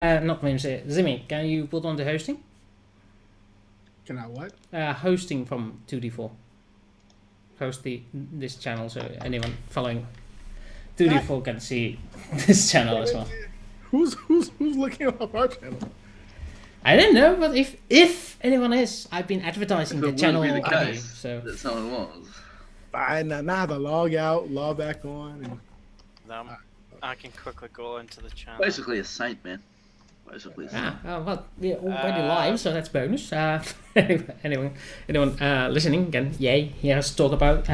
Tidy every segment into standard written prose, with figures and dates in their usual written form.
Not Wednesday. Zimmy, can you put on the hosting? Can I what? Hosting from 2D4. Host this channel so anyone following 2D4 can see this channel as well. Who's looking up our channel? I don't know, but if anyone is, I've been advertising the channel Be the already, case so that someone was. Fine, now I have to log out, log back on. And... I can quickly go into the channel. Basically a saint, man. Basically a saint. well, we're already live, so that's bonus. Anyone listening can hear us talk about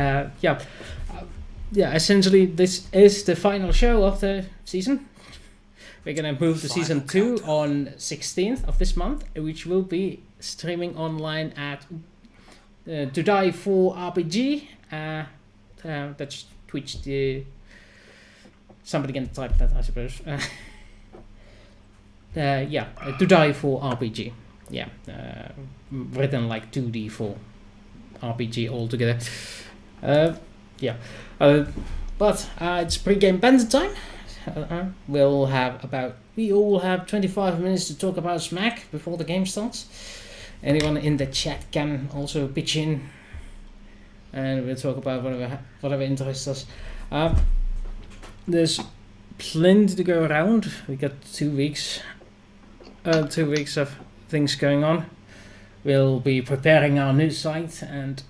essentially this is the final show of the season. We're gonna move to season 2 on 16th of this month, which will be streaming online at To Die For RPG. That's Twitch. Somebody can type that, I suppose. To Die For RPG. Yeah, written like 2D4 RPG altogether. But it's pre-game banter time. We all have 25 minutes to talk about Smack before the game starts. Anyone in the chat can also pitch in, and we'll talk about whatever interests us. There's plenty to go around. We got 2 weeks. 2 weeks of things going on. We'll be preparing our new site and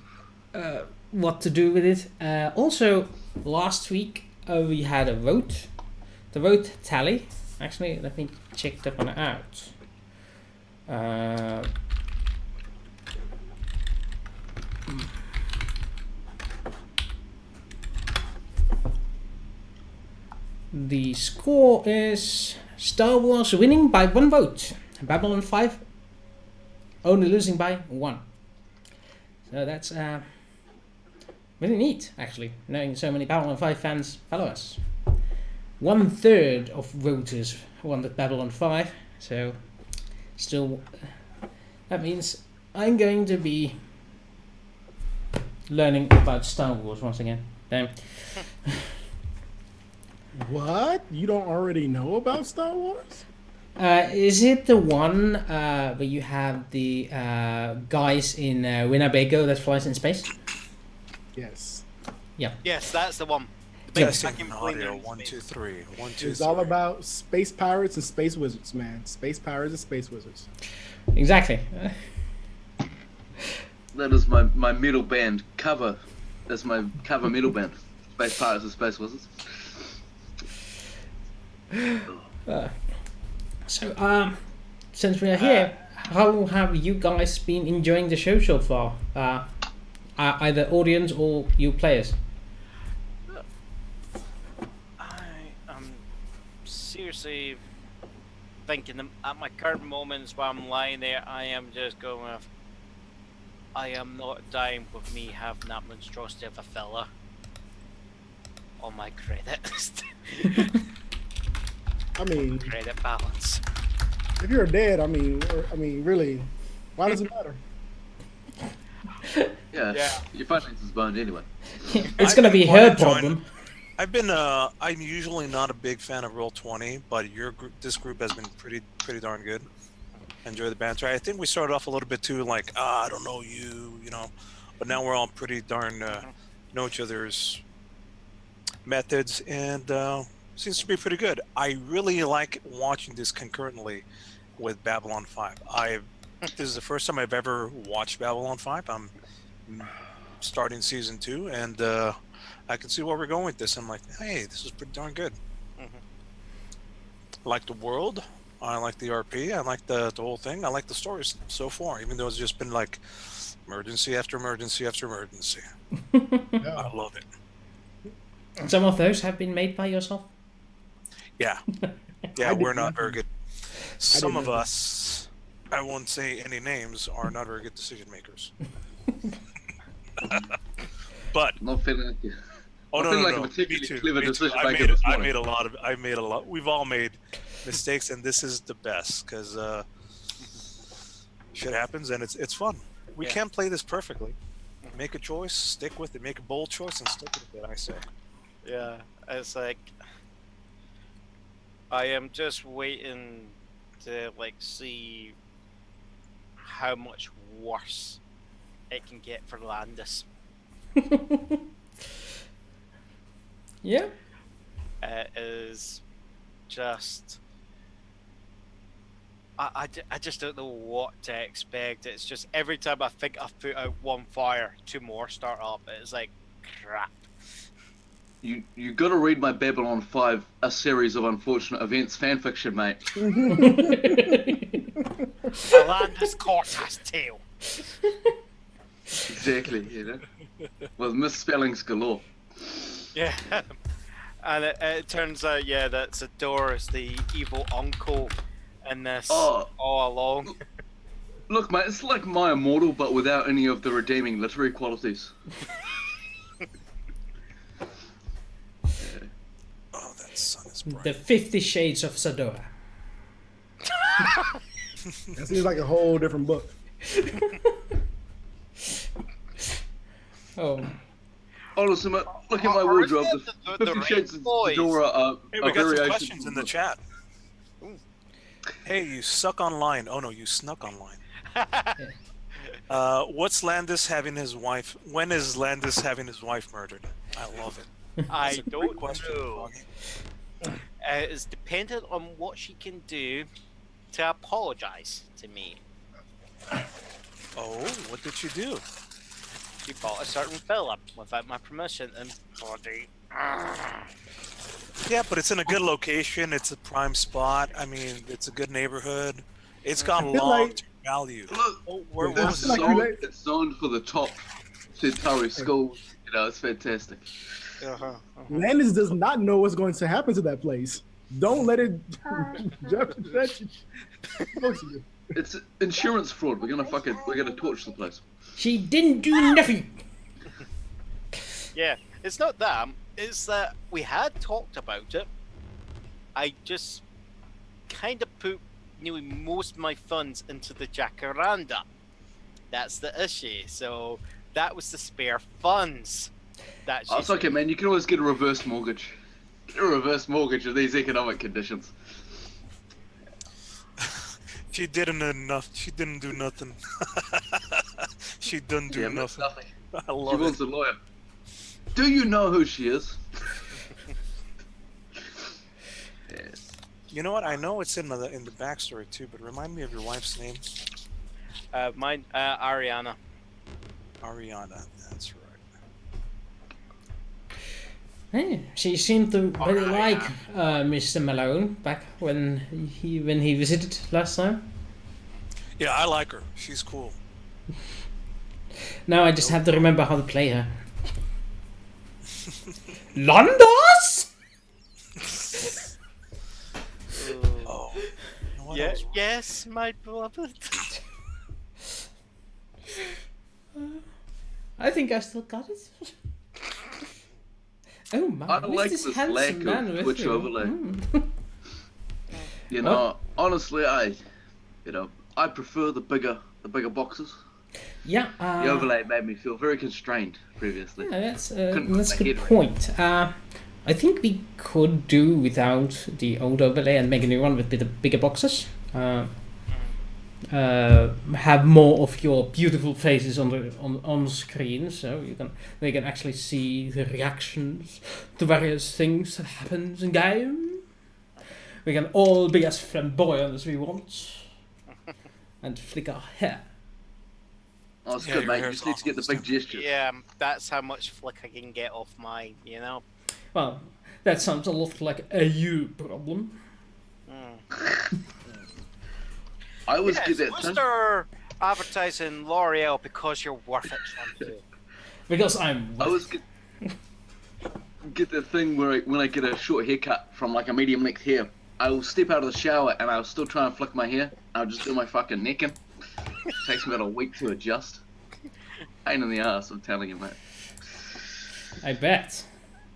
what to do with it. Also, last week we had a vote. The vote tally. Actually, let me check that one out. The score is Star Wars winning by 1 vote. Babylon 5 only losing by 1. So that's really neat, actually, knowing so many Babylon 5 fans follow us. 1/3 of voters wanted Babylon 5, so still that means I'm going to be learning about Star Wars once again. Damn. What? You don't already know about Star Wars? Is it the one where you have the guys in Winnebago that flies in space? Yes. Yeah. Yes, that's the one. Testing audio. 1, 2, 3. 1, 2, It's all about space pirates and space wizards, man. Space pirates and space wizards. Exactly. That is my middle band cover. That's my cover middle band. Space Pirates and Space Wizards. Since we are here, how have you guys been enjoying the show so far? Either audience or you players? I am seriously thinking at my current moments while I'm lying there, I am just going with, I am not dying with me having that monstrosity of a fella on my credit. I mean, credit balance. if you're dead, I mean, really, why does it matter? Yeah. Your finance is boned anyway. It's gonna be her problem. I'm usually not a big fan of Roll20, but this group has been pretty darn good. Enjoy the banter. I think we started off a little bit too like, I don't know you know, but now we're all pretty darn know each other's methods, and seems to be pretty good. I really like watching this concurrently with Babylon 5. This is the first time I've ever watched Babylon 5. I'm starting season 2, and I can see where we're going with this. I'm like, hey, this is pretty darn good. I like the world. I like the RP. I like the whole thing. I like the stories so far, even though it's just been like emergency after emergency after emergency. I love it. Some of those have been made by yourself? Yeah. Yeah, we're not very good. Some of us, I won't say any names, are not very good decision makers. But Not feeling like you. oh no, feeling no, like no. a particularly Me too. clever Me too. decision I maker this made morning. a lot. We've all made mistakes, and this is the best because shit happens, and it's fun. We can't play this perfectly. Make a choice, stick with it. Make a bold choice, and stick with it. I say. Yeah, it's like I am just waiting to like see how much worse it can get for Landis. Yeah. It is just. I just don't know what to expect. It's just every time I think I've put out one fire, 2 more start up. It's like crap. You gotta read my Babylon 5, A Series of Unfortunate Events fanfiction, mate. Landis Cortas tale. Exactly, you know? With misspellings galore. Yeah. And it turns out, yeah, that Zadora is the evil uncle in this all along. Look, mate, it's like My Immortal, but without any of the redeeming literary qualities. Oh, that sun is bright. The 50 Shades of Zadora. That seems like a whole different book. Oh. Honestly, mate, look at my wardrobe. The 50 Shades of Zadora are Hey, we got some variations questions in the chat. Hey, you suck online. Oh no, you snuck online. What's Landis having his wife? When is Landis having his wife murdered? I love it. I That's a don't great question, know. Foggy. It's dependent on what she can do to apologize to me. Oh, what did she do? She bought a certain fella without my permission and bloody. Yeah, but it's in a good location. It's a prime spot. I mean, it's a good neighborhood. It's got I feel long-term value. Look, Where it's was it? it's zoned for the top Centauri schools. You know, it's fantastic. Landis does not know what's going to happen to that place. Don't let it. It's insurance fraud. We're gonna torch the place. She didn't do nothing. Yeah, it's not that. It's that we had talked about it. I just kind of put nearly most of my funds into the Jacaranda. That's the issue. So that was the spare funds. That's Oh, it's okay, man. You can always get a reverse mortgage. Get a reverse mortgage of these economic conditions. She didn't enough. She didn't do nothing. She didn't do nothing. I She love wants it. a lawyer. Do you know who she is? Yes. You know what? I know it's in the backstory too, but remind me of your wife's name. Mine, Ariana. Ariana. That's right. Hey, she seemed to really like Mr. Malone back when he visited last time. Yeah, I like her. She's cool. Now I just have to remember how to play her. Landas? Oh. You know what? Yeah, yes, my beloved. I think I still got it. Oh my! I like this this handsome lack man of with Twitch you. overlay. Mm. You know, honestly, I prefer the bigger boxes. Yeah. The overlay made me feel very constrained previously. Yeah, that's Couldn't put a my good head point. I think we could do without the old overlay and make a new one with bigger boxes. Have more of your beautiful faces on screen, so they can actually see the reactions to various things that happens in game. We can all be as flamboyant as we want, and flick our hair. Oh, it's Yeah, good, your mate. You hair's just need to get the awesome. big gestures. Yeah, that's how much flick I can get off mine, you know? Well, that sounds a lot like a you problem. I always Yes, get that. Worcester advertising L'Oreal because you're worth it, shampoo. Because I'm. I always get that thing where when I get a short haircut from like a medium length hair, I will step out of the shower and I'll still try and flick my hair. I'll just do my fucking necking. Takes me about a week to adjust. Pain in the ass, I'm telling you, mate. I bet.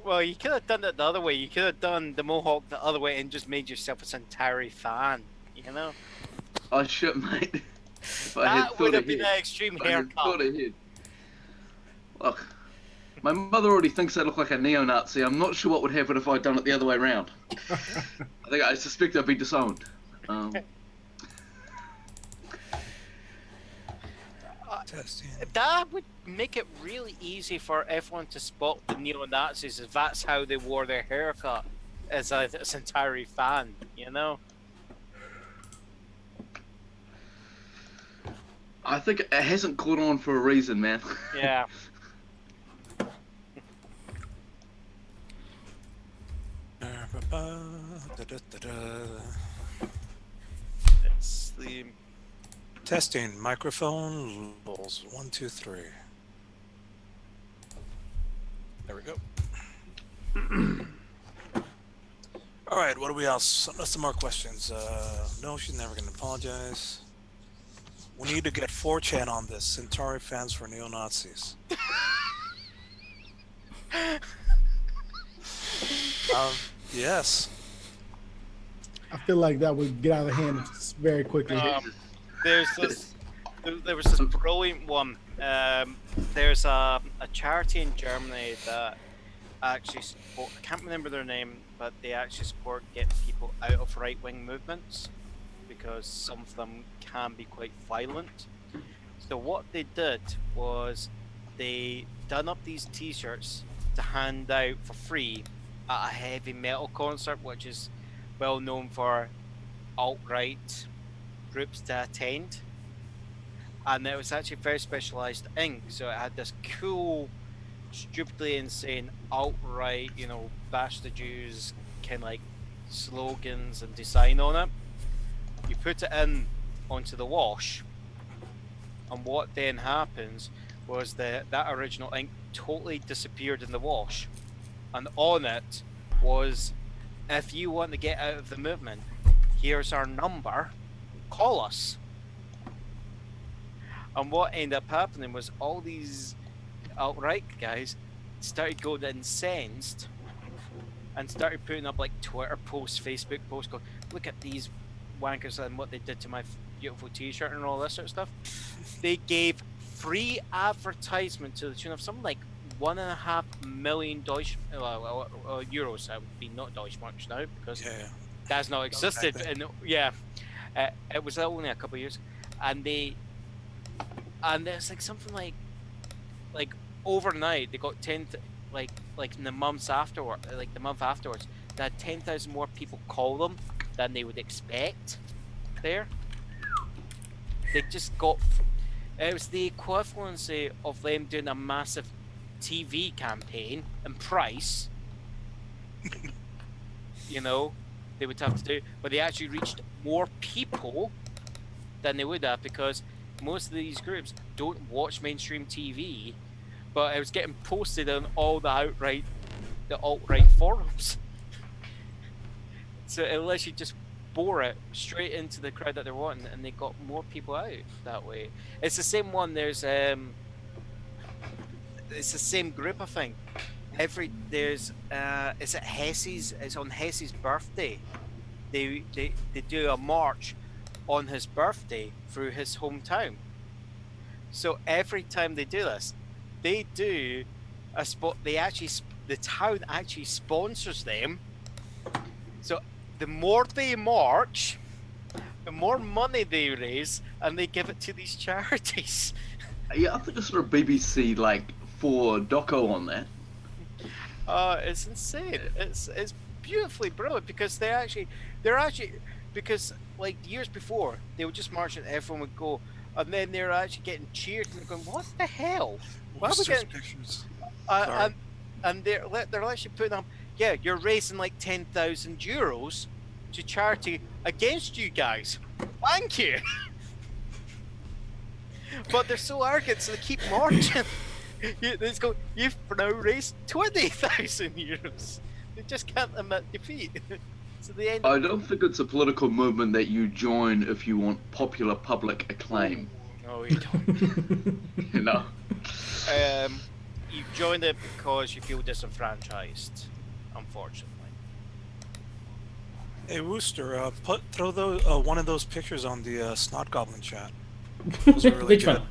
Well, you could have done it the other way. You could have done the mohawk the other way and just made yourself a Centauri fan, you know? Oh shit, mate. If I had That thought would have been ahead. an extreme If I had thought haircut. ahead. Look, my mother already thinks I look like a neo-Nazi. I'm not sure what would happen if I'd done it the other way around. I suspect I'd be disowned. Testing. That would make it really easy for everyone to spot the neo-Nazis if that's how they wore their haircut as a Centauri fan, you know? I think it hasn't caught on for a reason, man. Yeah. It's the... Testing microphone levels 1, 2, 3. There we go. All right, what do we else? Some more questions. No, she's never gonna apologize. We need to get 4chan on this. Centauri fans for neo-Nazis. Yes. I feel like that would get out of hand very quickly. There was this brilliant one. There's a charity in Germany that actually support, I can't remember their name, but they actually support getting people out of right-wing movements because some of them can be quite violent. So what they did was they done up these t-shirts to hand out for free at a heavy metal concert, which is well known for alt-right groups to attend. And it was actually very specialized ink, so it had this cool, stupidly insane alt-right, you know, bash the Jews kind of like slogans and design on it. You put it in onto the wash, and what then happens was that original ink totally disappeared in the wash, and on it was, if you want to get out of the movement, here's our number, call us. And what ended up happening was all these alt-right guys started going incensed and started putting up like Twitter posts, Facebook posts, going, look at these wankers and what they did to my beautiful t-shirt and all this sort of stuff. They gave free advertisement to the tune of something like 1.5 million euros. That would be not Deutschmarks now because that's not existed. And it was only a couple of years, and there's like something like overnight they got 10 like in the months afterward, like the month afterwards, they had 10,000 more people call them than they would expect. There, they just got. It was the equivalency of them doing a massive TV campaign and price. You know, they would have to do, but they actually reached more people than they would have because most of these groups don't watch mainstream TV, but it was getting posted on all the alt-right forums. So it literally just bore it straight into the crowd that they're wanting, and they got more people out that way. It's the same one. There's it's the same group, I think. Is it Hesse's? It's on Hesse's birthday. They do a march on his birthday through his hometown. So every time they do this, they do a spot. The town actually sponsors them. So the more they march, the more money they raise, and they give it to these charities. Yeah, I think I saw a BBC like 4 doco on that. It's insane. It's beautifully brilliant because they're actually because like years before they would just march and everyone would go, and then they're actually getting cheered and they're going, what the hell? Why are we getting pictures? And they're actually putting up, yeah, you're raising like 10,000 euros to charity against you guys. Thank you. But they're so arrogant, so they keep marching. Let's go. You've now raised 20,000 euros. They just can't admit defeat. So the end. I don't think it's a political movement that you join if you want popular public acclaim. No, you don't. You know. You joined it because you feel disenfranchised, unfortunately. Hey Wooster, throw those one of those pictures on the Snot Goblin chat. Those are really Which good. one?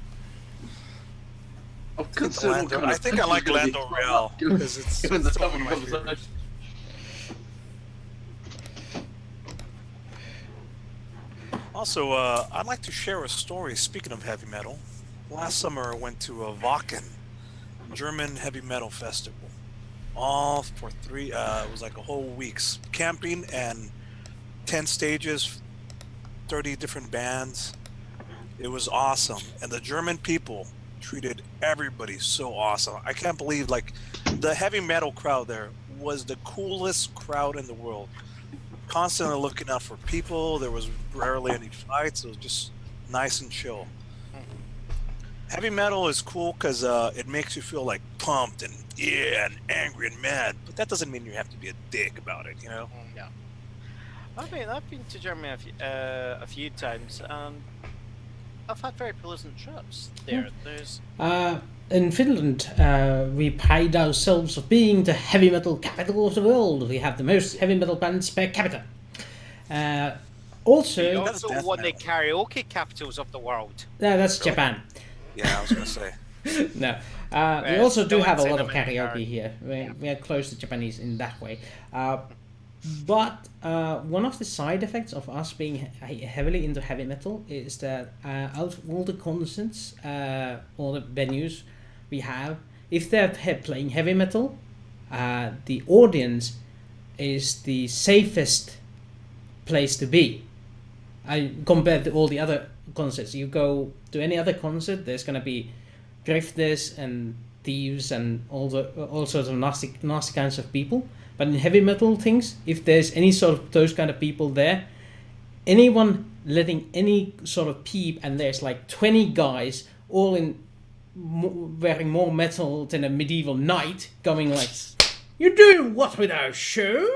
I think I like Lando Real because it's Given the one topic of my of favorites. conversation. Also, I'd like to share a story. Speaking of heavy metal, last summer I went to a Wacken, German heavy metal festival. All for it was like a whole week's camping and 10 stages, 30 different bands. It was awesome. And the German people treated everybody so awesome. I can't believe, like, the heavy metal crowd there was the coolest crowd in the world. Constantly looking out for people. There was rarely any fights. It was just nice and chill. Heavy metal is cool because it makes you feel like pumped and angry and mad. But that doesn't mean you have to be a dick about it, you know? Yeah. I've been to Germany a few times, and I've had very pleasant trips there. There's In Finland, we pride ourselves of being the heavy metal capital of the world. We have the most heavy metal bands per capita. Also, also one of the karaoke capitals of the world. that's Japan. Yeah, I was going to say. No, we also do no have a one's lot in of America. karaoke here. We are close to Japanese in that way. But one of the side effects of us being heavily into heavy metal is that out of all the concerts, all the venues we have, if they're playing heavy metal, the audience is the safest place to be. Compared to all the other concerts, you go to any other concert, there's gonna be drifters and thieves and all sorts of nasty kinds of people. But in heavy metal things, if there's any sort of those kind of people there, anyone letting any sort of peep, and there's like 20 guys all in wearing more metal than a medieval knight, going like, "You're doing what with our show?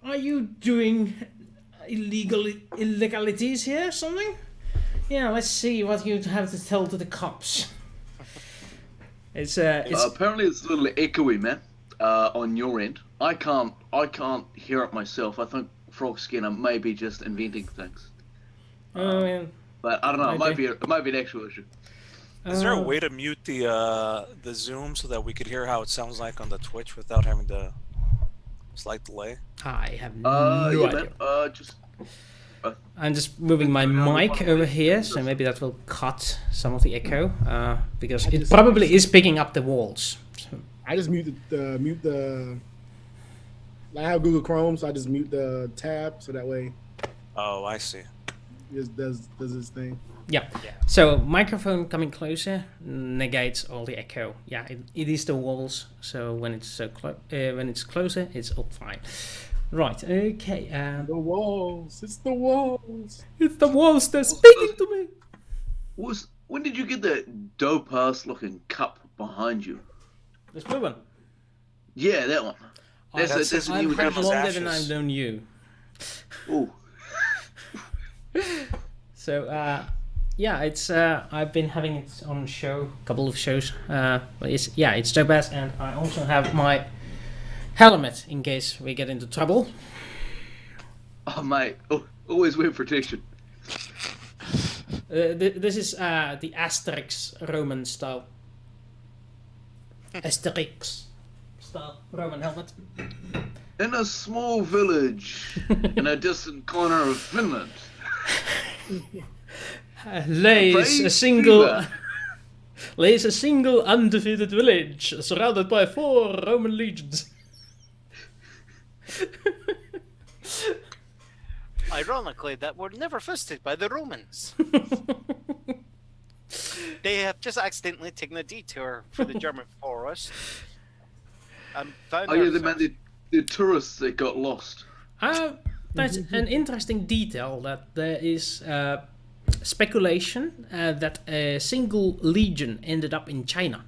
Are you doing illegalities here, something? Yeah, let's see what you have to tell to the cops." It's apparently it's a little echoey, man. On your end, I can't hear it myself. I think Frog Skinner may be just inventing things. Man. But I don't know. It might be an actual issue. Is there a way to mute the Zoom so that we could hear how it sounds like on the Twitch without having the slight delay? I have no yeah, idea. man. I'm just moving my mic over here, so maybe that will cut some of the echo, because it probably is picking up the walls. So. I just mute the. I have Google Chrome, so I just mute the tab, so that way Oh, I see. it just does its thing. Yeah. So microphone coming closer negates all the echo. Yeah, it is the walls. So when it's when it's closer, it's all fine. Right. Okay. The walls. It's the walls. It's the walls that's speaking to me. When did you get that dope ass looking cup behind you? This blue one. Yeah, that one. That's his a I've new had grandma's longer than ashes. I've known you. Ooh. So yeah, it's I've been having it on show, couple of shows. But it's dope ass, and I also have my helmet in case we get into trouble. Oh mate, always wear protection. This is the Asterix Roman style. Asterix style Roman helmet. In a small village in a distant corner of Finland. Lays a single undefeated village surrounded by 4 Roman legions. Ironically, that were never visited by the Romans. They have just accidentally taken a detour through the German forest and found the tourists that got lost. That's an interesting detail, that there is speculation that a single legion ended up in China.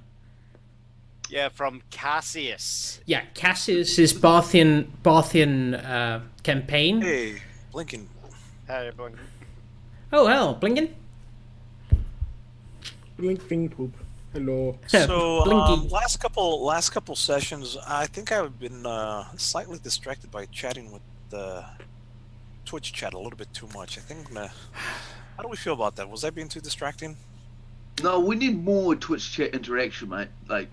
Yeah, from Cassius. Yeah, Cassius's Parthian campaign. Hey, Blinken. Hi, everyone. Oh hell, Blinken. Blink, fing, poop. Hello. So Blinky. last couple sessions, I think I've been slightly distracted by chatting with the Twitch chat a little bit too much. I think. How do we feel about that? Was that being too distracting? No, we need more Twitch chat interaction, mate. Like,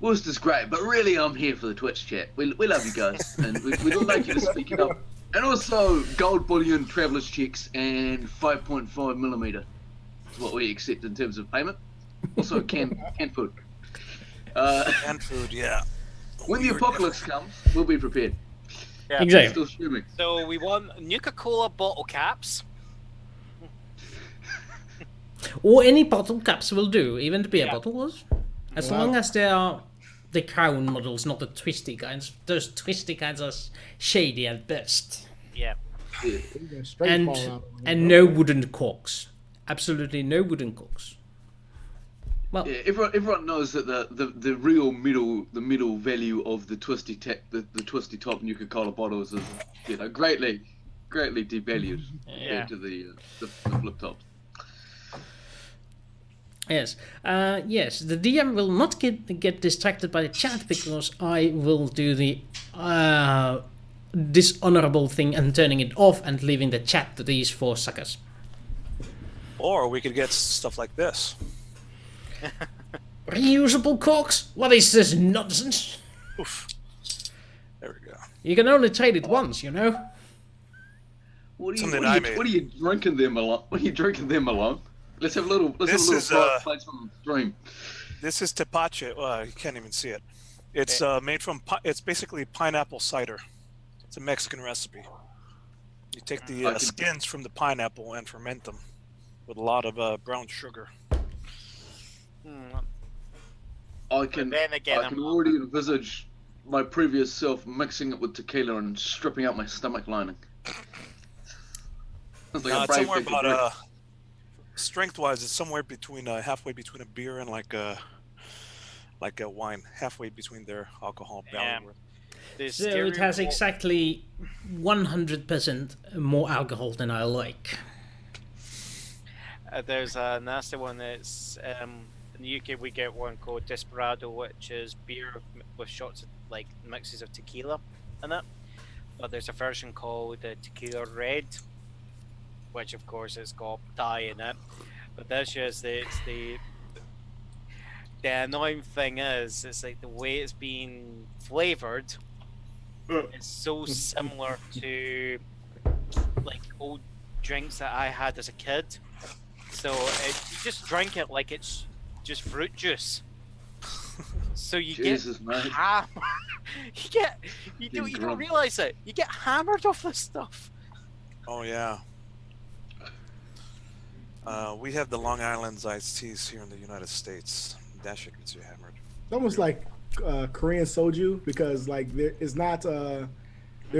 Worcester's is great, but really I'm here for the Twitch chat. We love you guys, and we'd like you to speak it up. And also, gold bullion, traveller's checks, and 5.5mm. is what we accept in terms of payment. Also, canned food. And food, yeah. When the apocalypse comes, we'll be prepared. Yeah. Exactly. Still streaming. So we want Nuka-Cola bottle caps. Or any bottle caps will do, even the beer Yeah. bottles. As Wow. long as they are the crown models, not the twisty kinds. Those twisty kinds are shady at best. Yeah. Yeah. Straight And fall out. and no wooden corks. Absolutely no wooden corks. Well, Yeah, everyone knows that the real middle value of the twisty top Nuka-Cola bottles is greatly devalued compared to the flip tops. yes. Yes, the DM will not get distracted by the chat because I will do the dishonorable thing and turning it off and leaving the chat to these four suckers. Or we could get stuff like this. Reusable corks? What is this nonsense? Oof. There we go. You can only trade it once, you know. What Something I made. are you drinking there, Malone? What are you drinking there, Malone? Let's have a little. This is, place on the stream. This is tepache. You can't even see it. It's made from. It's basically pineapple cider. It's a Mexican recipe. You take the skins from the pineapple and ferment them with a lot of brown sugar. I can. then again, I can already envisage my previous self mixing it with tequila and stripping out my stomach lining. It's like a It's brave somewhere thing to drink. about strength-wise, it's somewhere between halfway between a beer and like a wine, halfway between their alcohol Yeah. value. The So it has stereo- exactly 100% more alcohol than I like. There's a nasty one that's in the UK we get one called Desperado, which is beer with shots of like mixes of tequila in it. But there's a version called Tequila Red, which of course has got dye in it. But this is the annoying thing is it's like the way it's being flavored is so similar to like old drinks that I had as a kid. So you just drink it like it's just fruit juice. So you Jesus, get man. you don't drunk. realize it. You get hammered off this stuff. Oh yeah. We have the Long Island's iced teas here in the United States. That shit gets you hammered. It's almost like Korean soju because like there's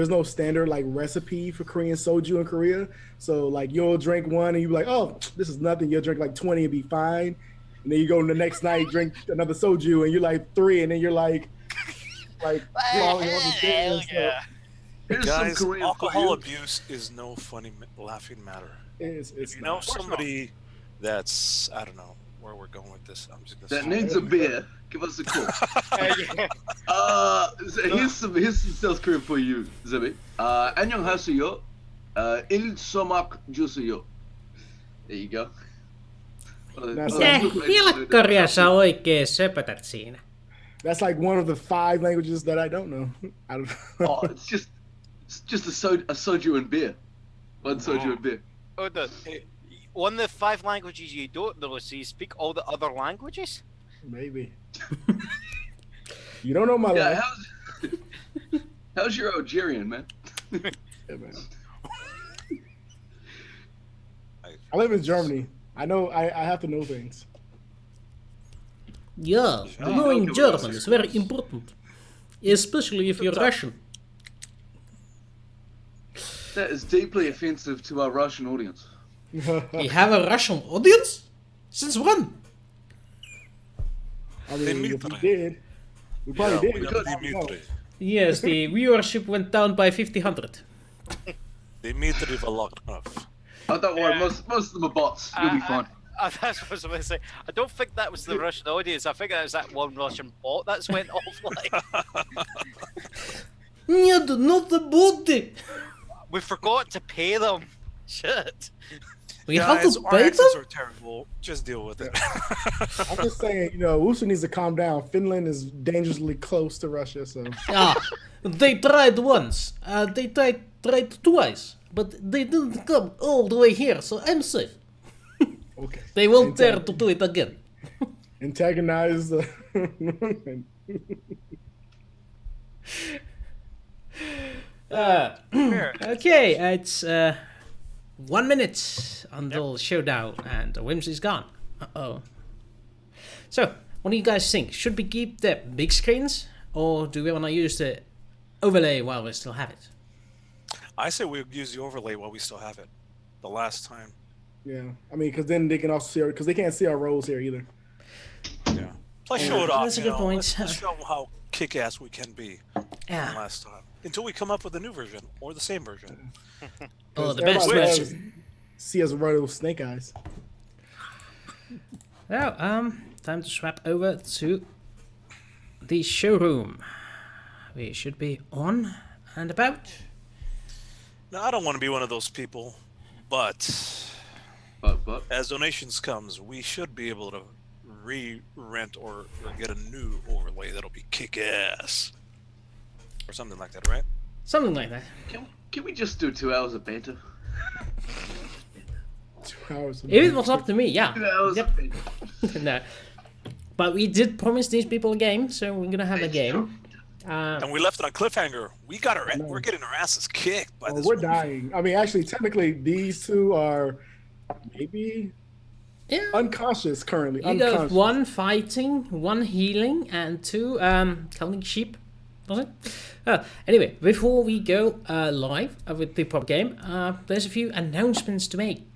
no standard like recipe for Korean soju in Korea. So like you'll drink one and you'll be like, oh, this is nothing. You'll drink like 20 and be fine. And then you go the next night, drink another soju and you're like 3 and then you're like falling off the stairs. So Yeah. Here's Guys, some Korean for alcohol you. abuse is no funny laughing matter. it's If you know not. somebody that's, I don't know where we're going with this. I'm just gonna That say needs a beer. Give us a call. So here's some South Korean for you, Zabi. 안녕하세요. 일소막 주세요. There you go. That's Helkkariassa oikein söpötät siinä. That's like one of the 5 languages that I don't know. I don't know. Oh, it's just a soju and beer. One soju and beer. Oh, one of the 5 languages you don't know, so you speak all the other languages? Maybe. You don't know my Yeah, life. how's your Algerian, man? Yeah, man. I live in Germany. I know. I have to know things. Yeah, knowing German is very important. Especially if you're Russian. That is deeply offensive to our Russian audience. We have a Russian audience? Since when? I mean, if we Dimitri. did, we probably we did. got Dimitri. Yes, the viewership went down by 50-100. Dimitri Voloknov. Oh, don't worry, most of them are bots. You'll be fine. That's what I was going to say. I don't think that was the Russian audience. I think that was that one Russian bot that's went offline. Нет, not the body. We forgot to pay them. Shit. We have Guys, to our pay them? accents are terrible. Just deal with it. I'm just saying, Wusu needs to calm down. Finland is dangerously close to Russia, so Ah, they tried once. They tried twice. But they didn't come all the way here, so I'm safe. Okay. They will dare to do it again. Antagonize. Okay, it's 1 minute until showdown, and the Whimsy's gone. Uh-oh. So, what do you guys think? Should we keep the big screens, or do we want to use the overlay while we still have it? I say we use the overlay while we still have it. The last time. Yeah, I mean, because then they can also see because they can't see our rolls here either. Yeah. Plus show it off. That's a good point. Let's show how kick-ass we can be. Yeah. Than last time. Until we come up with a new version or the same version. Oh, the best Everybody version. See us right with snake eyes. Well, time to swap over to the showroom. We should be on and about. Now, I don't want to be one of those people, but as donations comes, we should be able to re-rent or get a new overlay that'll be kick-ass. Or something like that, right? Something like that. Can we just do 2 hours of banter? 2 hours. If it was up to me, yeah. 2 hours Yep. of banter. No. But we did promise these people a game, so we're gonna have a game. And we left it on cliffhanger. We're getting our asses kicked by this. We're one. dying. I mean, actually, technically, these two are maybe unconscious currently. You got Unconscious. 1 fighting, 1 healing, and 2 counting sheep. Was it? Anyway, before we go live with the prop game, there's a few announcements to make.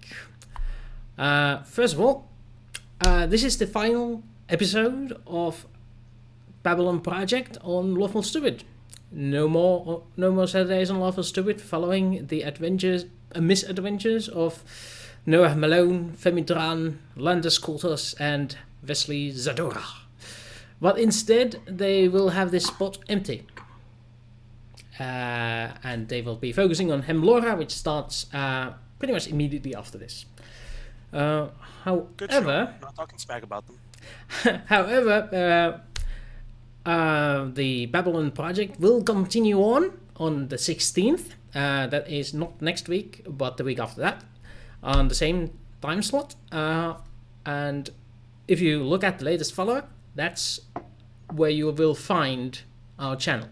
First of all, this is the final episode of Babylon Project on Lawful Stupid. No more Saturdays on Lawful Stupid following the misadventures of Noah Malone, Dran, Landas, Cortas, and Wesley Zadora. But instead, they will have this spot empty. And they will be focusing on Hemlora, which starts pretty much immediately after this. Good show. However, Not talking smack about them. however, the Babylon project will continue on the 16th. That is not next week, but the week after that, on the same time slot. And if you look at the latest follower, that's where you will find our channel.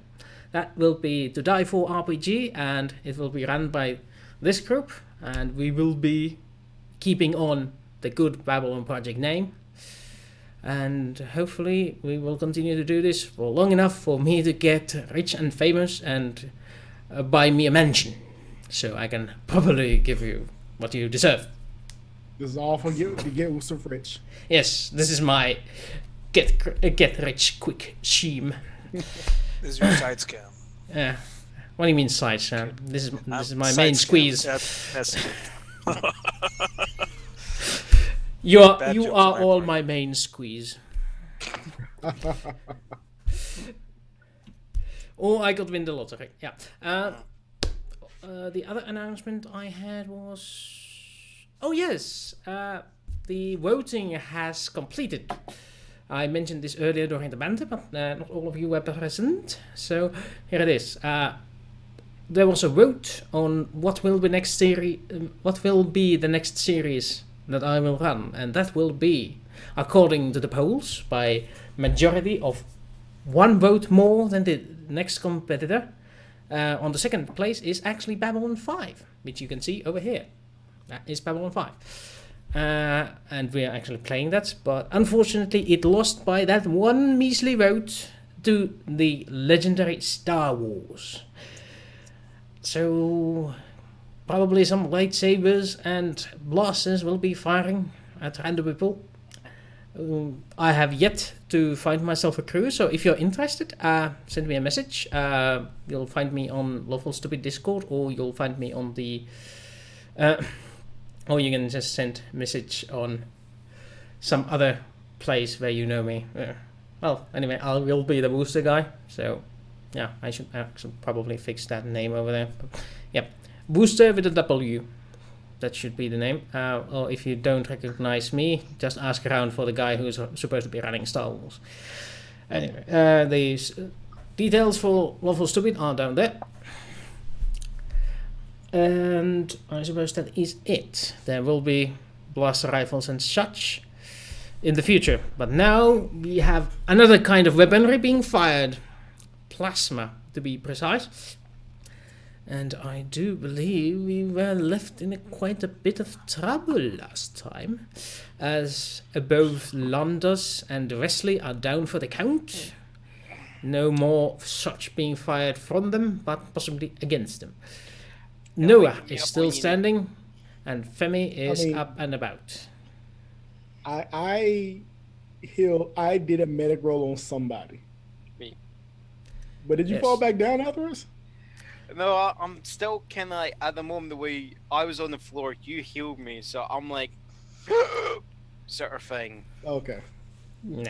That will be To Die For RPG, and it will be run by this group, and we will be keeping on the good Babylon project name. And hopefully we will continue to do this for long enough for me to get rich and famous and buy me a mansion, so I can probably give you what you deserve. This is all for get some rich. Yes, this is my get rich quick scheme. This is your side scam. What do you mean side scam? This is my Side main scam. squeeze. That's You are Bad jokes on my all part. my main squeeze. Or I could win the lottery. Yeah. The other announcement I had was, oh yes, the voting has completed. I mentioned this earlier during the banter, but not all of you were present. So here it is. There was a vote on what will be the next series that I will run, and that will be, according to the polls, by majority of 1 vote more than the next competitor. On the second place is actually Babylon 5, which you can see over here. That is Babylon 5. And we are actually playing that, but unfortunately it lost by that 1 measly vote to the legendary Star Wars. So probably some lightsabers and blasters will be firing at random people. I have yet to find myself a crew, so if you're interested, send me a message. You'll find me on Lawful Stupid Discord, or you'll find me on the... or you can just send message on some other place where you know me. Well, anyway, I will be the booster guy, so yeah, I should actually probably fix that name over there. But, yep, booster with a W. That should be the name. Or if you don't recognize me, just ask around for the guy who's supposed to be running Star Wars. Anyway, the details for Lawful Stupid are down there. And I suppose that is it. There will be blaster rifles and such in the future. But now we have another kind of weaponry being fired. Plasma, to be precise. And I do believe we were left in quite a bit of trouble last time, as both Landas and Wesley are down for the count. No more such being fired from them, but possibly against them. Noah is still standing, and Femi is up and about. I did a medic roll on somebody. Me. But did you fall back down afterwards? No, I'm still kind of like, at the moment, the way I was on the floor, you healed me, so I'm like, sort of thing. Okay. No.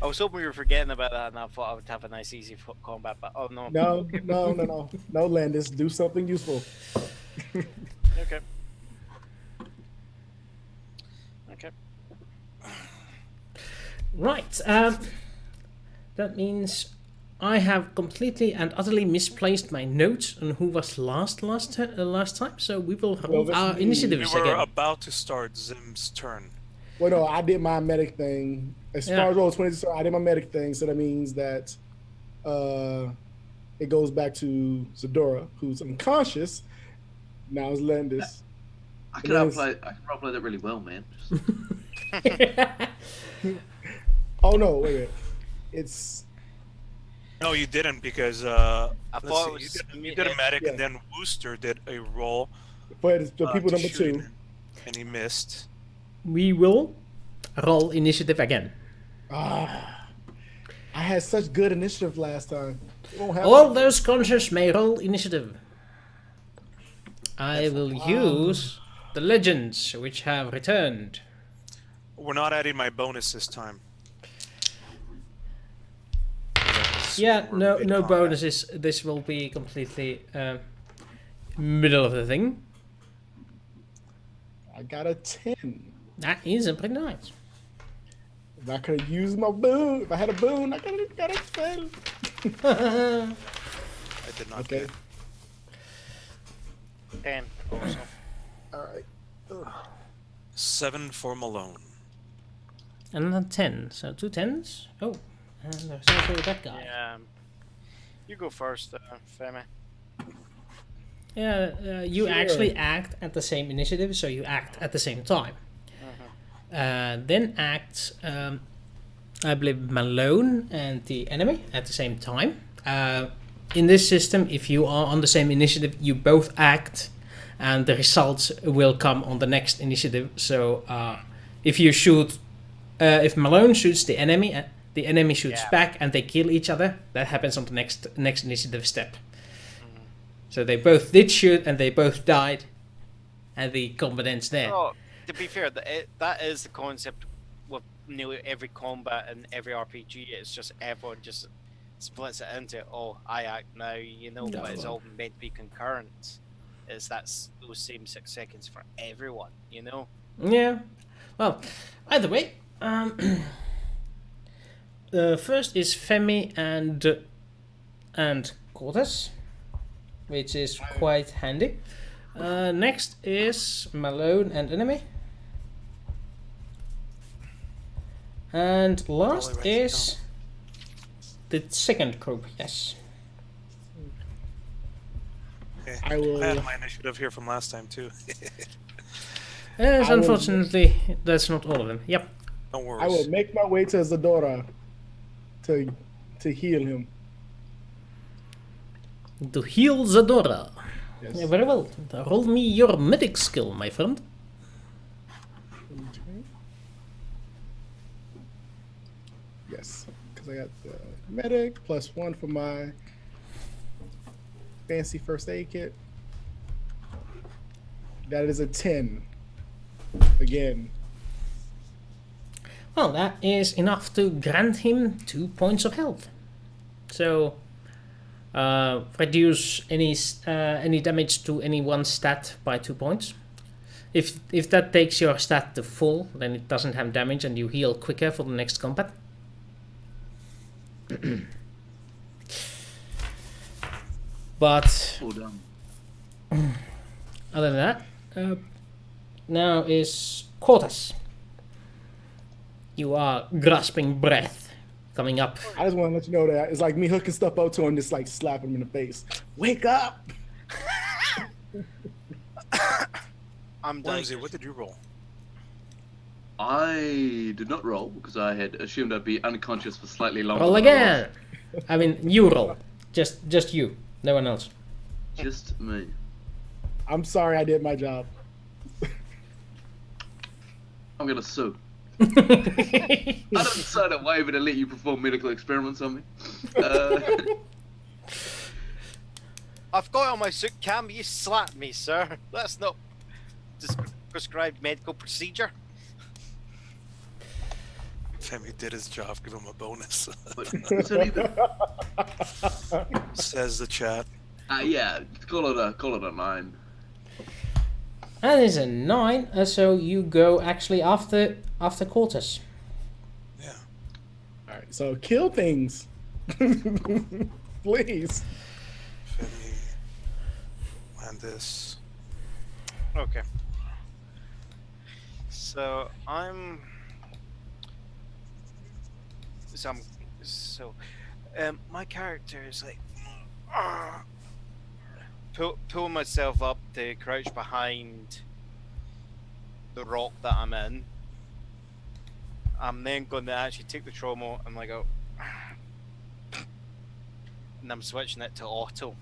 I was hoping we were forgetting about that, and I thought I would have a nice, easy combat, but oh no. No, Landis, do something useful. Okay. Okay. Right. That means I have completely and utterly misplaced my notes on who was last time, so we will roll our initiatives We were again. about to start Zim's turn. Well, no, I did my medic thing. As far as roll 20, so I did my medic thing, so that means that it goes back to Zadora, who's unconscious. Now it's Landis. I can roleplay that really well, man. Oh no, wait a minute. It's No, you didn't, because I thought it was you did a medic, and then Wooster did a roll. for the people to number shoot 2. him, and he missed. We will roll initiative again. I had such good initiative last time. It won't happen. All those conscious may roll initiative. I will use the legends which have returned. We're not adding my bonus this time. Yeah, We're no mid-combat. bonuses. This will be completely middle of the thing. I got a 10. That is pretty nice. If I could have used my boon, if I had a boon, I could have got a 10. I did not Okay. get. 10 also. All right. 7 for Malone. And then 10, so 2 10s. Oh, and there's also that guy. Yeah. You go first, Femi. Yeah, you Sure. actually act at the same initiative, so you act at the same time. Then acts, I believe, Malone and the enemy at the same time. In this system, if you are on the same initiative, you both act, and the results will come on the next initiative. So if you shoot, if Malone shoots the enemy shoots back, and they kill each other. That happens on the next initiative step. So they both did shoot, and they both died, and the combat ends there. Oh, to be fair, that is the concept with nearly every combat and every RPG. It's just everyone just splits it into, oh, I act now, you know, but it's all meant to be concurrent. That's those same 6 seconds for everyone, you know? Yeah. Well, either way, first is Femi and Cortas, which is quite handy. Next is Malone and enemy. And last Probably right is the second group, yes. Okay. I will- I had my initiative here from last time too. Yes, I will- unfortunately, that's not all of them. Yep. Don't worry. I will make my way to Zadora to heal him. To heal Zadora. Yes. Yeah, very well. Roll me your medic skill, my friend. Okay. Yes, because I got the medic +1 for my fancy first aid kit. That is a 10. Again. Well, that is enough to grant him 2 points of health. So, reduce any damage to any one stat by 2 points. If that takes your stat to full, then it doesn't have damage and you heal quicker for the next combat. But All done. other than that, now is Cortas. You are grasping breath, coming up. I just want to let you know that it's like me hooking stuff up to him, just like slap him in the face. Wake up! I'm done. Whimsy, what did you roll? I did not roll because I had assumed I'd be unconscious for slightly longer. Roll than I was. again. I mean, you roll. Just you. No one else. Just me. I'm sorry I did my job. I'm gonna sue. I didn't sign a waiver to let you perform medical experiments on me. I've got it on my suit cam. You slapped me, sir. That's not prescribed medical procedure. Femi did his job. Give him a bonus. But is it even? Says the chat. Yeah, call it a 9. That is a 9, so you go actually after Cortas. Yeah. All right, so kill things, please. Femi. Landas. Okay. So I'm. My character is like pull myself up to crouch behind the rock that I'm in. I'm then going to actually take the trauma and like go, and I'm switching it to auto.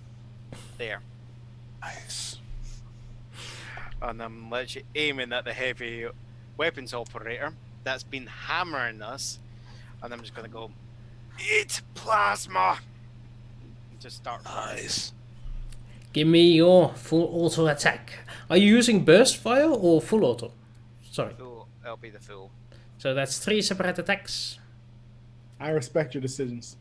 There. Nice. And I'm literally aiming at the heavy weapons operator that's been hammering us, and I'm just gonna go, eat plasma, and just start firing. Nice. Give me your full auto attack. Are you using burst fire or full auto? Sorry. Full, it'll be the full. So that's 3 separate attacks. I respect your decisions.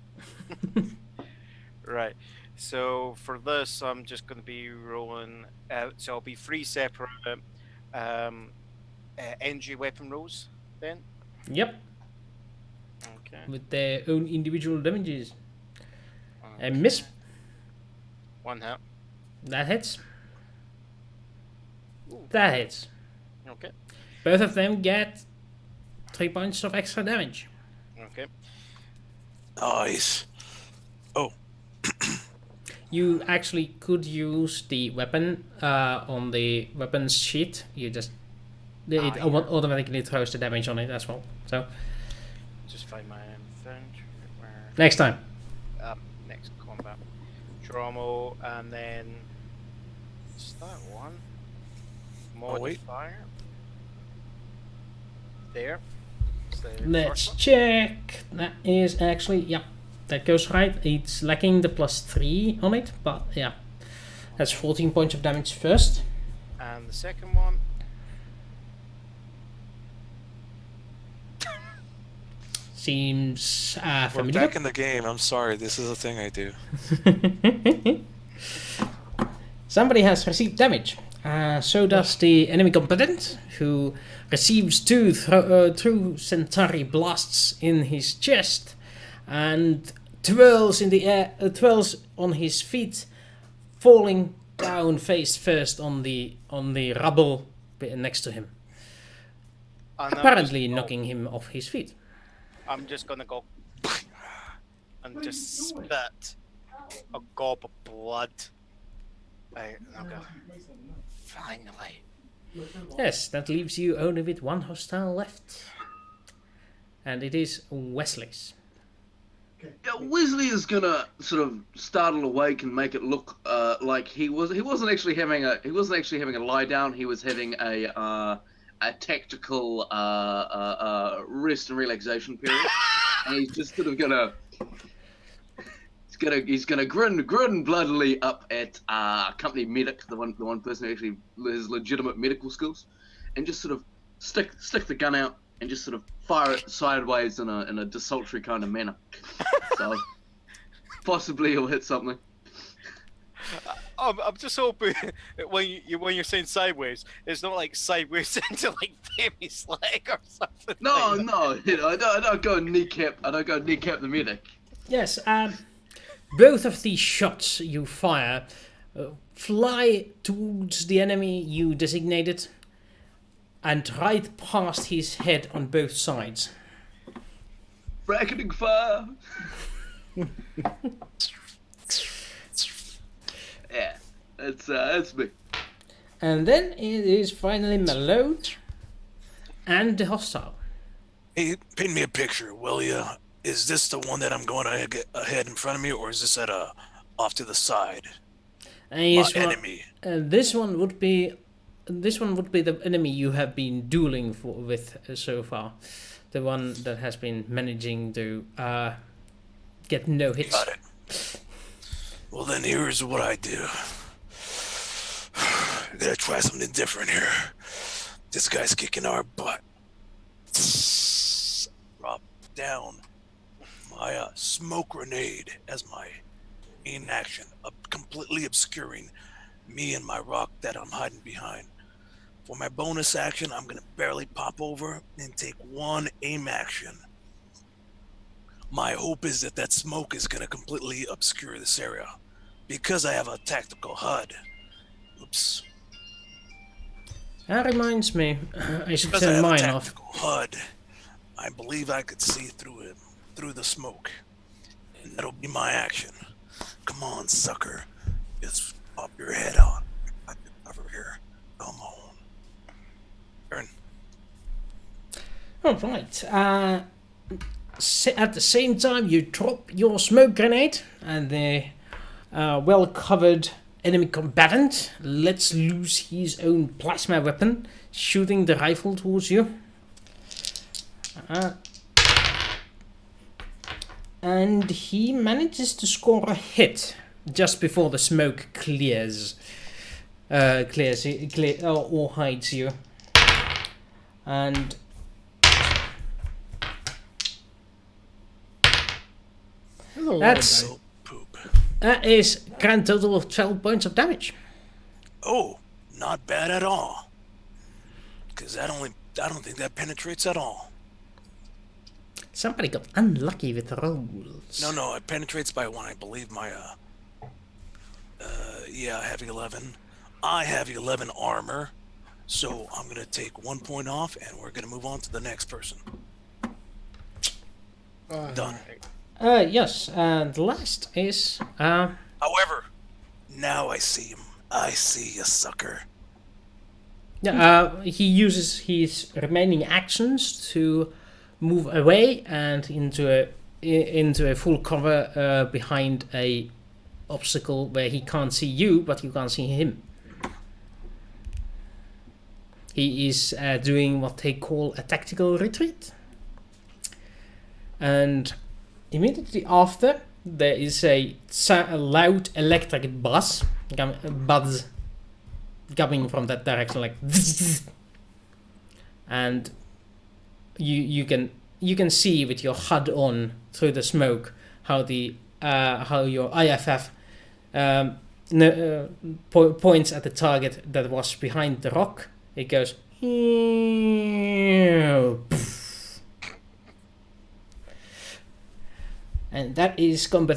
Right. So for this, I'm just going to be rolling. So I'll be 3 separate energy weapon rolls then. Yep. Okay. With their own individual damages. And miss. 1 hit. That hits. Ooh. That hits. Okay. Both of them get 3 points of extra damage. Okay. Nice. Oh. You actually could use the weapon on the weapons sheet. You just it automatically throws the damage on it as well. So Just find my inventory. next time. Next combat. Trauma, and then is that one? Oh, wait. Modifier. There. Is the Let's first one? check. That is actually, yeah, that goes right. It's lacking the +3 on it, but yeah. That's 14 points of damage first. And the second one. Seems We're familiar. back in the game. I'm sorry. This is a thing I do. Somebody has received damage. So does the enemy combatant, who receives 2 true Centauri blasts in his chest and twirls in the air, twirls on his feet, falling down face first on the rubble next to him, And I'm apparently just- knocking him off his feet. I'm just gonna go and just spit a gob of blood. I'll go. Finally. Yes, that leaves you only with 1 hostile left, and it is Wesley's. Yeah, Wesley is gonna sort of startle awake and make it look like he wasn't actually having a lie down. He was having a tactical rest and relaxation period, and he's just sort of gonna grin bloodily up at company medic, the one person who actually has legitimate medical skills, and just sort of stick the gun out and just sort of fire it sideways in a desultory kind of manner. So possibly he'll hit something. I'm just hoping when you're saying sideways, it's not like sideways into like FEMI'S leg or something. No, like that. no, you know, I don't go kneecap the medic. Yes, both of these shots you fire fly towards the enemy you designated, and right past his head on both sides. Bracketing fire. Yeah, that's me. And then it is finally Malone and the hostile. Hey, paint me a picture, will ya? Is this the one that I'm going to get ahead in front of me, or is this at off to the side? And My enemy. this one would be the enemy you have been dueling with so far. The one that has been managing to get no hits. Got it. Well, then here's what I do. I gotta try something different here. This guy's kicking our butt. Drop down my smoke grenade as my main action, completely obscuring me and my rock that I'm hiding behind. For my bonus action, I'm gonna barely pop over and take one aim action. My hope is that smoke is gonna completely obscure this area, because I have a tactical HUD. Oops. That reminds me, I should Because I turn have a mine off. tactical HUD, I believe I could see through it, through the smoke. And that'll be my action. Come on, sucker. Just pop your head out. I can cover here. Come on. Turn. Alright, at the same time you drop your smoke grenade and the well-covered enemy combatant lets loose his own plasma weapon, shooting the rifle towards you. And he manages to score a hit just before the smoke clears or hides you. And that's Oh, poop. that is grand total of 12 points of damage. Oh, not bad at all. Because I don't think that penetrates at all. Somebody got unlucky with the rolls. No, it penetrates by one. I believe my, I have 11. I have 11 armor. So I'm going to take 1 point off and we're going to move on to the next person. Done. Yes, and last is, However, now I see him. I see a sucker. he uses his remaining actions to move away and into a full cover behind a obstacle where he can't see you, but you can't see him. He is doing what they call a tactical retreat. And immediately after, there is a loud electric buzz coming from that direction, like, and you can see with your HUD on through the smoke how your IFF points at the target that was behind the rock. It goes, and that is combat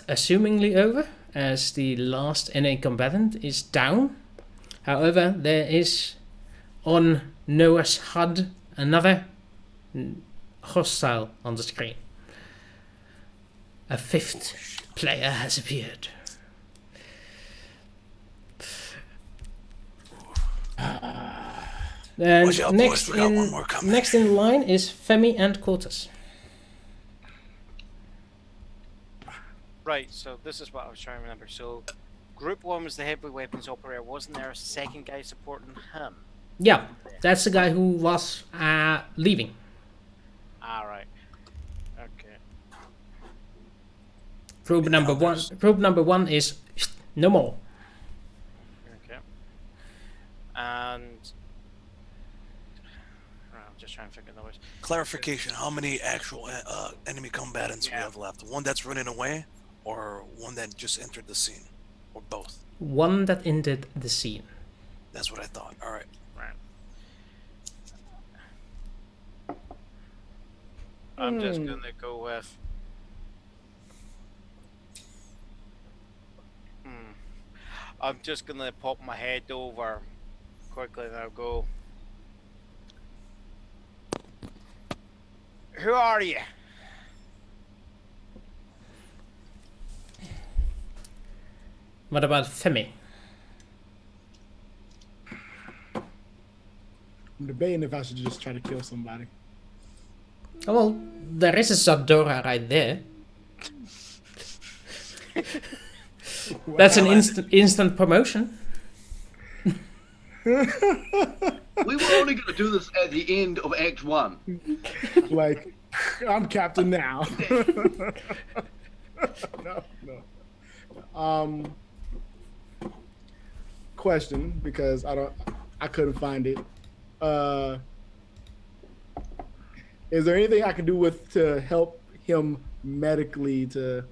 assumingly over, as the last NA combatant is down. However, there is on Noah's HUD another hostile on the screen. A fifth player has appeared. And Watch out, boys, we got one more coming. next in line is Femi and Cortas. Right, so this is what I was trying to remember. So, Group 1 was the heavy weapons operator. Wasn't there a second guy supporting him? Yeah, that's the guy who was leaving. Alright. Okay. Group number one is no more. Okay. And... I'm just trying to figure the numbers. Clarification, how many actual enemy combatants we Yeah. have left? One that's running away, or one that just entered the scene? Or both? One that entered the scene. That's what I thought. All right. Right. I'm just gonna go with... I'm just gonna pop my head over quickly and I'll go... Who are you? What about Femi? I'm debating if I should just try to kill somebody. Oh, well, there is a Zadora right there. That's an instant promotion. We were only going to do this at the end of Act 1. Like, I'm captain now. No. Question, because I couldn't find it. Is there anything I can do to help him medically to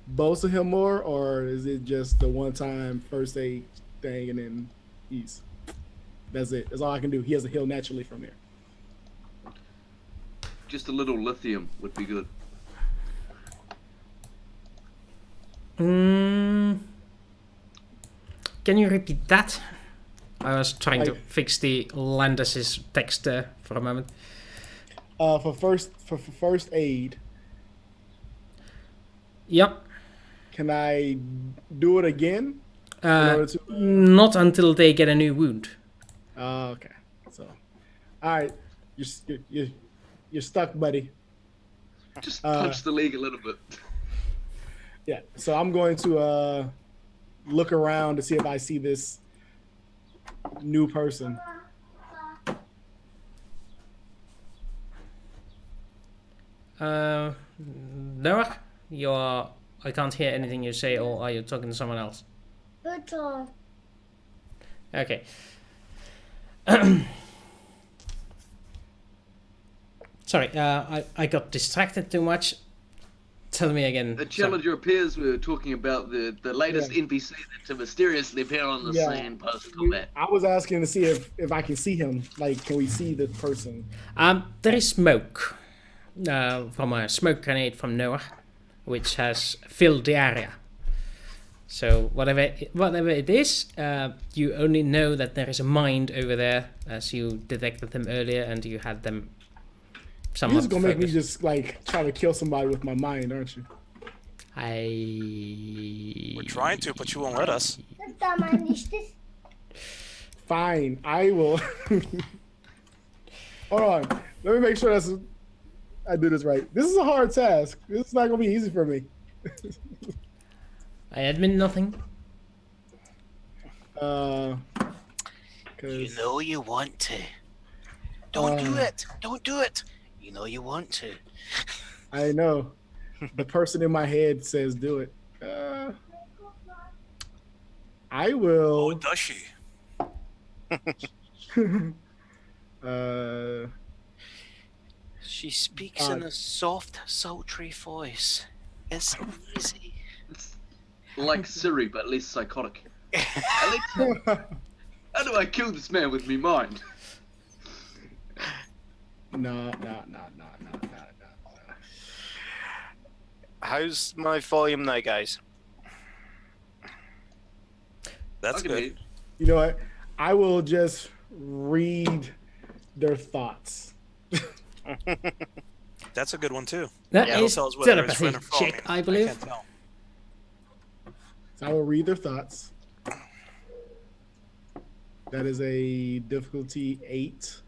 bolster him more, or is it just the one-time first aid thing and then that's it? That's all I can do. He has to heal naturally from here. Just a little lithium would be good. Can you repeat that? I was trying to fix the Landas's text for a moment. For first aid. Yep. Can I do it again? Not until they get a new wound. Okay. So, all right, you're stuck, buddy. Just punch the leg a little bit. Yeah. So I'm going to look around to see if I see this new person. Noah, I can't hear anything you say, or are you talking to someone else? Okay. Sorry, I got distracted too much. Tell me again. The Challenger appears. We were talking about the latest NPC that mysteriously appear on the scene post combat. I was asking to see if I can see him. Like, can we see the person? There is smoke from a smoke grenade from Noah, which has filled the area. So whatever it is, you only know that there is a mind over there, as you detected them earlier, and you had them. You're just gonna make me just like try to kill somebody with my mind, aren't you? We're trying to, but you won't let us. Fine, I will. Hold on, let me make sure I do this right. This is a hard task. This is not gonna be easy for me. I admit nothing. You know you want to. Don't do it. Don't do it. You know you want to. I know. The person in my head says do it. I will. Oh, does she? She speaks in a soft, sultry voice. It's easy. It's like Siri, but less psychotic. Alexa, how do I kill this man with me mind? No. How's my volume now, guys? That's Okay. good. You know what? I will just read their thoughts. That's a good one too. That It'll is tell us whether it's telepathy friend or foe. check, I believe. can't tell. So I will read their thoughts. That is a difficulty 8.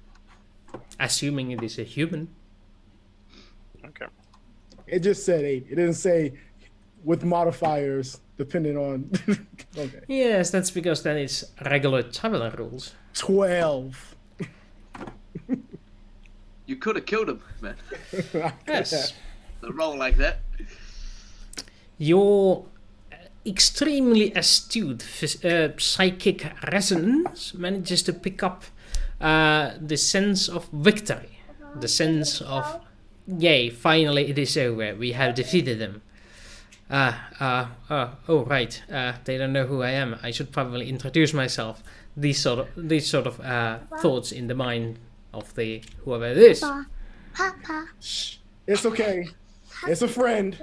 Assuming it is a human. Okay. It just said 8. It didn't say with modifiers depending on. Okay. Yes, that's because that is regular traveler rules. 12. You could have killed him, man. Yes. A roll like that. Your extremely astute psychic resonance manages to pick up the sense of victory. The sense of, yay, finally it is over. We have defeated them. Oh, right. They don't know who I am. I should probably introduce myself. These sort of thoughts in the mind of the whoever it is. Papa. Shh. It's okay. It's a friend.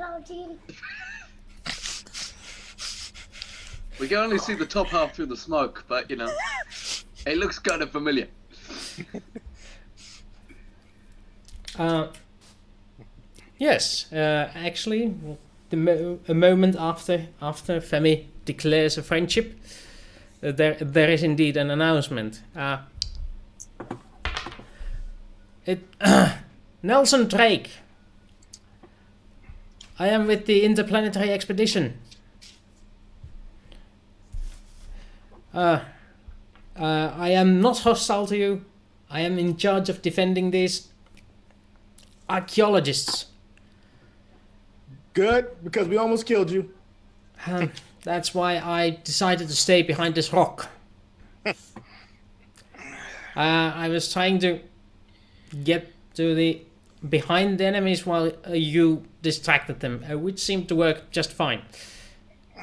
We can only see the top half through the smoke, but you know, it looks kind of familiar. Yes, actually, a moment after Femi declares a friendship, there is indeed an announcement. Nelson Drake. I am with the interplanetary expedition. I am not hostile to you. I am in charge of defending these archaeologists. Good, because we almost killed you. That's why I decided to stay behind this rock. I was trying to get to the behind the enemies while you distracted them, which seemed to work just fine.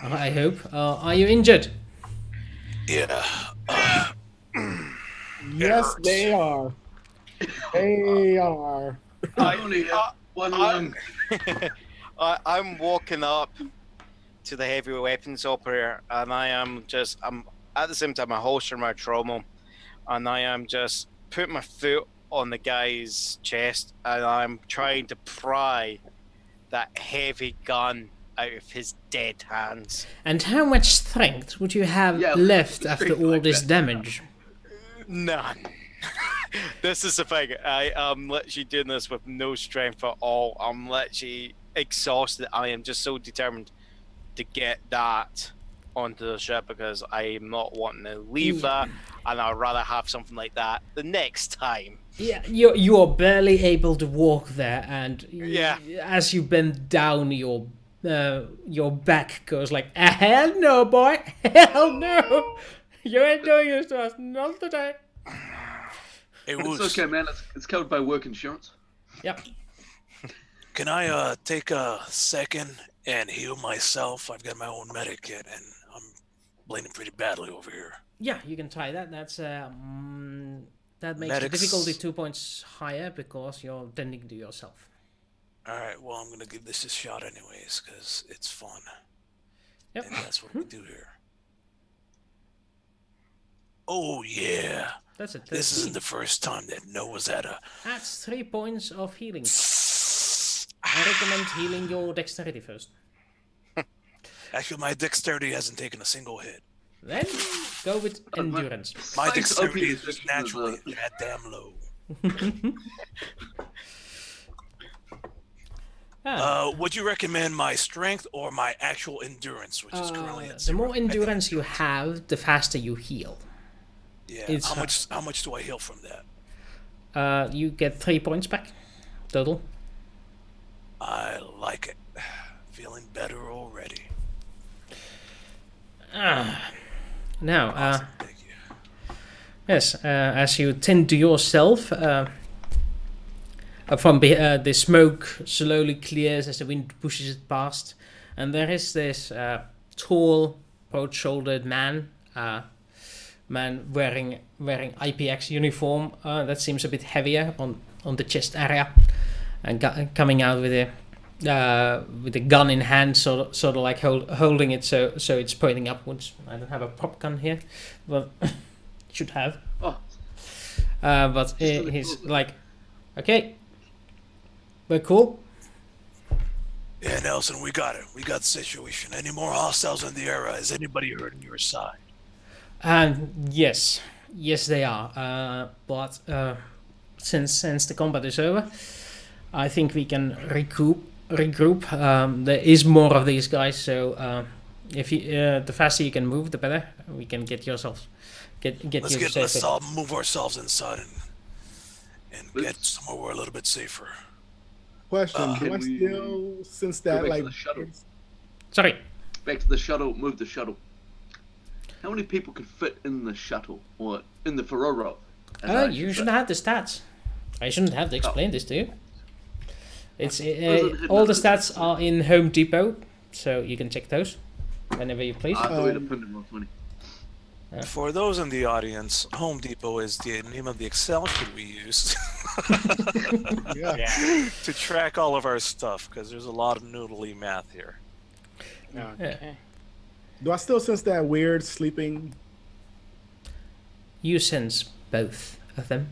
I hope. Are you injured? Yeah. Yes, they are. They are. I only have one lung. I'm walking up to the heavy weapons operator, and I'm at the same time I holster my trommel, and I am just putting my foot on the guy's chest, and I'm trying to pry that heavy gun out of his dead hands. And how much strength would you have left after all this damage? None. This is the thing. I am literally doing this with no strength at all. I'm literally exhausted. I am just so determined to get that onto the ship because I am not wanting to leave that, and I'd rather have something like that the next time. Yeah, you are barely able to walk there, and as you bend down, your back goes like, hell no, boy, hell no, you ain't doing this to us, not today. It's okay, man. It's covered by work insurance. Yep. Can I take a second and heal myself? I've got my own medikit, and I'm bleeding pretty badly over here. Yeah, you can try that. That's that makes the Medics. difficulty 2 points higher because you're tending to yourself. All right, well, I'm gonna give this a shot anyways, because it's fun. Yep. And that's what we do here. Oh, yeah. That's a 13. This isn't the first time that Noah's had a... That's 3 points of healing. I recommend healing your dexterity first. Actually, my dexterity hasn't taken a single hit. Then go with endurance. My Thanks, dexterity OP is naturally that damn low. Would you recommend my strength or my actual endurance, which is currently at The 0? more endurance you have, the faster you heal. Yeah. How much do I heal from that? You get 3 points back total. I like it. Feeling better already. Now, Awesome, thank you. yes, as you tend to yourself, from the smoke slowly clears as the wind pushes it past, and there is this tall, broad-shouldered man wearing IPX uniform that seems a bit heavier on the chest area, and coming out with a gun in hand, sort of like holding it so it's pointing upwards. I don't have a prop gun here, but should have. Oh. But he's like, okay, we're cool. Yeah, Nelson, we got it. We got the situation. Any more hostiles in the area? Is anybody hurting your side? Yes, they are. But since the combat is over, I think we can regroup. There is more of these guys, so if you the faster you can move, the better. We can get yourselves Let's all move ourselves inside and get somewhere we're a little bit safer. Question: do I we still sense that back to like? the shuttle? Sorry. Back to the shuttle. Move the shuttle. How many people can fit in the shuttle or in the Firoro? You shouldn't have the stats. I shouldn't have to explain this to you. It's all the stats are in Home Depot, so you can check those whenever you please. I thought we'd put in more money. For those in the audience, Home Depot is the name of the Excel sheet we use Yeah. to track all of our stuff, because there's a lot of noodly math here. Yeah. Do I still sense that weird sleeping? You sense both of them.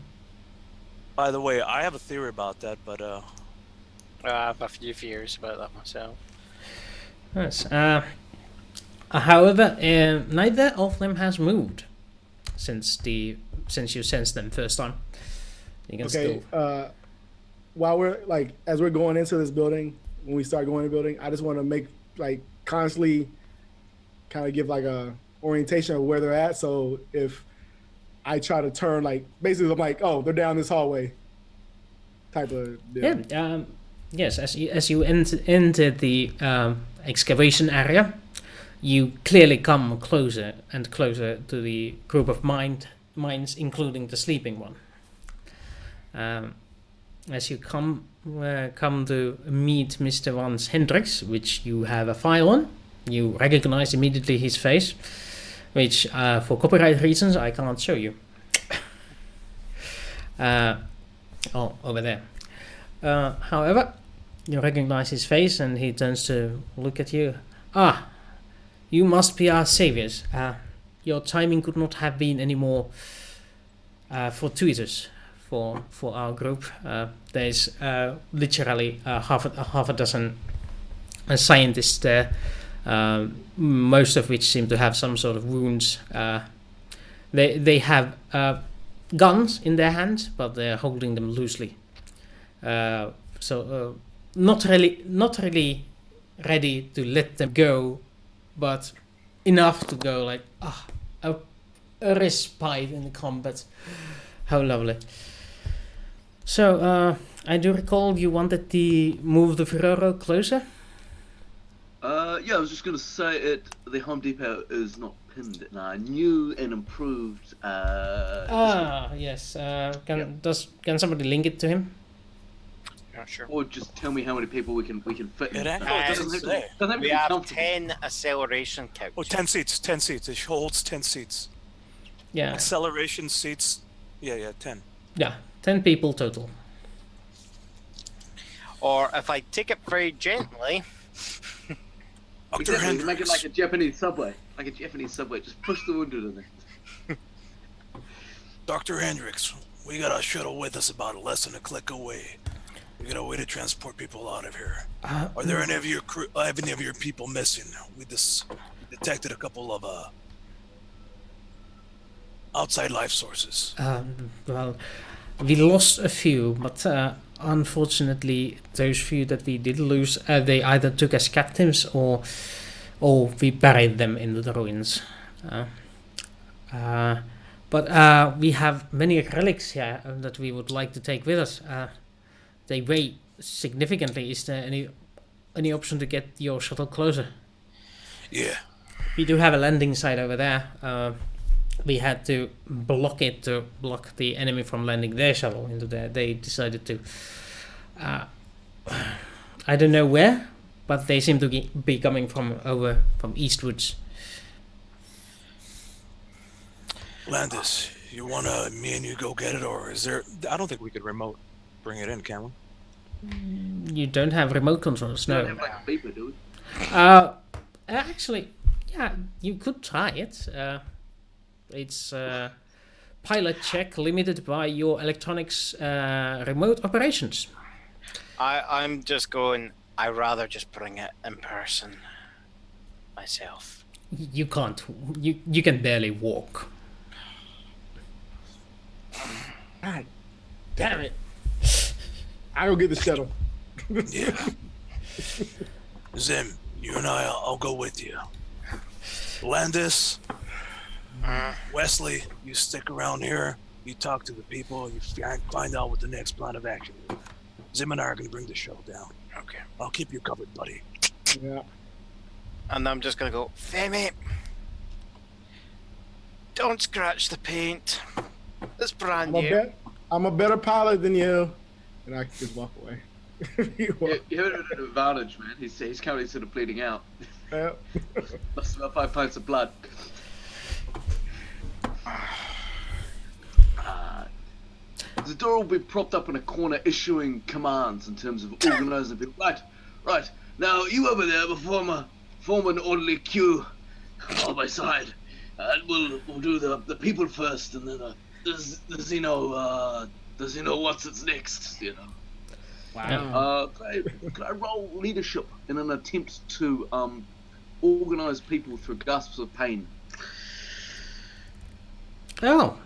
By the way, I have a theory about that, but I have a few fears about that myself. Yes. However, neither of them has moved since you sensed them first time. You can Okay. still. While we're like, as we're going into this building, when we start going in the building, I just want to make like constantly kind of give like a orientation of where they're at. So if I try to turn, like basically I'm like, oh, they're down this hallway type of deal. Yeah. Yes. As you enter the excavation area, you clearly come closer and closer to the group of mines, including the sleeping one. As you come to meet Mr. Vance Hendricks, which you have a file on, you recognize immediately his face, which for copyright reasons I can't show you. Over there. However, you recognize his face and he turns to look at you. Ah, you must be our saviors. Your timing could not have been any more fortuitous for our group. There's literally half a dozen scientists there, most of which seem to have some sort of wounds. They have guns in their hands, but they're holding them loosely. So not really ready to let them go, but enough to go like a respite in the combat. How lovely. So I do recall you wanted to move the Firoro closer. Yeah, I was just gonna say the Home Depot is not pinned, and I knew and improved. Yes. Can somebody link it to him? Not sure. Or just tell me how many people we can fit. It actually doesn't doesn't have say. to We be have comfortable. 10 acceleration couches. Oh, 10 seats. 10 seats. It holds 10 seats. Yeah. Acceleration seats. Yeah, 10. Yeah. 10 people total. Or if I take it very gently, Dr. Exactly, make it Hendricks. like a Japanese subway. Just push the window in there. Dr. Hendricks, we got a shuttle with us about less than a click away. We got a way to transport people out of here. Are there any of your crew, any of your people missing? We just detected a couple of outside life sources. Well, we lost a few, but unfortunately, those few that we did lose, they either took as captives or we buried them in the ruins. But we have many relics here that we would like to take with us. They weigh significantly. Is there any option to get your shuttle closer? Yeah. We do have a landing site over there. We had to block it to block the enemy from landing their shuttle into there. They decided to. I don't know where, but they seem to be coming from eastwards. Landis, you wanna me and you go get it, or is there? I don't think we could remote bring it in, can we? You don't have remote controls, We don't no. have like a beeper, do we? Actually, yeah, you could try it. It's pilot check limited by your electronics remote operations. I'm just going, I'd rather just bring it in person myself. You can't. You can barely walk. God damn it. I go get the shuttle. Yeah. Zim, you and I'll go with you. Landis, Wesley, you stick around here. You talk to the people. You find out what the next plan of action is. Zim and I are going to bring the shuttle down. Okay. I'll keep you covered, buddy. Yeah. And I'm just gonna go, Femi, don't scratch the paint. It's brand new. I'm a better pilot than you. And I can just walk away. You have an advantage, man. He's currently sort of bleeding out. Yeah. Lost about 5 pints of blood. Zadora will be propped up in a corner issuing commands in terms of organising people. Right. Now, you over there will form an orderly queue on my side. And we'll do the people first, and then the Xeno Does he know what's next? You know. Wow. Can I roll leadership in an attempt to organize people through gasps of pain? Oh,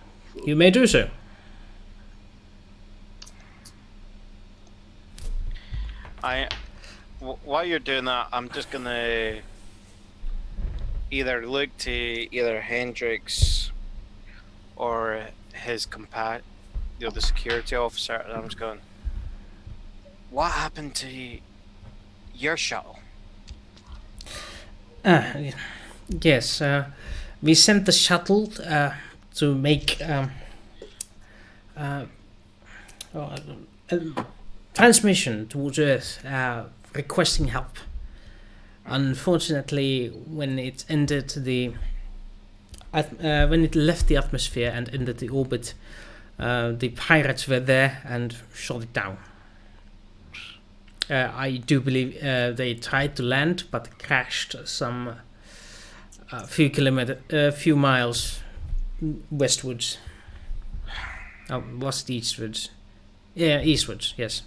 you may do so. While you're doing that, I'm just gonna either look to either Hendricks or his the security officer, and I'm just going, what happened to your shuttle? Yes, we sent the shuttle to make a transmission towards Earth, requesting help. Unfortunately, when it entered when it left the atmosphere and entered the orbit, the pirates were there and shot it down. I do believe they tried to land, but crashed some few miles westwards. Oh, was it eastwards? Yeah, eastwards. Yes.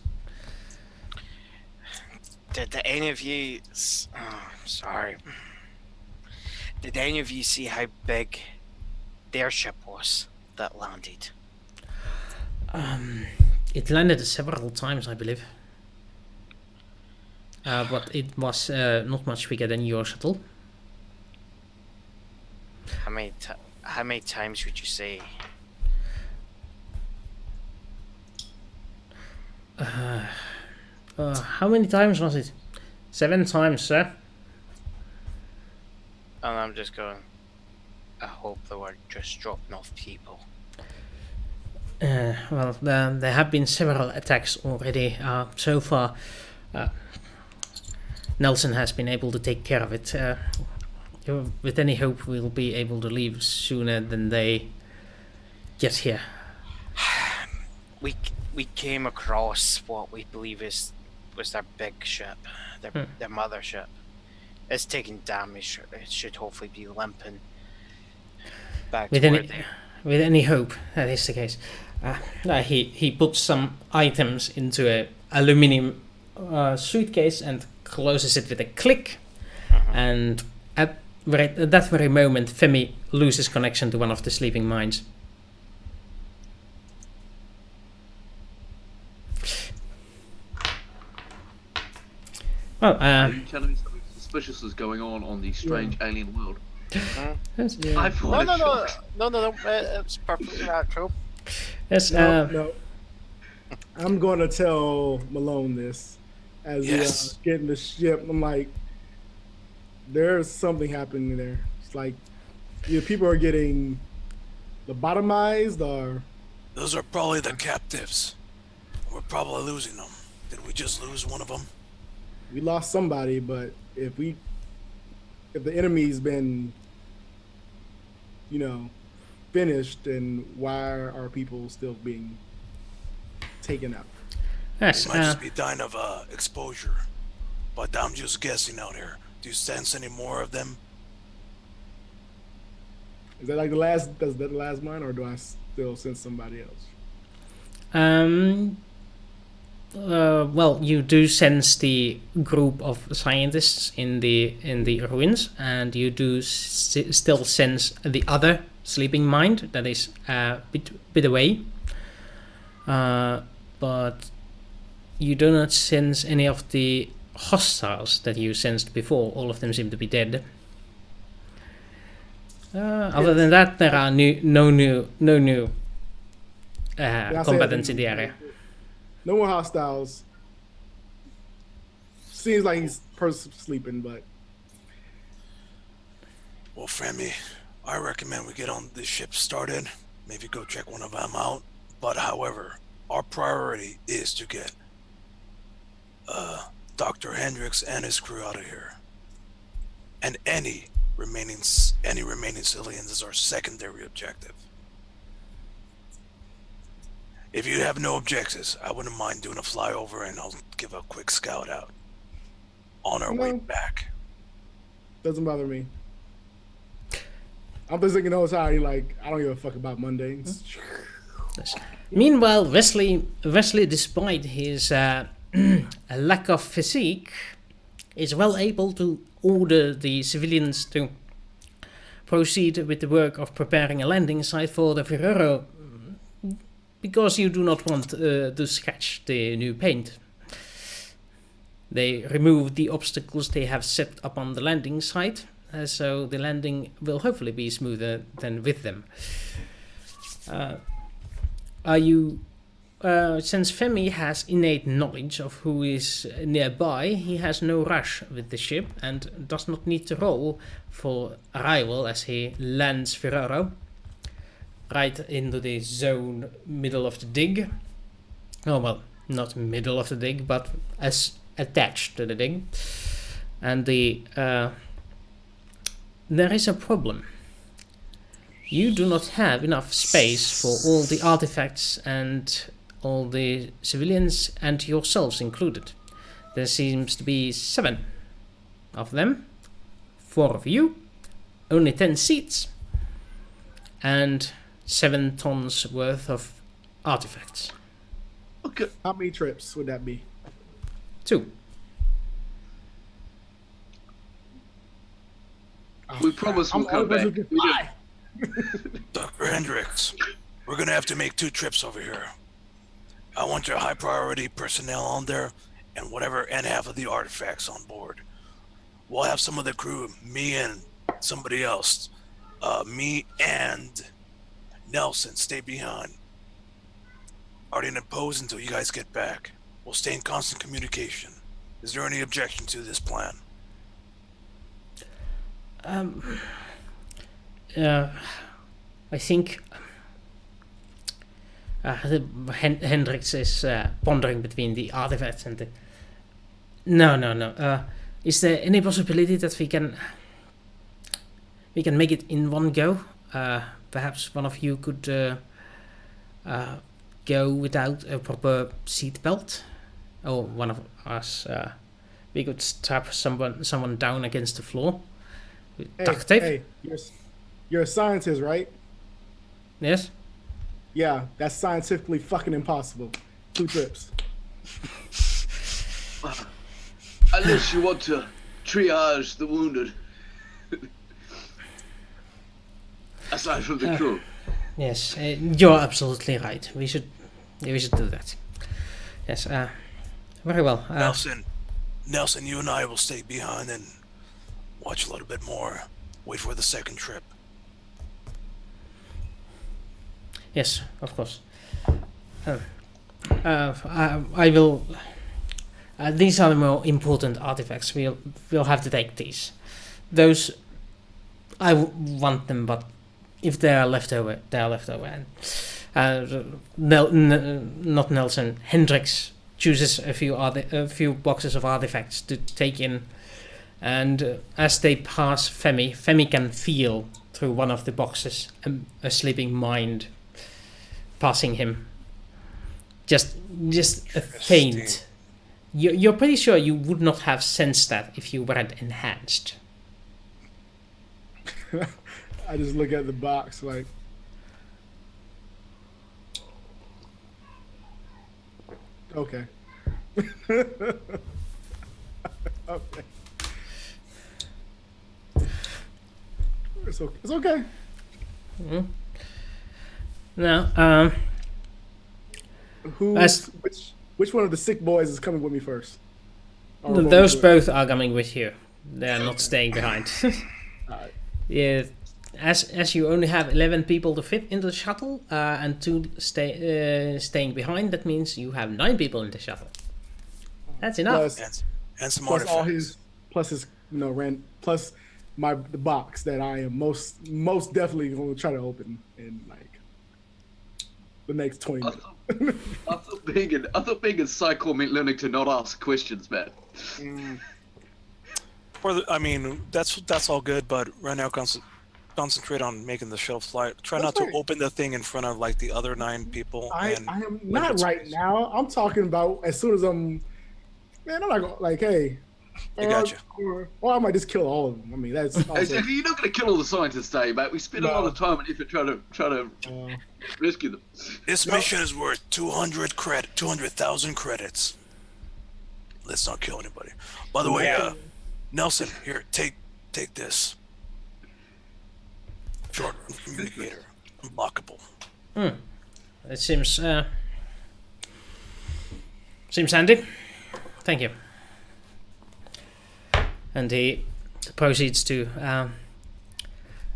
Did any of you? Sorry. Did any of you see how big their ship was that landed? It landed several times, I believe. But it was not much bigger than your shuttle. How many times would you say? How many times was it? 7 times, sir. And I'm just going, I hope they were just dropping off people. Well, there have been several attacks already. So far, Nelson has been able to take care of it. With any hope, we'll be able to leave sooner than they get here. We came across what we believe was their big ship, their mothership. It's taking damage. It should hopefully be limping back With any hope, that is the case. He puts some items into a aluminium suitcase and closes it with a click. And at that very moment, Femi loses connection to one of the sleeping minds. Well, Are you telling me something suspicious is going on the strange alien world? yes, I thought No, it's perfectly natural. yes, No. I'm going to tell Malone this as Yes. we get in the ship. I'm like, there's something happening there. It's like either people are getting lobotomized or Those are probably the captives. We're probably losing them. Did we just lose one of them? we lost somebody. But if the enemy's been, finished, then why are people still being taken out? yes. They might just be dying of exposure. But I'm just guessing out here. Do you sense any more of them? Is that like the last one, or do I still sense somebody else? Well, you do sense the group of scientists in the ruins, and you do still sense the other sleeping mind that is a bit away. But you do not sense any of the hostiles that you sensed before. All of them seem to be dead. Other than that, there are no new combatants in the area. No more hostiles. Seems like he's sleeping, but Well, Femi, I recommend we get on this ship started. Maybe go check one of them out. But however, our priority is to get Dr. Hendricks and his crew out of here. And any remaining civilians is our secondary objective. If you have no objectives, I wouldn't mind doing a flyover and I'll give a quick scout out on our way back. doesn't bother me. I'm just thinking the whole time, like, I don't give a fuck about Mondays. Meanwhile, Wesley, despite his lack of physique, is well able to order the civilians to proceed with the work of preparing a landing site for the Firoro, because you do not want to scratch the new paint. They remove the obstacles they have set up on the landing site, so the landing will hopefully be smoother than with them. Since Femi has innate knowledge of who is nearby, he has no rush with the ship and does not need to roll for arrival as he lands Firoro right into the zone middle of the dig. Oh well, not middle of the dig, but as attached to the dig. And there is a problem. You do not have enough space for all the artifacts and all the civilians and yourselves included. There seems to be 7 of them, 4 of you, only 10 seats, and 7 tons worth of artifacts. Okay. How many trips would that be? 2. We promise we'll come back. Dr. Hendricks, we're gonna have to make 2 trips over here. I want your high priority personnel on there and half of the artifacts on board. We'll have some of the crew, me and somebody else. Me and Nelson stay behind. Already pose until you guys get back. We'll stay in constant communication. Is there any objection to this plan? I think Hendricks is pondering between the artifacts and the... No. Is there any possibility that we can make it in one go? Perhaps one of you could go without a proper seat belt, or one of us. We could strap someone down against the floor with duct tape. Hey, you're a scientist, right? Yes. Yeah, that's scientifically fucking impossible. 2 trips. Unless you want to triage the wounded. Aside from the crew. Yes, you're absolutely right. We should do that. Yes. Very well. Nelson, you and I will stay behind and watch a little bit more. Wait for the second trip. Yes, of course. I will. These are the more important artifacts. We'll have to take these. Those, I want them, but if they are left over, they are left over. And not Nelson. Hendricks chooses a few boxes of artifacts to take in, and as they pass Femi can feel through one of the boxes a sleeping mind passing him. Just a faint. You're pretty sure you would not have sensed that if you weren't enhanced. I just look at the box like... Okay. Okay. It's okay. Mm-hmm. Now, which one of the sick boys is coming with me first? Those both are coming with you. They are not staying behind. Alright. Yeah, as you only have 11 people to fit into the shuttle, and 2 staying behind, that means you have 9 people in the shuttle. That's enough. And some Plus artifacts. plus his plus the box that I am most definitely going to try to open in like the next 20 minutes. I thought being a psycho meant learning to not ask questions, man. That's all good, but right now concentrate on making the shuttle flight. Try not to open the thing in front of like the other 9 people. I am not right now. I'm talking about as soon as I'm. Man, I'm not going. Like, hey, You gotcha. Or I might just kill all of them. I mean, that's also, Exactly. You're not going to kill all the scientists, Dave, mate. We spent a lot of time and effort trying to rescue them. This mission is worth 200,000 credits. Let's not kill anybody. By the way, Nelson, here, take this. Short communicator, unblockable. It seems handy. Thank you. And he proceeds to.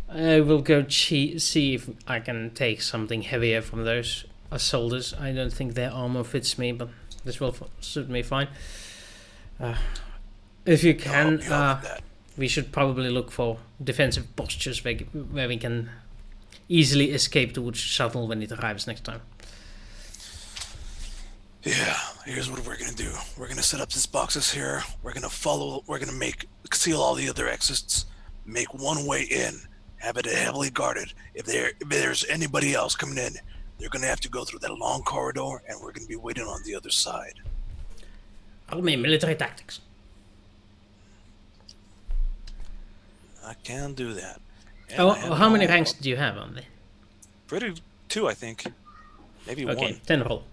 I will go see if I can take something heavier from those assaulters. I don't think their armor fits me, but this will suit me fine. If you can, we should probably look for defensive postures where we can easily escape towards shuttle when it arrives next time. Yeah, here's what we're gonna do. We're gonna set up these boxes here. We're gonna seal all the other exits, make one way in, have it heavily guarded. If there's anybody else coming in, they're gonna have to go through that long corridor, and we're gonna be waiting on the other side. I'll mean military tactics. I can do that. How many ranks do you have on there? 2, I think. Maybe Okay, 1. 10 roll.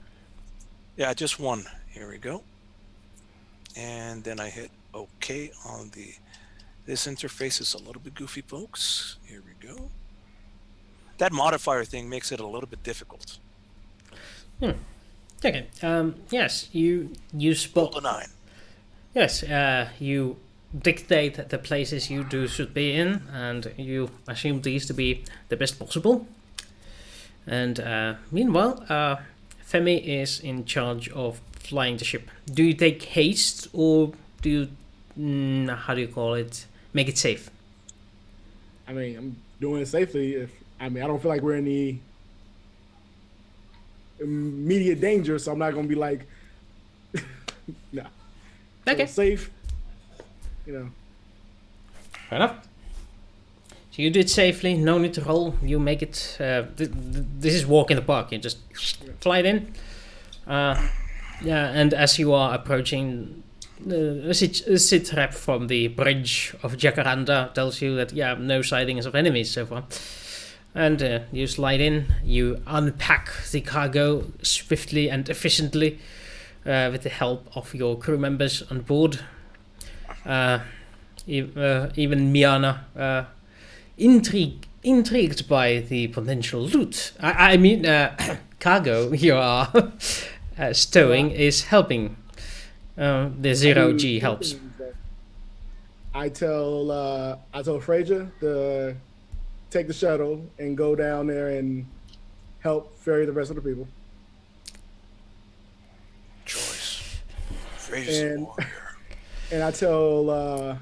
Yeah, just 1. Here we go. And then I hit OK on this interface is a little bit goofy, folks. Here we go. That modifier thing makes it a little bit difficult. Okay. Yes, you spot. Roll a 9. Yes, you dictate the places you should be in, and you assume these to be the best possible. And meanwhile, Femi is in charge of flying the ship. Do you take haste, or do you, how do you call it, make it safe? I mean, I'm doing it safely. I don't feel like we're in the immediate danger, so I'm not gonna be like, no. Okay. So safe, Fair enough. So you do it safely, no need to roll. You make it. This is walk in the park. You just fly it in. And as you are approaching, a sit rep from the bridge of Jacaranda tells you that no sightings of enemies so far. And you slide in. You unpack the cargo swiftly and efficiently with the help of your crew members on board. Even Miana. Intrigued by the potential loot. I mean, cargo you are stowing is helping. The 0G helps. I tell Freja to take the shuttle and go down there and help ferry the rest of the people. Choice. Freja's and I tell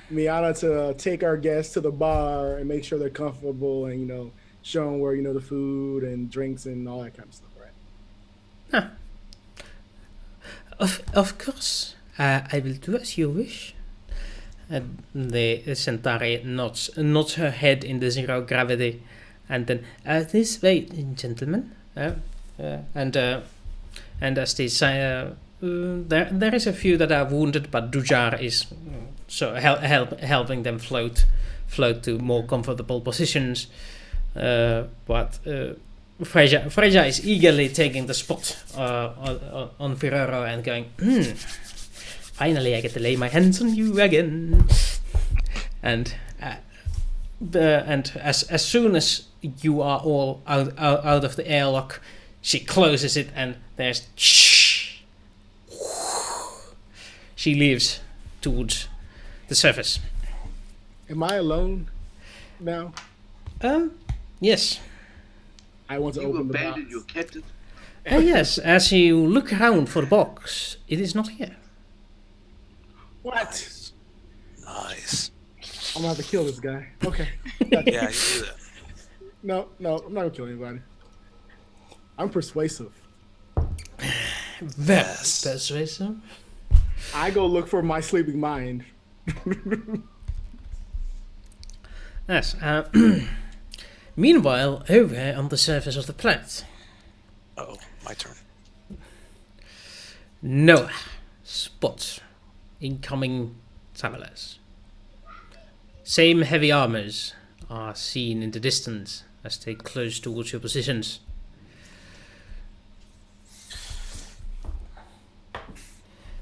Miana to take our guests to the bar and make sure they're comfortable and, show them where, the food and drinks and all that kind of stuff, right? Of course. I will do as you wish. The Centauri nods her head in the zero gravity, and then this way, gentlemen. And as they say, there is a few that are wounded, but Dujar is helping them float to more comfortable positions. But Freja is eagerly taking the spot on Firoro and going, finally I get to lay my hands on you again. And as soon as you are all out of the airlock, she closes it and there's she leaves towards the surface. Am I alone now? Yes. I want to open the box. You abandoned your captain? Yes, as you look around for the box, it is not here. What? Nice. I'm gonna have to kill this guy. Okay. Yeah, you do that. No, I'm not gonna kill anybody. I'm persuasive. Very persuasive. I go look for my sleeping mind. Yes. Meanwhile, over on the surface of the planet. Uh-oh, my turn. Noah spots incoming travelers. Same heavy armors are seen in the distance as they close towards your positions.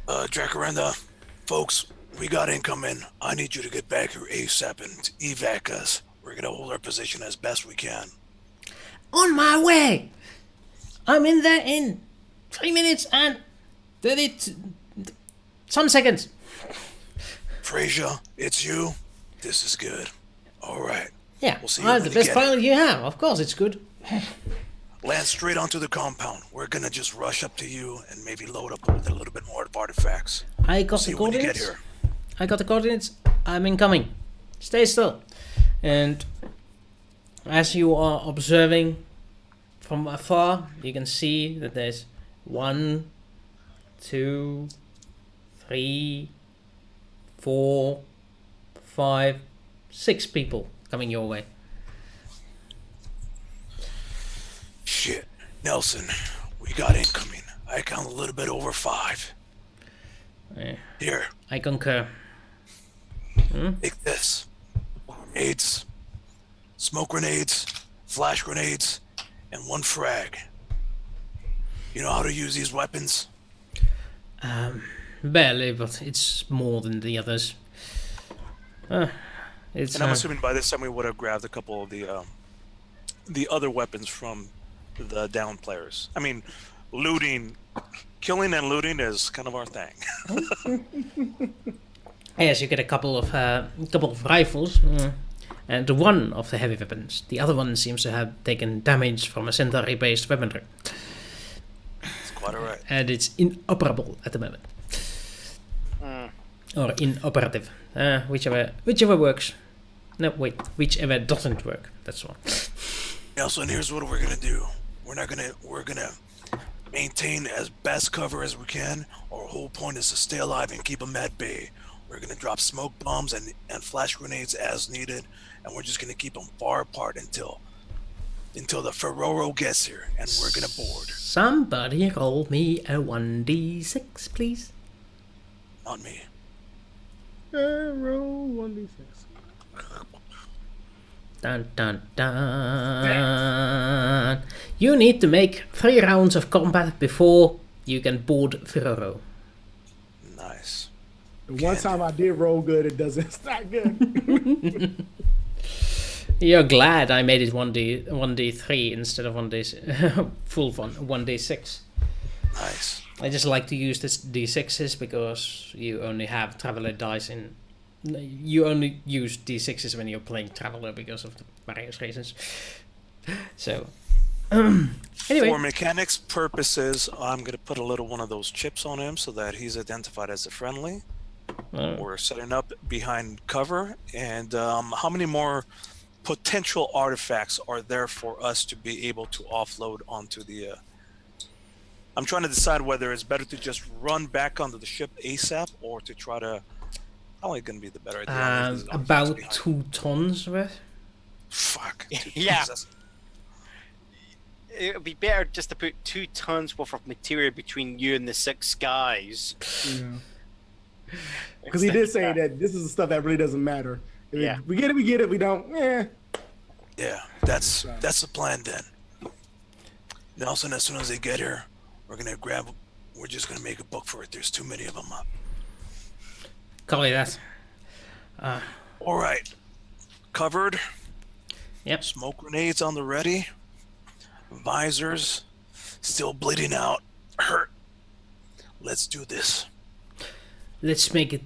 Jacaranda, folks, we got incoming. I need you to get back here ASAP and evac us. We're gonna hold our position as best we can. On my way! I'm in there in 3 minutes and 30 some seconds. Freja, it's you. This is good. All right. Yeah, We'll see you I'm when the you best get pilot you have. Of course, it's good. Land straight onto the compound. We're gonna just rush up to you and maybe load up with a little bit more of artifacts. I got See the you when you get coordinates. here. I got the coordinates. I'm incoming. Stay still. And as you are observing from afar, you can see that there's 1, 2, 3, 4, 5, 6 people coming your way. Shit. Nelson, we got incoming. I count a little bit over 5. Eh, Here, I concur. take this. Grenades, smoke grenades, flash grenades, and 1 frag. You know how to use these weapons? Barely, but it's more than the others. It's And I'm assuming by this time we would have grabbed a couple of the other weapons from the down players. I mean, killing and looting is kind of our thing. yes, you get a couple of rifles, and one of the heavy weapons. The other one seems to have taken damage from a Centauri-based weaponry, It's quite alright. and it's inoperable at the moment, or inoperative, whichever works. No, wait, whichever doesn't work. That's one. Nelson, here's what we're gonna do. We're gonna maintain as best cover as we can. Our whole point is to stay alive and keep them at bay. We're gonna drop smoke bombs and flash grenades as needed, and we're just gonna keep them far apart until the Firoro gets here, and we're gonna board. Somebody roll me a 1d6, please. Not me. Roll 1d6. Dun dun dun. You need to make 3 rounds of combat before you can board Firoro. Nice. The one time I did roll good, it's not good. You're glad I made it 1d3 instead of 1d full 1d6. Nice. I just like to use this d6s because you only have traveler dice in. You only use d6s when you're playing traveler because of the various reasons. So, anyway. For mechanics purposes, I'm gonna put a little one of those chips on him so that he's identified as a friendly. We're setting up behind cover, and how many more potential artifacts are there for us to be able to offload onto the I'm trying to decide whether it's better to just run back onto the ship ASAP or to try to probably gonna be the better idea. About 2 tons worth. Fuck. Yeah. It would be better just to put 2 tons worth of material between you and the 6 guys. Because he did say that this is the stuff that really doesn't matter. Yeah. We get it, we get it. We don't, Yeah, that's the plan then. Nelson, as soon as they get here, we're just gonna make a book for it. There's too many of them up. Copy that. All right, covered. Yep. Smoke grenades on the ready. Visors still bleeding out. Hurt. Let's do this. Let's make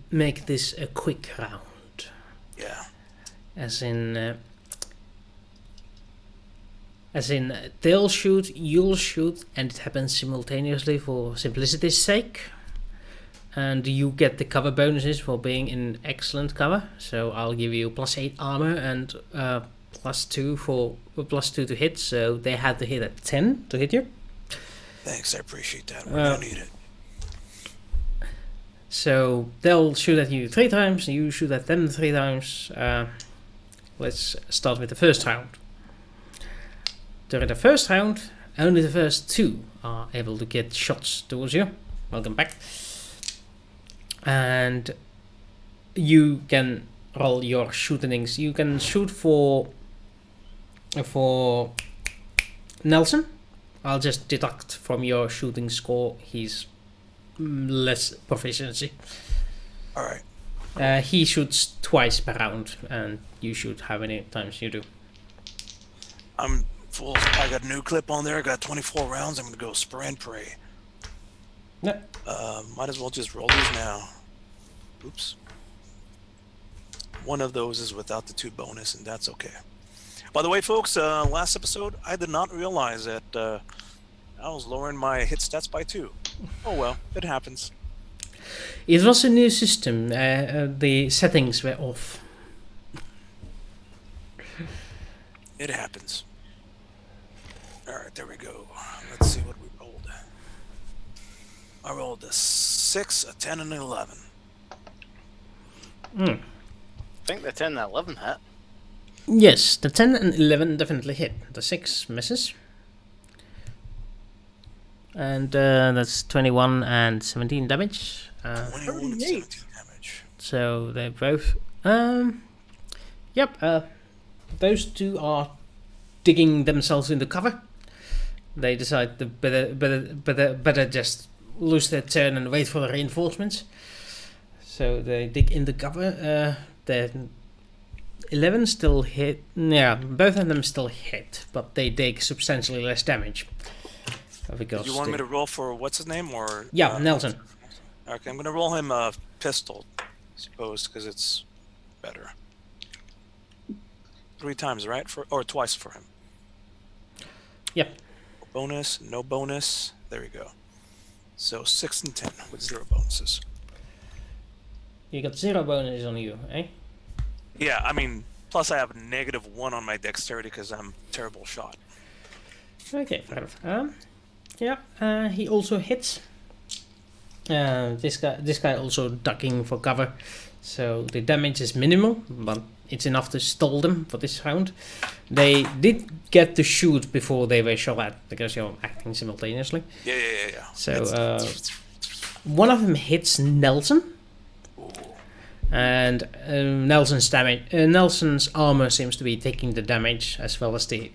this a quick round. Yeah. As in, they'll shoot, you'll shoot, and it happens simultaneously for simplicity's sake. And you get the cover bonuses for being in excellent cover. So I'll give you +8 armor and +2 to hit. So they had to hit at 10 to hit you. Thanks, I appreciate that. We're gonna need it. So they'll shoot at you 3 times, you shoot at them 3 times. Let's start with the first round. During the first round, only the first 2 are able to get shots towards you. Welcome back. and you can roll your shootings. You can shoot for Nelson. I'll just deduct from your shooting score his less proficiency. All right. He shoots twice per round, and you shoot how many times you do. I'm full. I got a new clip on there. I got 24 rounds. I'm gonna go spray and pray. No. Might as well just roll these now. Oops. One of those is without the 2 bonus, and that's okay. By the way, folks, last episode, I did not realize that I was lowering my hit stats by 2. Oh well, it happens. It was a new system. The settings were off. It happens. Alright, there we go. Let's see what we rolled. I rolled a 6, a 10, and an 11. I think the 10 and 11 hit. Yes, the 10 and 11 definitely hit. The 6 misses. And that's 21 and 17 damage. 21 and 17 damage. So they both... those two are digging themselves into cover. They decide to better just lose their turn and wait for the reinforcements. So they dig into cover. The 11 still hit. Yeah, both of them still hit, but they take substantially less damage. Because Do you want me to roll for what's his name or? Yeah, Nelson. Okay, I'm gonna roll him a pistol, I suppose, because it's better. 3 times, right? Or twice for him. Yep. Bonus, no bonus. There we go. So 6 and 10 with 0 bonuses. You got 0 bonus on you, eh? Yeah, I mean, plus I have a -1 on my dexterity because I'm a terrible shot. Okay, fair enough. He also hits. This guy also ducking for cover, so the damage is minimal, but it's enough to stall them for this round. They did get to shoot before they were shot at because you're acting simultaneously. Yeah. So one of them hits Nelson, and Nelson's armor seems to be taking the damage as well as the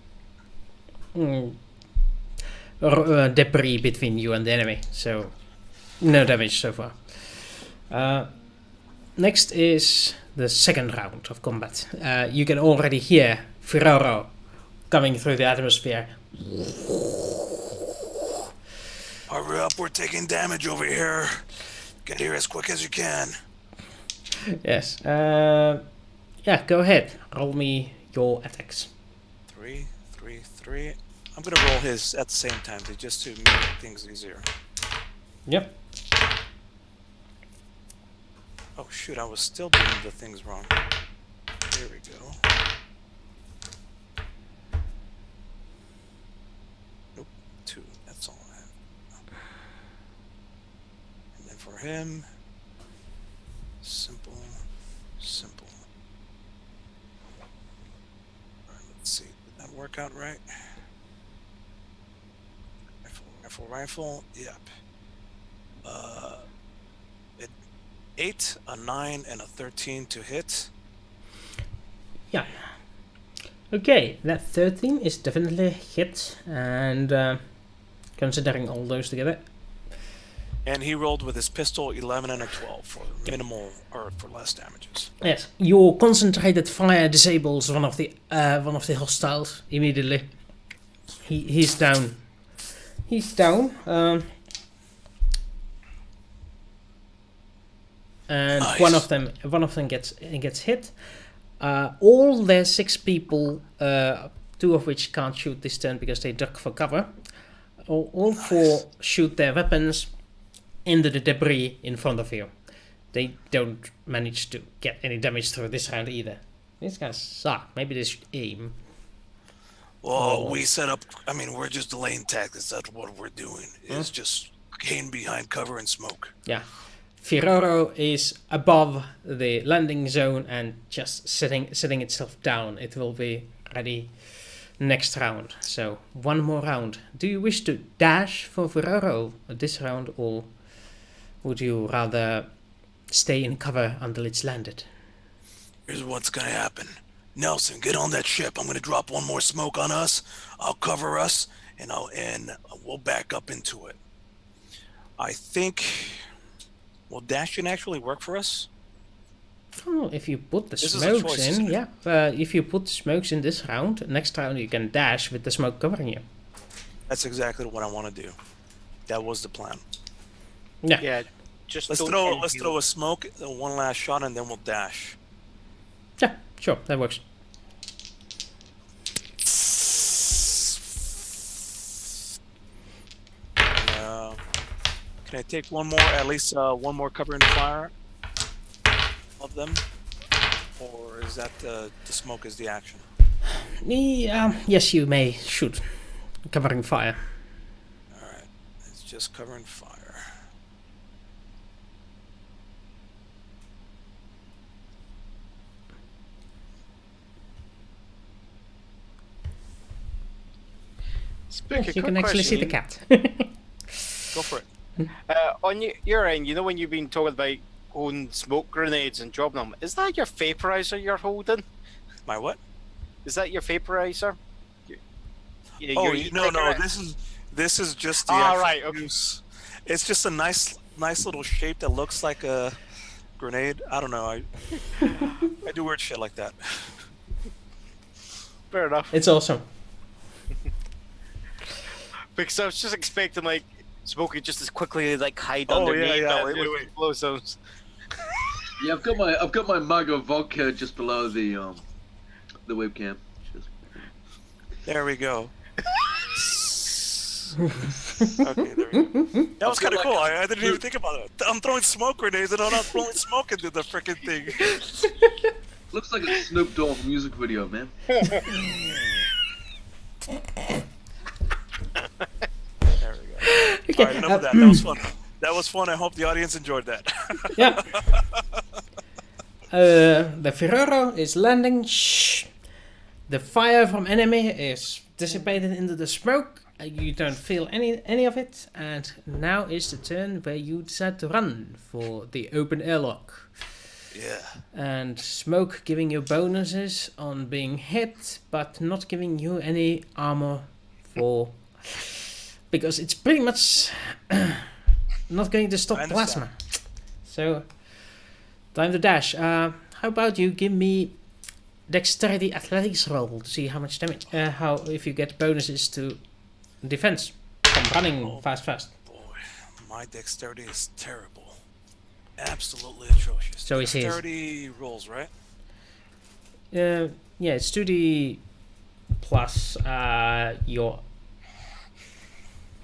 debris between you and the enemy. So no damage so far. Next is the second round of combat. You can already hear Firoro coming through the atmosphere. Hurry up, we're taking damage over here. Get here as quick as you can. Yes. Go ahead. Roll me your attacks. 3, 3, 3. I'm gonna roll his at the same time, just to make things easier. Yep. Oh shoot, I was still doing the things wrong. There we go. Nope, 2, that's all I have. And then for him, simple. Alright, let's see, did that work out right? Rifle, yep. 8, a 9, and a 13 to hit. Yeah. Okay, that 13 is definitely a hit, and considering all those together. And he rolled with his pistol 11 and a 12 for minimal or for less damages. Yes, your concentrated fire disables one of the hostiles immediately. He's down. He's down. And nice. one of them gets hit. All the 6 people, 2 of which can't shoot this turn because they duck for cover. All 4 shoot their weapons into the debris in front of you. They don't manage to get any damage through this round either. These guys suck. Maybe they should aim. Well, we set up. I mean, we're just delaying tactics. That's what we're doing. It's just hiding behind cover and smoke. Yeah. Firoro is above the landing zone and just sitting itself down. It will be ready next round. So 1 more round. Do you wish to dash for Firoro this round, or would you rather stay in cover until it's landed. Here's what's gonna happen. Nelson, get on that ship. I'm gonna drop one more smoke on us. I'll cover us, and we'll back up into it. I think. Will dashing actually work for us? Oh, if you put the This is a smokes choice, in, isn't it? yeah. If you put the smokes in this round, next round you can dash with the smoke covering you. That's exactly what I want to do. That was the plan. Yeah. Yeah, just Let's don't throw a smoke, one last shot, and then we'll dash. Yeah, sure, that works. Can I take one more, at least one more cover and fire of them? Or is that the smoke is the action? Yes, you may shoot. Covering fire. Alright, it's just cover and fire. Spooky, Yes, you quick can actually see the question. cat. Go for it. On your end, you know when you've been talking about owning smoke grenades and dropping them, is that your vaporizer you're holding? My what? Is that your vaporizer? No, this is just the actual right, okay. use. It's just a nice little shape that looks like a grenade. I don't know. I do weird shit like that. Fair enough. It's awesome. Because I was just expecting like Smokey just as quickly like hide Oh, underneath yeah, it wait. with explosives. Yeah, I've got my mug of vodka just below the webcam. Just... There we go. Okay, there we go. That was kind of cool. I didn't even think about it. I'm throwing smoke grenades and I'm not throwing smoke into the freaking thing. Looks like a Snoop Dogg music video, man. There we go. Okay, Alright, enough of that. That was fun. That was fun. I hope the audience enjoyed that. Yeah. The Firoro is landing. Shh. The fire from enemy is dissipated into the smoke. You don't feel any of it. And now is the turn where you decide to run for the open airlock. Yeah. And smoke giving you bonuses on being hit, but not giving you any armor for... because it's pretty much not going to stop plasma. So, time to dash. How about you give me dexterity athletics roll to see how much damage, if you get bonuses to defense from running fast. Boy, my dexterity is terrible. Absolutely atrocious. So is his. Dexterity rolls, right? Yeah, it's 2d plus your...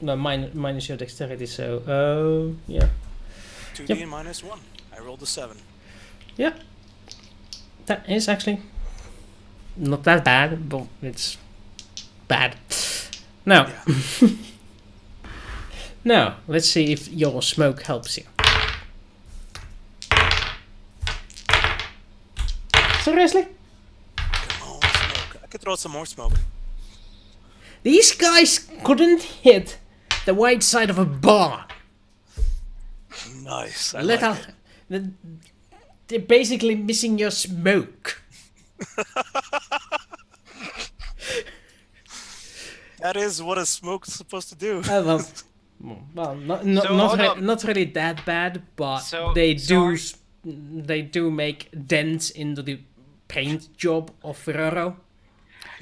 No, minus your dexterity, so, yeah. 2d minus 1. I rolled a 7. Yeah. That is actually not that bad, but it's bad. Now, Yeah. now, let's see if your smoke helps you. Seriously? Come on, smoke. I could throw some more smoke. These guys couldn't hit the white side of a bar. Nice. I Let like out. They're basically missing your smoke. That is what a smoke's supposed to do. Well, So, hold on. not really that bad, but So- they do so they do make dents into the paint job of Firoro.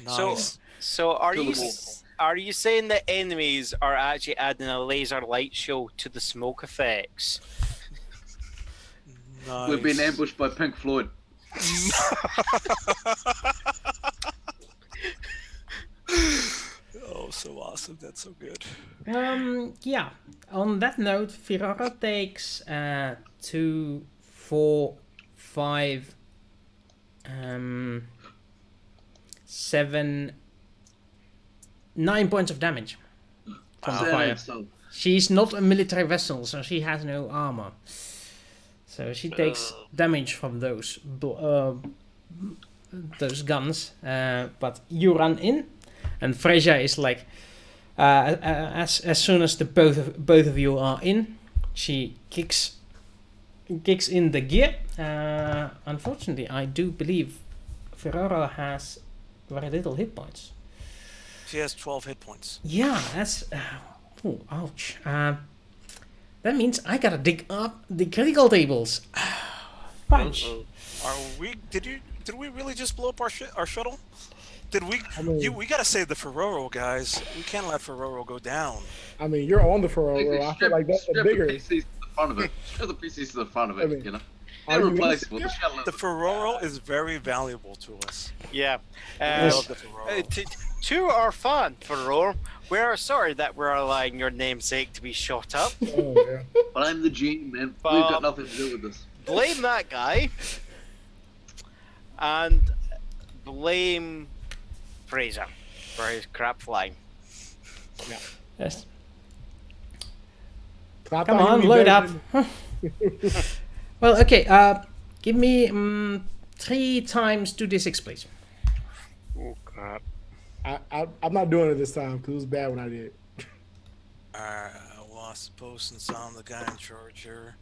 Nice. So Kill them all. are you saying that enemies are actually adding a laser light show to the smoke effects? Nice. We've been ambushed by Pink Floyd. Oh, so awesome. That's so good. Yeah. On that note, Firoro takes 2, 4, 5, 7, 9 points of damage from the fire. So, She's not a military vessel, so she has no armor. So she takes damage from those guns. But you run in, and Freja is like, as soon as the both of you are in, she kicks kicks in the gear. Unfortunately, I do believe Firoro has very little hit points. She has 12 hit points. Yeah, that's... oh, ouch. That means I gotta dig up the critical tables. Punch. Are we? Did we really just blow up our shuttle? Did we? I mean- We gotta save the Firoro, guys. We can't let Firoro go down. I mean, you're on the Firoro. I feel like that's the strip bigger. the PCs to the front of it. Strip the PCs to the front of it, I mean, you know? are They're you replaceable. The insecure? shuttle The Firoro is very valuable to us. Yeah. I love the Firoro. To our fan, Firoro, we're sorry that we're allowing your namesake to be shot up. Oh, yeah. But I'm the G, man. We've got nothing to do with this. Blame that guy. And blame Freja for his crap flying. Yes. I Come thought on, you'd be load better up. than- Well, okay. Give me 3 times 2d6, please. Oh crap. I'm not doing it this time because it was bad when I did. Well, I suppose since I'm the guy in charge here,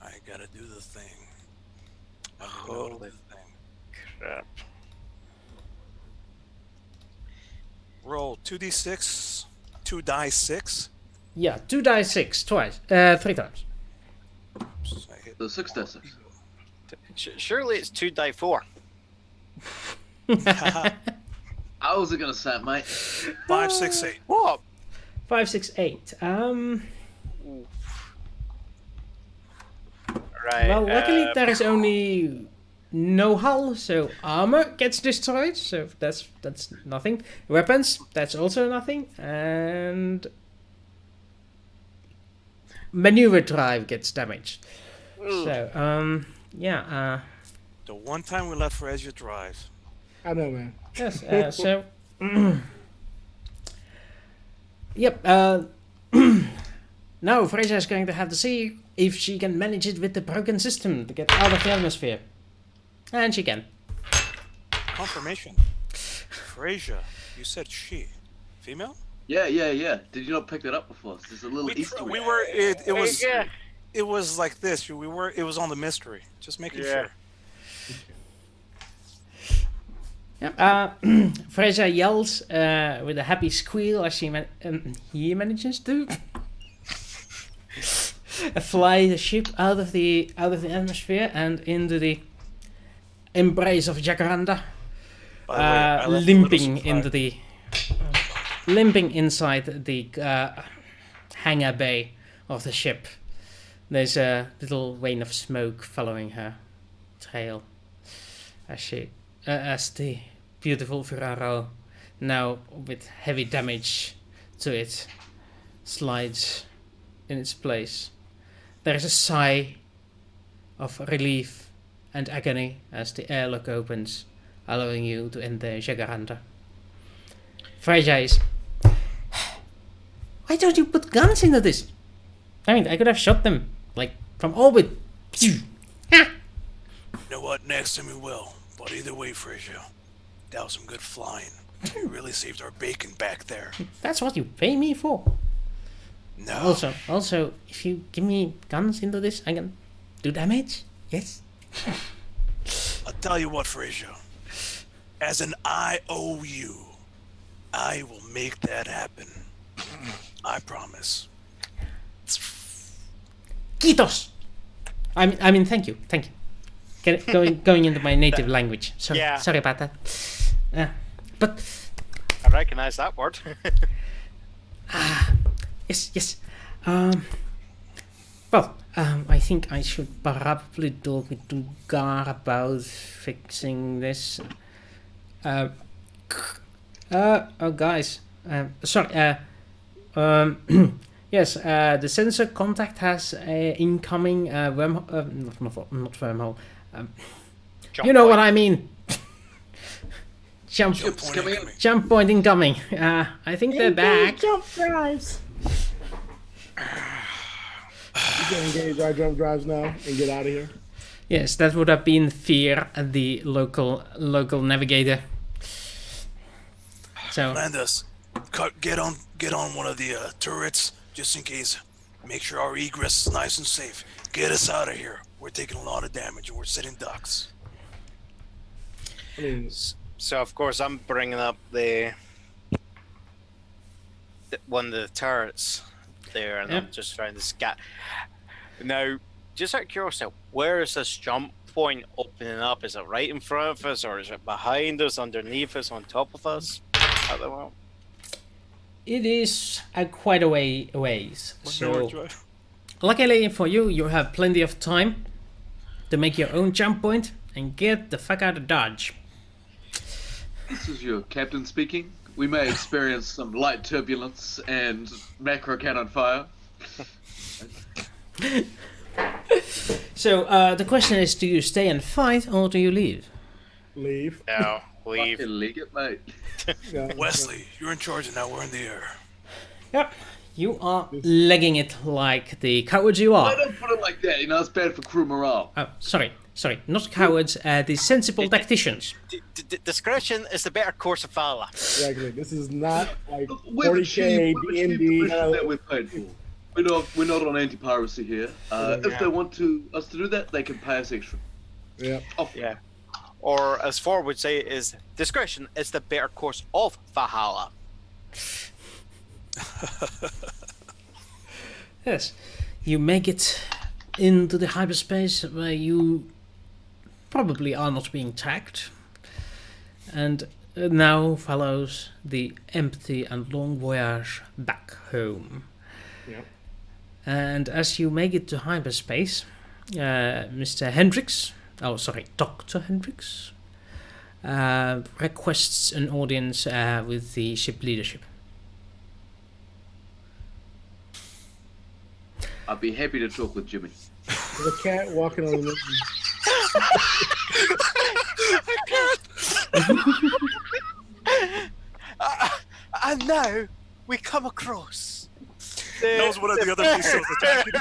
I gotta do the thing. Holy crap. Roll 2d6, 2 die 6. Yeah, 2 dice 6 twice. 3 times. Oops, I hit The 6 dice 6. Surely it's 2 die 4. I wasn't gonna say it, mate. 5, 6, 8. What? 5, 6, 8. Right. Well, luckily there is only no hull, so armor gets destroyed, so that's nothing. Weapons, that's also nothing, and maneuver drive gets damaged. So, yeah. The one time we let Freja drive. I know, man. Yes. So. Yep. Now Freja is going to have to see if she can manage it with the broken system to get out of the atmosphere, and she can. Confirmation. Freja, you said she. Female? Yeah. Did you not pick that up before? There's a little Easter egg. We were. It was. Yeah. It was like this. We were. It was on the mystery. Just making sure. Yep. Freja yells with a happy squeal as he manages to fly the ship out of the atmosphere and into the embrace of Jacaranda, By the way, I left a little limping surprise. limping inside the hangar bay of the ship. There's a little vein of smoke following her trail as the beautiful Firoro, now with heavy damage to it, slides in its place. There is a sigh of relief and agony as the airlock opens, allowing you to enter Jacaranda. Freja is... Why don't you put guns into this? I mean, I could have shot them, like, from orbit. You know what? Next time we will. But either way, Freja, that was some good flying. You really saved our bacon back there. That's what you pay me for. No. Also, if you give me guns into this, I can do damage. Yes. I'll tell you what, Freja. As an IOU, I will make that happen. I promise. Kitos. I mean, thank you. Going into my native language. Sorry about that. But I recognize that word. yes. Well, I think I should probably talk with Dugar about fixing this. Oh, guys. Sorry. Yes. The sensor contact has incoming wormhole. Not wormhole. You know what I mean. Jump point incoming. I think they're back. Jump drives. You can engage our jump drives now and get out of here. Yes, that would have been Fear, the local navigator. So Landas, get on one of the turrets just in case. Make sure our egress is nice and safe. Get us out of here. we're taking a lot of damage and we're sitting ducks. I mean, So of course I'm bringing up one of the turrets there, and I'm just trying to scat. Now, just out of curiosity, where is this jump point opening up? Is it right in front of us, or is it behind us, underneath us, on top of us? At the moment? It is quite a ways. So, Drive. luckily for you, you have plenty of time to make your own jump point and get the fuck out of Dodge. This is your captain speaking. We may experience some light turbulence and macro cannon fire. So, the question is, do you stay and fight, or do you leave? leave. No, leave. Fucking league it, mate. Yeah. Wesley, you're in charge, and now we're in the air. Yep. You are legging it like the cowards you are. I don't put it like that, you know, it's bad for crew morale. Oh, sorry, not cowards, the sensible tacticians. Discretion is the better course of valor. Exactly. This is not like We've 40K achieved the D&D. mission that we're paid for. We're not on anti-piracy here. If they want us to do that, they can pay us extra. Yeah. Oh, Yeah. Or as Ford would say, is discretion is the better course of Valhalla. Yes. You make it into the hyperspace where you probably are not being tracked. And now follows the empty and long voyage back home. Yeah. And as you make it to hyperspace, Mr. Hendricks, Dr. Hendricks, requests an audience with the ship leadership. I'll be happy to talk with Jimmy. There's a cat walking on the moon. And now we come across. That was one of the other pieces attacking.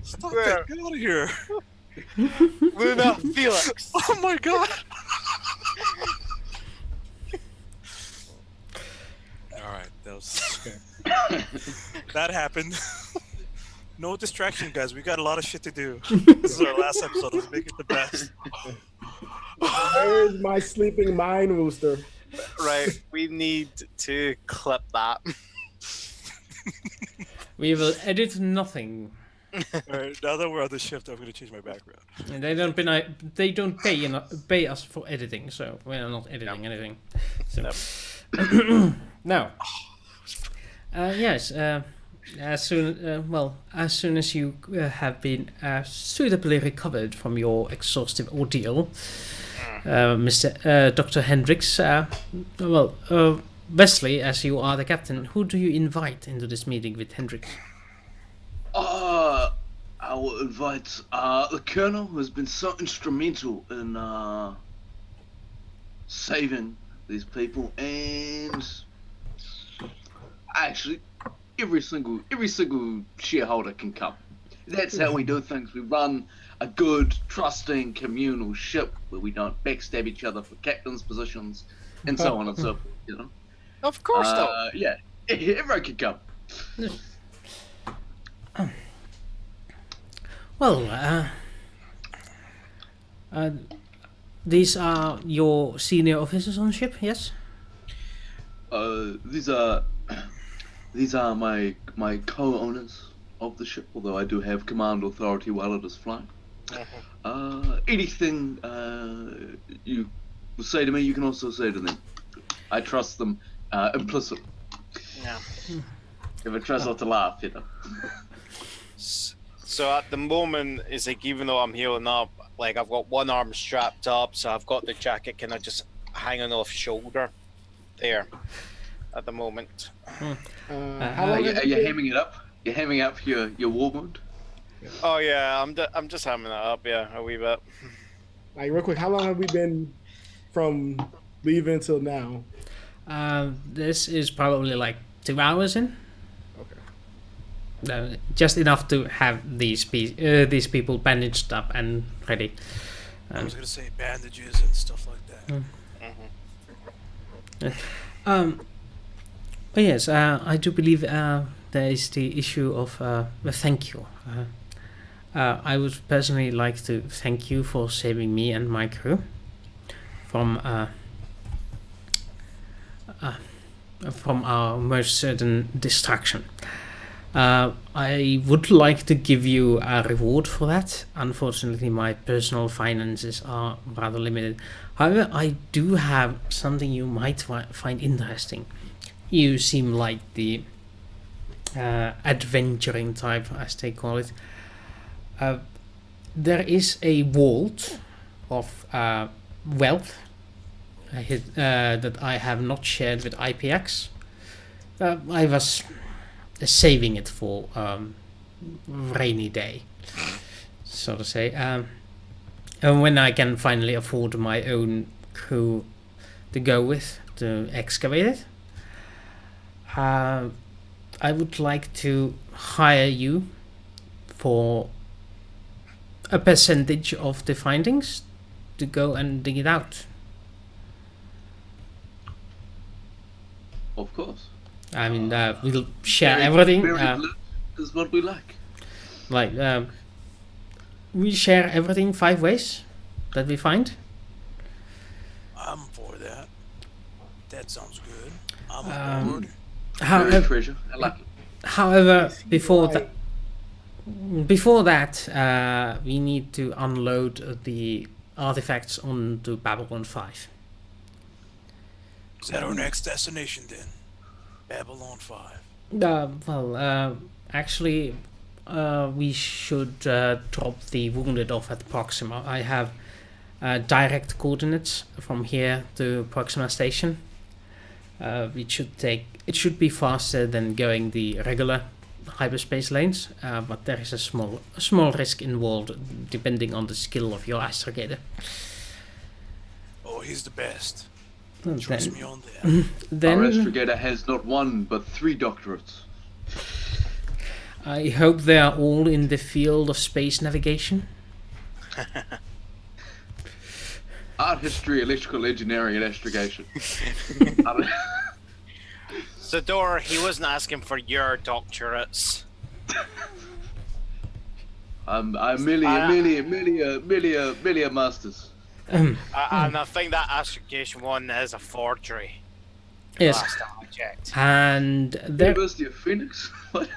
Stop it! Get out of here! Luna Felix. Oh my god! Alright, that was... that happened. No distraction, guys. We got a lot of shit to do. This is our last episode. Let's make it the best. Where's my sleeping mind rooster? Right, we need to clip that. We will edit nothing. Alright, now that we're on the shift, I'm going to change my background. And they don't pay us for editing, so we're not editing anything. So. Now, yes. As soon as you have been suitably recovered from your exhaustive ordeal, Mr. Dr. Hendricks, Wesley, as you are the captain, who do you invite into this meeting with Hendricks? I will invite the colonel, who has been so instrumental in saving these people, and actually every single shareholder can come. That's how we do things. We run a good, trusting, communal ship where we don't backstab each other for captains' positions, and so on and so forth. You know. Of course, though. Yeah, everyone can come. Well, these are your senior officers on the ship, yes? These are my co-owners of the ship, although I do have command authority while it is flying. Anything you say to me, you can also say to them. I trust them implicitly. Yeah. If I try not to laugh, you know. So at the moment, it's like, even though I'm healing up, like I've got one arm strapped up, so I've got the jacket kind of just hanging off shoulder there at the moment. How long Are has you it hamming it up? You're hamming up your war wound? Oh yeah, I'm just hamming it up, yeah, a wee bit. like real quick? How long have we been from leaving till now? This is probably like 2 hours in. Okay. Just enough to have these people bandaged up and ready. I was going to say bandages and stuff like that. But yes, I do believe there is the issue of a thank you. I would personally like to thank you for saving me and my crew from our most certain destruction. I would like to give you a reward for that. Unfortunately, my personal finances are rather limited. However, I do have something you might find interesting. You seem like the adventuring type, as they call it. There is a vault of wealth that I have not shared with IPX. I was saving it for rainy day, so to say. And when I can finally afford my own crew to go with to excavate it, I would like to hire you for a percentage of the findings to go and dig it out. Of course. I mean, we'll share everything. Is what we like. Like, we share everything 5 ways that we find. I'm for that. That sounds good. I'm on board. Very treasure. I like it. However, before that, we need to unload the artifacts onto Babylon 5. Is that our next destination then? Babylon 5. Actually, we should drop the wounded off at Proxima. I have direct coordinates from here to Proxima Station. It should be faster than going the regular hyperspace lanes, but there is a small risk involved depending on the skill of your Astrogator. Oh, he's the best. Trust Then, me on that. Our then Astrogator has not 1 but 3 doctorates. I hope they are all in the field of space navigation. Art history, electrical engineering, and astrogation. Zadora, he wasn't asking for your doctorates. I'm merely a master's. And I think that astrogation one is a forgery. Yes, Last time I checked. and there. University of Phoenix. What?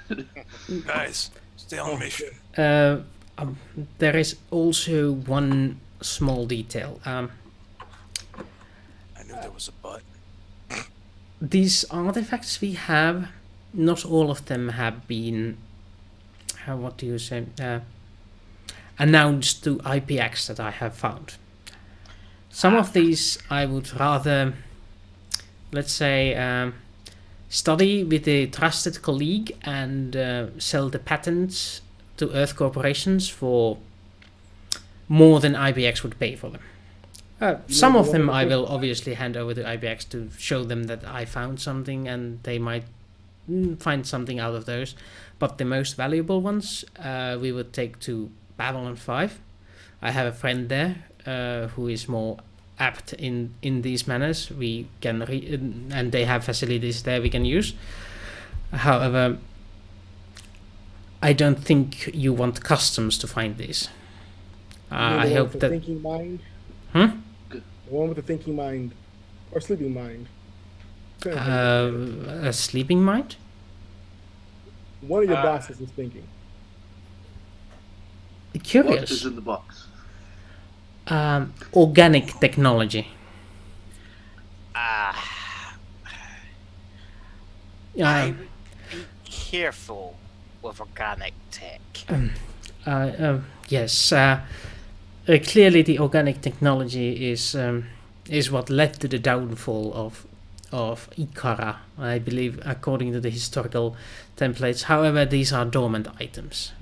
Guys, stay on mission. There is also one small detail. I knew there was a but. These artifacts we have, not all of them have been, what do you say, announced to IPX that I have found. Some of these I would rather, let's say, study with a trusted colleague and sell the patents to Earth corporations for more than IBX would pay for them. Some of them I will obviously hand over to IBX to show them that I found something and they might find something out of those. But the most valuable ones we would take to Babylon 5. I have a friend there who is more apt in these manners. We can and they have facilities there we can use. However, I don't think you want customs to find these. I hope that. Thinking mind. The one with the thinking mind, or sleeping mind. A sleeping mind. One of your bosses is thinking. Curious. What is in the box? Organic technology. I would be careful with organic tech. Yes. Clearly, the organic technology is what led to the downfall of Ikarra, I believe, according to the historical templates. However, these are dormant items.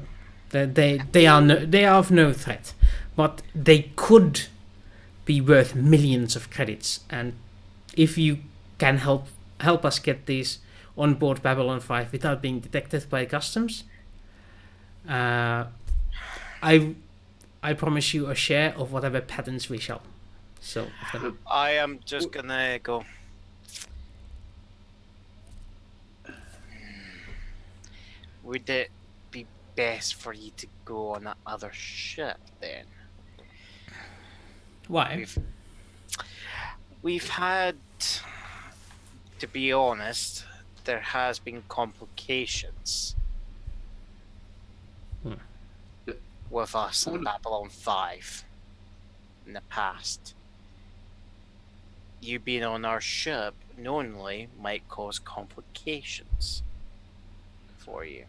They are of no threat, but they could be worth millions of credits. And if you can help us get these on board Babylon 5 without being detected by customs, I promise you a share of whatever patents we shall. So I am just gonna go. Would it be best for you to go on that other ship then. Why? We've had, to be honest, there has been complications with us in Babylon 5 in the past. You being on our ship knowingly might cause complications for you.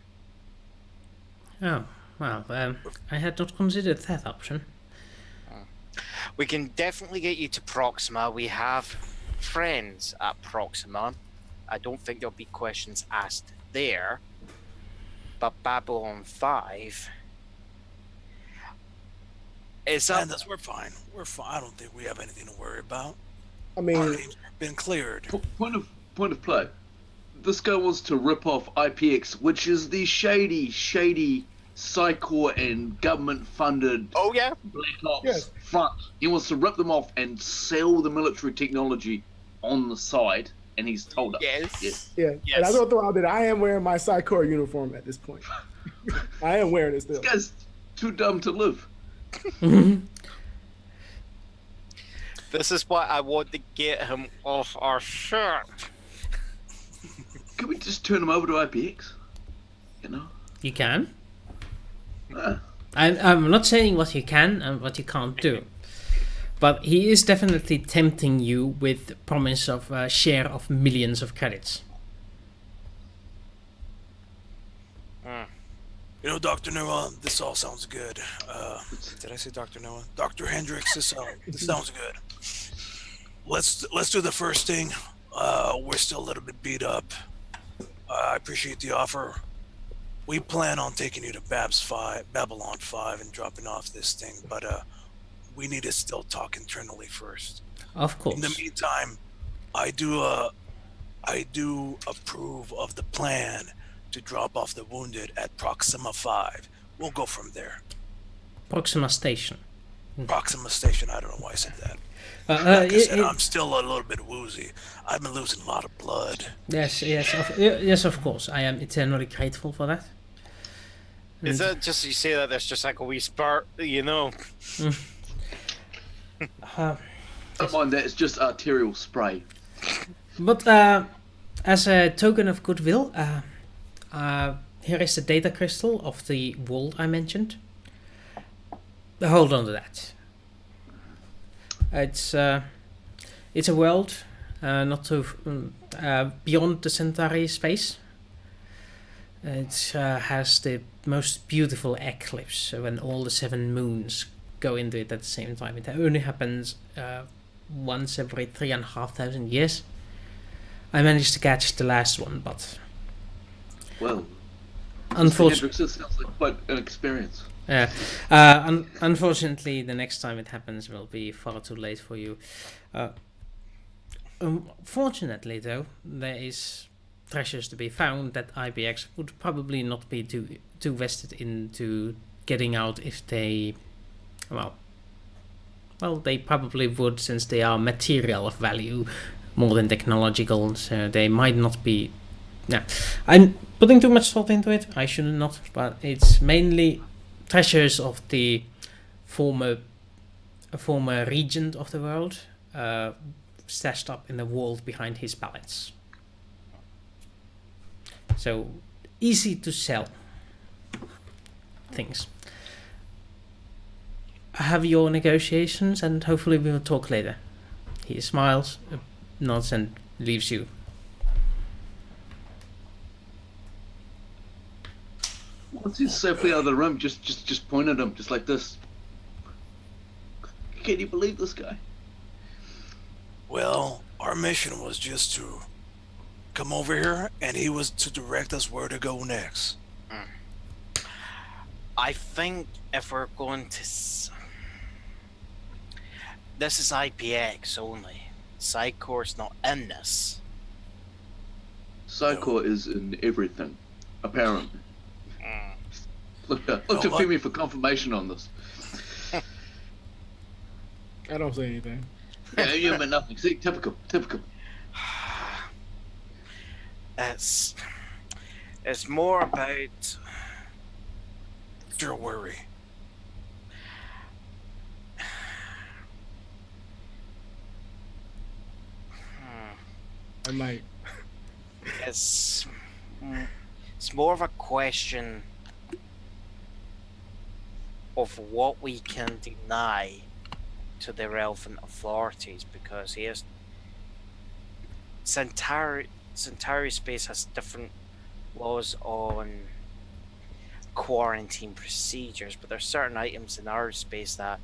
Oh, well, I had not considered that option. We can definitely get you to Proxima. We have friends at Proxima. I don't think there'll be questions asked there. But Babylon 5 is up. Landas, we're fine. We're fine. I don't think we have anything to worry about. I Our mean, names have been cleared. Point of play. This guy wants to rip off IPX, which is the shady Psychor and government-funded Oh yeah? Black Ops Yes. front. He wants to rip them off and sell the military technology on the side, and he's told us. Yes. yeah. Yes. And I will throw out that I am wearing my Psychor uniform at this point. I am wearing it still. This guy's too dumb to live. This is why I want to get him off our ship. Can we just turn him over to IPX? You know? You can. Uh, I'm not saying what you can and what you can't do. But he is definitely tempting you with the promise of a share of millions of credits. You know, Dr. Noah, this all sounds good. Did I say Dr. Noah? Dr. Hendricks, this sounds good. Let's do the first thing. We're still a little bit beat up. I appreciate the offer. We plan on taking you to Babylon 5 and dropping off this thing, but we need to still talk internally first. Of course. In the meantime, I do approve of the plan to drop off the wounded at Proxima 5. We'll go from there. Proxima Station. Proxima Station, I don't know why I said that. Like I said, I'm still a little bit woozy. I've been losing a lot of blood. Yes, of course. I am eternally grateful for that. Is that just you say that there's just like a wee spark, you know? Don't mind that, it's just arterial spray. But as a token of goodwill, here is the data crystal of the world I mentioned. Hold on to that. It's a world not too beyond the Centauri space. It has the most beautiful eclipse when all the 7 moons go into it at the same time. It only happens once every 3,500 years. I managed to catch the last one, but Well, unfortunately, Hendricks, this sounds like quite an experience. unfortunately, the next time it happens will be far too late for you. Fortunately, though, there is treasures to be found that IBX would probably not be too vested into getting out if they, well, they probably would, since they are material of value more than technological, so they might not be. Yeah, I'm putting too much thought into it. I should not, but it's mainly treasures of the former regent of the world, stashed up in the vault behind his palace. So easy to sell things. Have your negotiations, and hopefully we will talk later. He smiles, nods, and leaves you. Once he's safely out of the room, just point at him, just like this. Can you believe this guy? Well, our mission was just to come over here, and he was to direct us where to go next. I think if we're going to... This is IPX only. Psychor's not in this. Psychor is in everything, apparently. Look to what? Femi for confirmation on this. I don't say anything. Yeah, you meant nothing. See, typical. It's more about your worry? I might. It's it's more of a question of what we can deny to the relevant authorities, because here's Centauri space has different laws on quarantine procedures, but there's certain items in our space that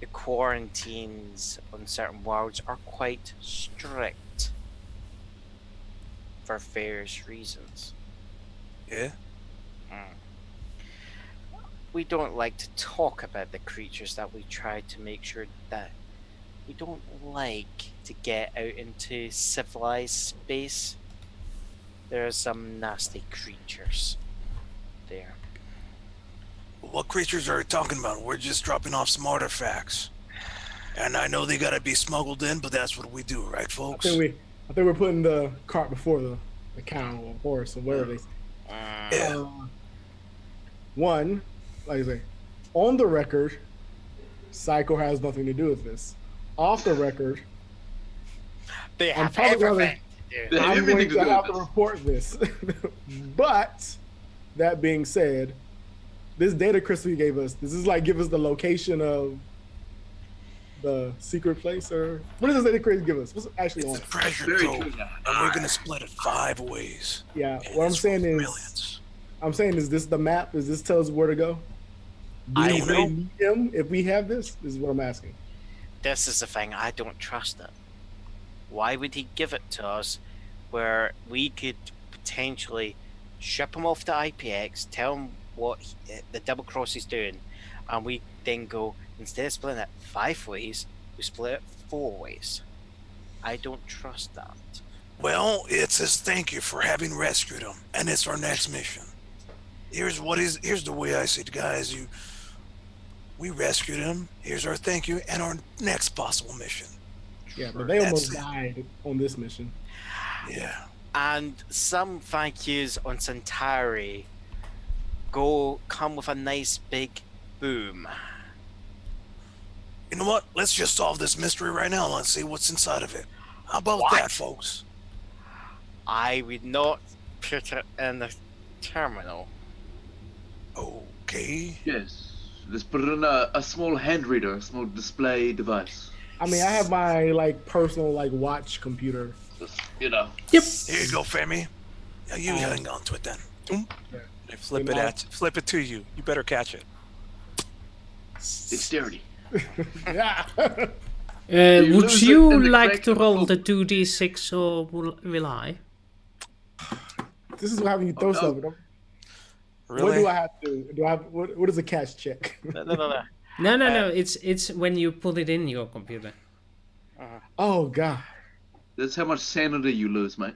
the quarantines on certain worlds are quite strict for various reasons. Yeah. We don't like to talk about the creatures that we try to make sure that we don't like to get out into civilized space. There are some nasty creatures there. What creatures are you talking about? We're just dropping off some artifacts. And I know they gotta be smuggled in, but that's what we do, right, folks? I think we're putting the cart before the cow or horse or whatever they say. Yeah. One, like I say, on the record, Psycho has nothing to do with this. Off the record, They I'm have probably everything to do. Yeah, I'm everything going to to do have with to this. report this. But that being said, this data crystal you gave us, does this like give us the location of the secret place, or what does this data crystal give us? What's actually on It's a it? treasure Very trove, true. and we're gonna split it 5 ways. Yeah, And what I'm it's saying worth is, millions. this the map? Does this tell us where to go? Do I we don't really know. need him if we have this? This is what I'm asking. This is the thing, I don't trust it. Why would he give it to us where we could potentially ship him off to IPX, tell him what the double cross he's doing, and we then go, instead of splitting it 5 ways, we split it 4 ways? I don't trust that. Well, it's as thank you for having rescued him, and it's our next mission. Here's the way I see it, guys. We rescued him. Here's our thank you and our next possible mission. Yeah, but they That's almost it. died on this mission. Yeah. And some thank yous on Centauri come with a nice big boom. You know what? Let's just solve this mystery right now and let's see what's inside of it. How about What? that, folks? I would not put it in the terminal. Okay. Yes. Let's put it in a small hand reader, a small display device. I mean, I have my like personal like watch computer. Just, you know. Yep. Here you go, Femi. Now you hang on to it then. Boom. Yeah. I flip You it know. flip it to you. You better catch it. Dexterity. Yeah. You Would lose it you in the like crack to of roll the the 2d6 or will I? This is having you throw Oh, stuff. Really? What do I have to do? Do I have what is a catch check? No. No. It's when you put it in your computer. Oh god. That's how much sanity you lose, mate.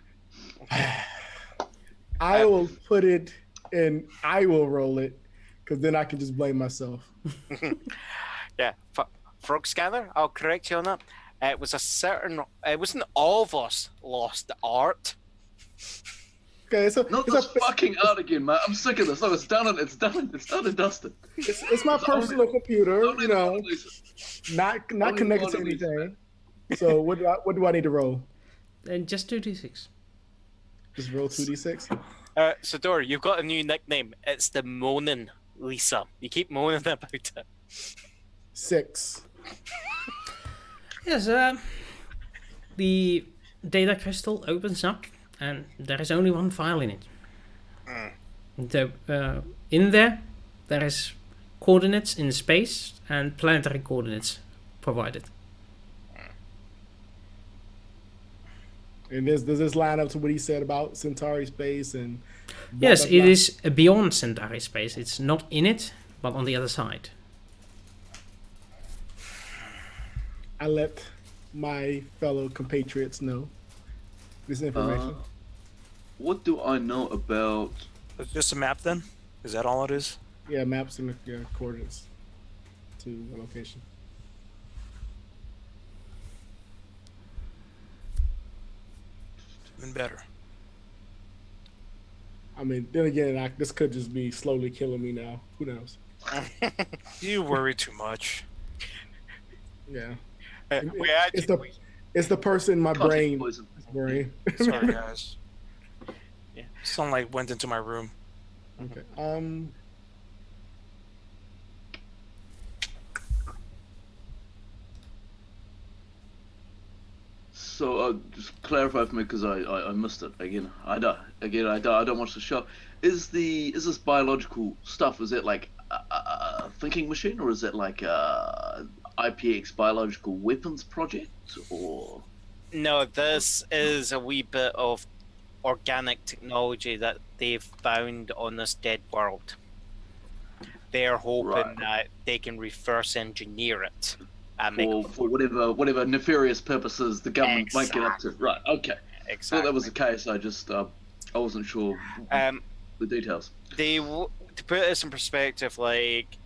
I will put it in. I will roll it, because then I can just blame myself. Yeah, Frog Scanner, I'll correct you on that. It wasn't all of us lost the art. Okay, Not this fucking art again, man. I'm sick of this. No, it's done and dusted. it's my personal computer, you know, not Only connected to one of these, anything. So what do I need to roll? And just 2d6. Just roll 2d6. Zadora, you've got a new nickname. It's the Moaning Lisa. You keep moaning about it. 6. Yes, the data crystal opens up and there is only one file in it. In there is coordinates in space and planetary coordinates provided. And does this line up to what he said about Centauri space and? blah, Yes, blah, it blah? is beyond Centauri space. It's not in it, but on the other side. I let my fellow compatriots know this information. What do I know about? It's just a map then? Is that all it is? Yeah, maps and coordinates to the location. Even better. I mean, then again, this could just be slowly killing me now. Who knows? You worry too much. Yeah. We It's the person in my Contact brain. poison. Brain. Sorry, guys. Yeah. Sunlight went into my room. Okay. So just clarify for me because I missed it again. I don't watch the show. Is this biological stuff? Is it like a thinking machine, or is it like a IPX biological weapons project, or? No, this is a wee bit of organic technology that they've found on this dead world. They're hoping that they can reverse engineer it and make for whatever nefarious purposes the government might get up to. Right. Okay. exactly. Thought that was the case. I just I wasn't sure the details. To put this in perspective, like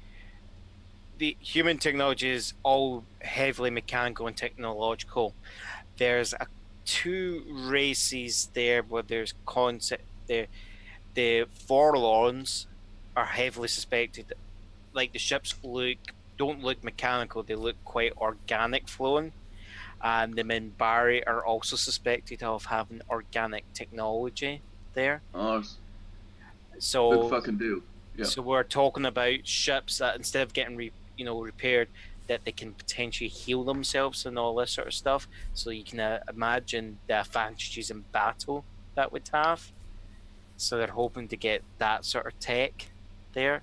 the human technology is all heavily mechanical and technological. There's two races there where there's concept. The Forlorns are heavily suspected. Like the ships don't look mechanical; they look quite organic flowing. And the Minbari are also suspected of having organic technology there. Oh, So big fucking deal. Yeah. So we're talking about ships that instead of getting repaired, that they can potentially heal themselves and all this sort of stuff. So you can imagine the advantages in battle that would have. So they're hoping to get that sort of tech there.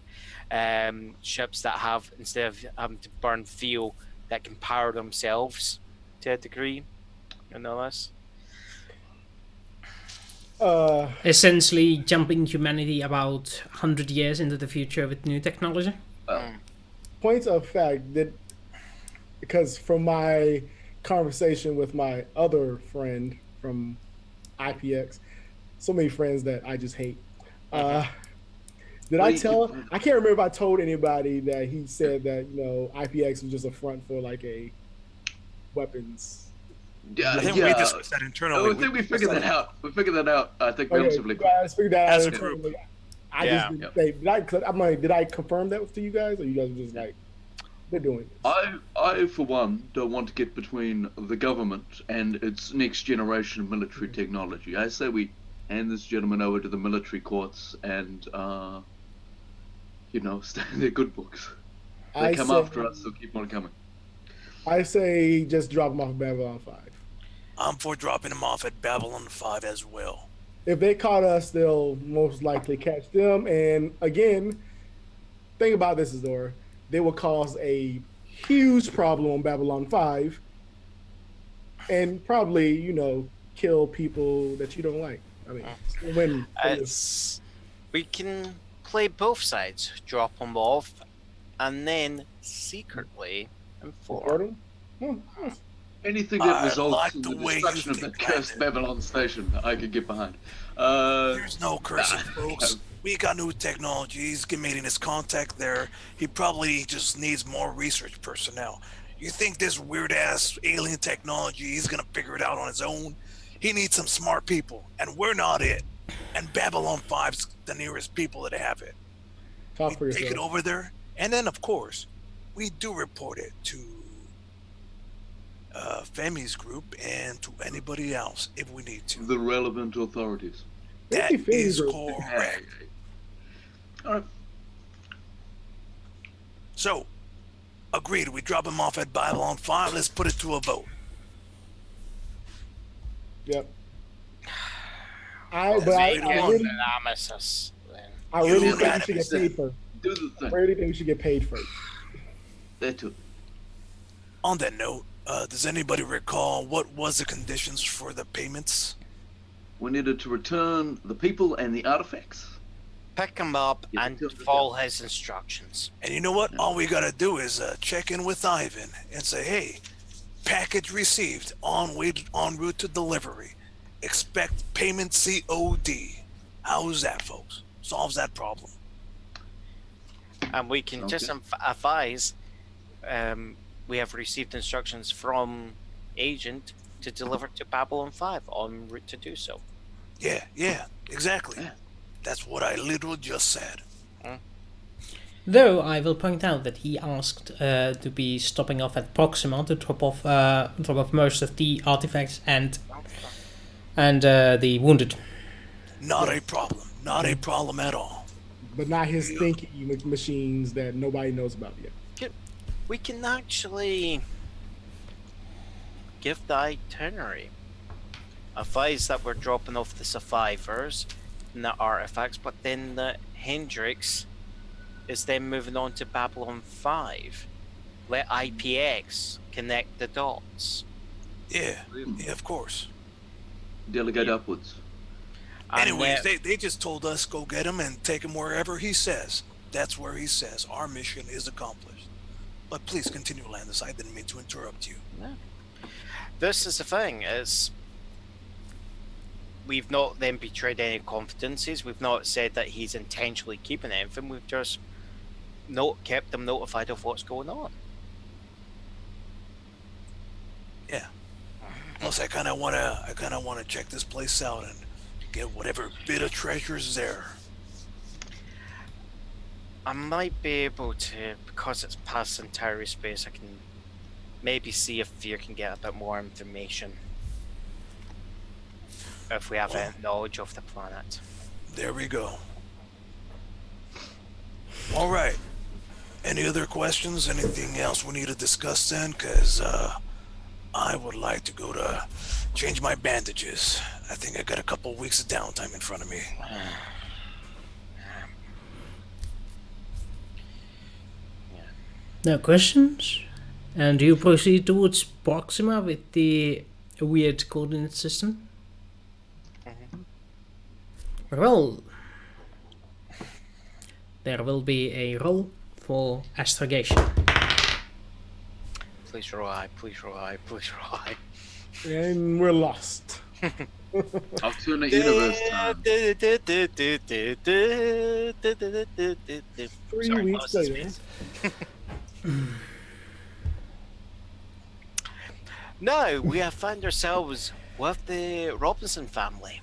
Ships that have, instead of having to burn fuel, that can power themselves to a degree and all this. Essentially jumping humanity about 100 years into the future with new technology. Points of fact that, because from my conversation with my other friend from IPX, so many friends that I just hate. I can't remember if I told anybody that he said that, IPX was just a front for like a weapons. Yeah, I think we discussed that internally. I think we figured that out. We figured that out. I think relatively You guys figured that As out a group. I just didn't say. Did I confirm that to you guys, or you guys were just like, they're doing this? I for one don't want to get between the government and its next generation military technology. I say we hand this gentleman over to the military courts and stay in their good books. They come after us, they'll keep on coming. I say just drop them off at Babylon 5. I'm for dropping them off at Babylon 5 as well. If they caught us, they'll most likely catch them. And again, think about this, Zadora. They will cause a huge problem on Babylon 5 and probably, kill people that you don't like. I mean, win. We can play both sides, drop them off, and then secretly inform. Anything that results like in the the way destruction you of the think, cursed Brandon. Babylon station, I could get behind. There's no cursing, folks. We got new technology. He's making his contact there. He probably just needs more research personnel. You think this weird-ass alien technology, he's going to figure it out on his own? He needs some smart people, and we're not it. And Babylon 5's the nearest people that have it. Talk for We take yourself. it over there, and then, of course, we do report it to FEMI'S group and to anybody else if we need to. The relevant authorities. That Maybe FEMI'S is group. correct. All right. So, agreed. We drop him off at Babylon 5. Let's put it to a vote. Yep. That's I really really Nemesis, then. think we should get paid first. Do the I thing. really think we should get paid first. That too. On that note, does anybody recall what was the conditions for the payments? We needed to return the people and the artifacts. Pick him up Yeah, and just- follow his instructions. And you know what? All we gotta do is check in with Ivan and say, "Hey, package received, en route to delivery. Expect payment COD." How's that, folks? Solves that problem. And we can Sounds just good. advise we have received instructions from agent to deliver to Babylon 5 en route to do so. Yeah, exactly. Yeah. That's what I literally just said. Though I will point out that he asked to be stopping off at Proxima to drop off most of the artifacts and the wounded. Not a problem. Not a problem at all. But not his thinking machines that nobody knows about yet. We can actually give the itinerary. Advise that we're dropping off the survivors and the artifacts, but then the Hendricks is then moving on to Babylon 5. Let IPX connect the dots. Yeah, of course. Delegate upwards. And Anyways, they just told us go get him and take him wherever he says. That's where he says. Our mission is accomplished. But please continue, Landas. I didn't mean to interrupt you. This is the thing, is we've not then betrayed any confidences. We've not said that he's intentionally keeping anything. We've just kept them notified of what's going on. Yeah. Plus, I kind of wanna check this place out and get whatever bit of treasure is there. I might be able to, because it's past Centauri space, I can maybe see if Fear can get a bit more information. If we have any knowledge of the planet. There we go. All right. Any other questions? Anything else we need to discuss then? Because I would like to go to change my bandages. I think I got a couple weeks of downtime in front of me. No questions? And you proceed towards Proxima with the weird coordinate system? Well, there will be a roll for astrogation. Please roll high, please roll high, please roll high. And we're lost. Alternate universe time. 3 weeks later. Now we have found ourselves with the Robinson family.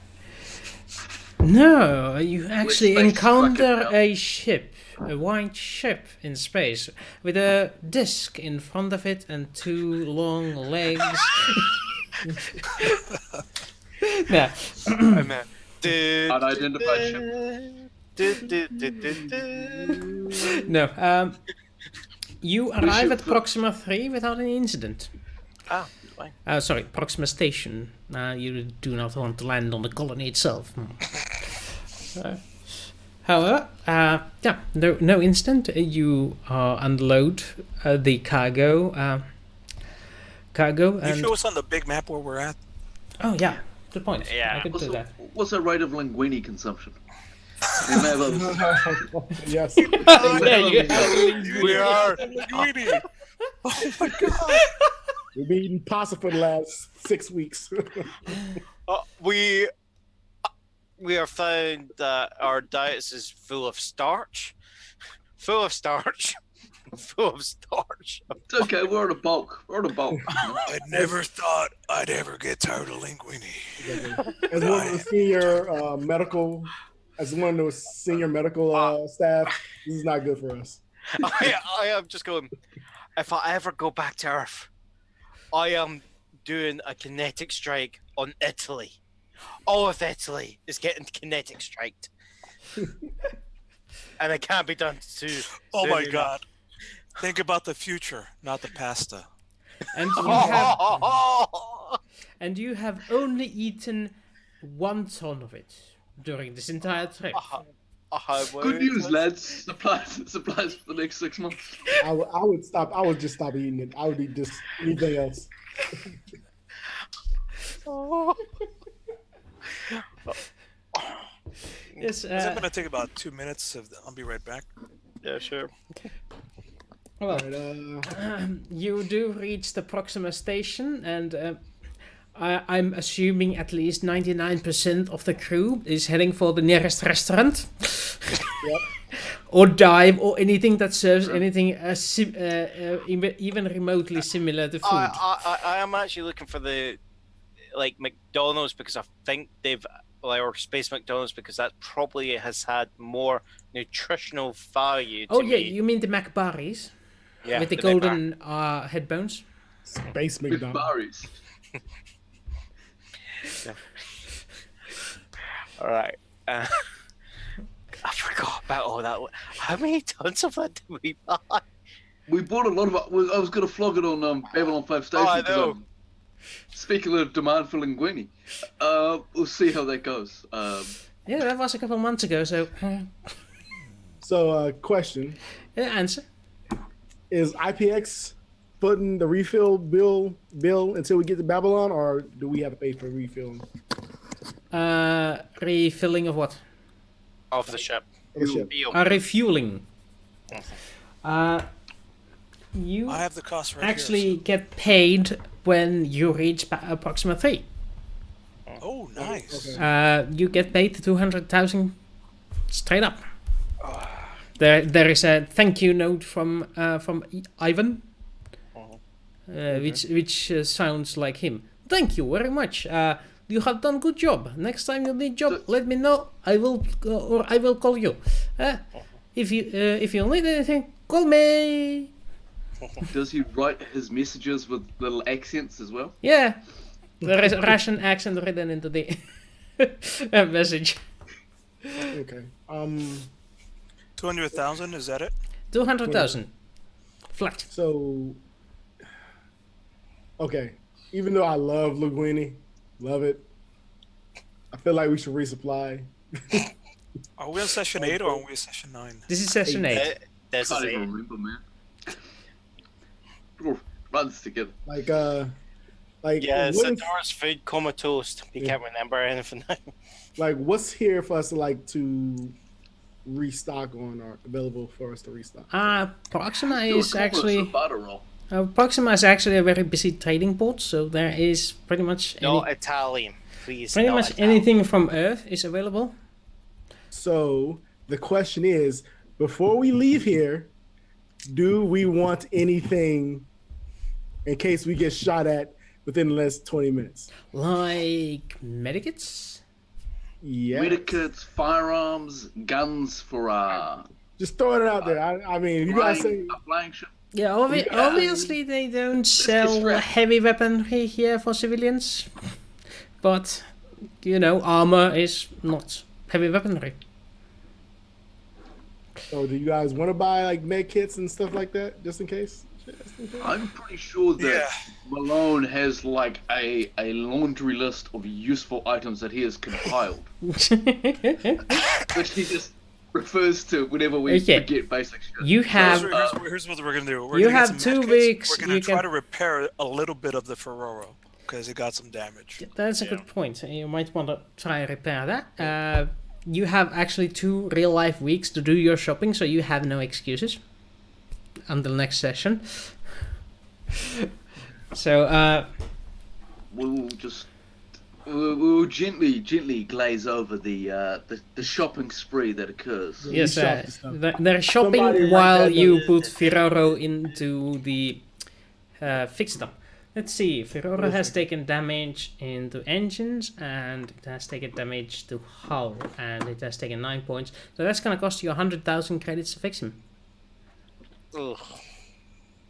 No, you actually space encounter bucket, a ship, a white ship in space, with a disc in front of it and two long legs. Yeah. Unidentified ship. No, you arrive at Proxima 3 without any incident. Ah, fine. Sorry, Proxima Station. You do not want to land on the colony itself. However, yeah, no incident. You unload the cargo. You And show us on the big map where we're at. oh yeah, good point. Yeah. I could do that. What's the rate of linguine consumption? We may have Yes. Yeah, you We are greedy. Oh my god. We've been eating pasta for the last 6 weeks. We are found that our diets is full of starch. Full of starch. Full of starch. It's okay, we're on a bulk. We're on a bulk. I never thought I'd ever get tired of linguine. As one of the senior medical staff, this is not good for us. I am just going, if I ever go back to Earth, I am doing a kinetic strike on Italy. All of Italy is getting kinetic striked. And it can't be done too. Oh my god. Think about the future, not the pasta. And you have only eaten 1 ton of it during this entire trip. Good news, lads. Supplies for the next 6 months. I would stop. I would just stop eating it. I would eat just anything else. Yes. It's going to take about 2 minutes. I'll be right back. Yeah, sure. Well, you do reach the Proxima Station, and I'm assuming at least 99% of the crew is heading for the nearest restaurant. Yep. Or dive, or anything that serves anything even remotely similar to food. I am actually looking for the McDonald's, because I think they've or Space McDonald's, because that probably has had more nutritional value to Oh yeah, me. you mean the McBarries Yeah, with the Big Bar. golden headbones? Space With McDonald's. Barry's. All right. I forgot about all that. How many tons of that did we buy? We bought a lot of it. I was going to flog it on Babylon 5 Station. I 'cause, know. speaking of demand for linguine, we'll see how that goes. Yeah, that was a couple of months ago. So So, question: answer. Is IPX footing the refill bill until we get to Babylon, or do we have to pay for refill Refilling of what? Of the ship. of the ship? Refueling. You I have the cost right actually get paid when you reach Proxima 3. here. Oh, nice. Okay. You get paid 200,000 straight up. There is a thank you note from Ivan, which sounds like him. Thank you very much. You have done good job. Next time you need job, let me know. I will call you. If you need anything, call me. Does he write his messages with little accents as well? Yeah, there is a Russian accent written into the message. Okay. 200,000, is that it? 200,000 flat. So, okay. Even though I love linguine, love it, I feel like we should resupply. Are we on session 8 or are we on session 9? This is session 8. This Can't is even it. remember, man. Runs together. Like Yeah, what- Zadora's food comatose. You Yeah. can't remember anything now. like what's here for us to restock on, or available for us to restock? Proxima Do a is couple of actually Sabata roll. Proxima is actually a very busy trading port, so there is pretty much Not Italian, please. pretty not much Italian. anything from Earth is available. So the question is, before we leave here, do we want anything in case we get shot at within the last 20 minutes? Like medikits. Yeah. Medikits, firearms, guns for Just throwing it out there. I mean, you guys say flying ship. Yeah, obviously they don't sell strapped. heavy weaponry here for civilians, but armor is not heavy weaponry. so. Do you guys want to buy like med kits and stuff like that, just in case? I'm pretty sure that Malone has like a laundry list of useful items that he has compiled, which he just refers to whenever we Okay. forget basic shit. You have Here's what we're going to do. We're you gonna get have some 2 medkits. weeks. We're going You to try can. to repair a little bit of the Firoro because it got some damage. That's a good point. You might want to try and repair that. You have actually 2 real life weeks to do your shopping, so you have no excuses until next session. So we'll gently glaze over the shopping spree that occurs. Yeah. yes, you shop the stuff. they're shopping Somebody write while that you down. put Firoro into the fix it up. Let's see. Firoro has taken damage into engines, and it has taken damage to hull, and it has taken 9 points. So that's gonna cost you 100,000 credits to fix him. Ugh.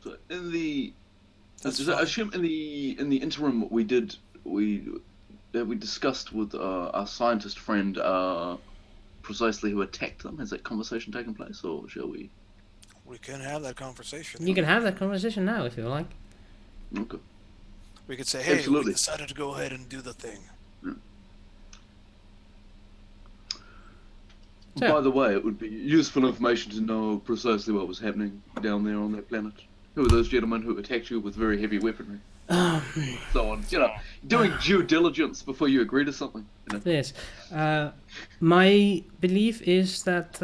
So in the That's I fine. assume in the interim we discussed with our scientist friend precisely who attacked them. Has that conversation taken place, or shall we? We can have that conversation. You can have that conversation now if you like. Okay. We could say, hey, Absolutely. we decided to go ahead and do the thing. So- By the way, it would be useful information to know precisely what was happening down there on that planet. Who are those gentlemen who attacked you with very heavy weaponry? So on. Doing due diligence before you agree to something. Yes. My belief is that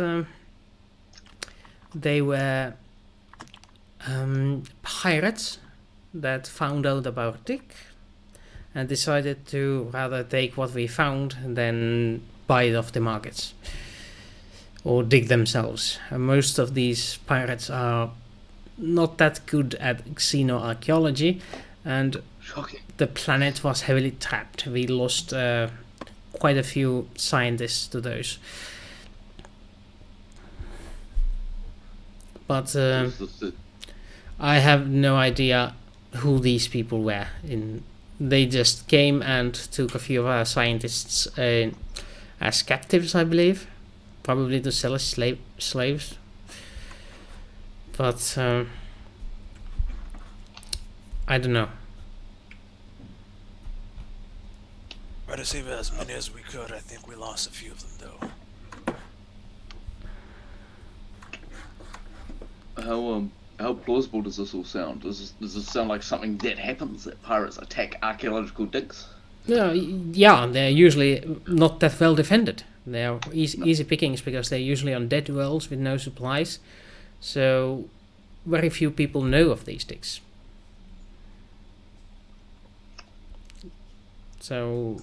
they were pirates that found out about it and decided to rather take what we found than buy it off the markets or dig themselves. Most of these pirates are not that good at xenoarchaeology, and Shocking. the planet was heavily tapped. We lost quite a few scientists to those. But I have no idea who these people were. They just came and took a few of our scientists as captives, I believe, probably to sell as slaves. But I don't know. Try to save as many as we could. I think we lost a few of them, though. How plausible does this all sound? Does this sound like something that happens, that pirates attack archaeological digs? No, yeah, they're usually not that well defended. They're easy pickings because they're usually on dead worlds with no supplies. So very few people know of these digs. So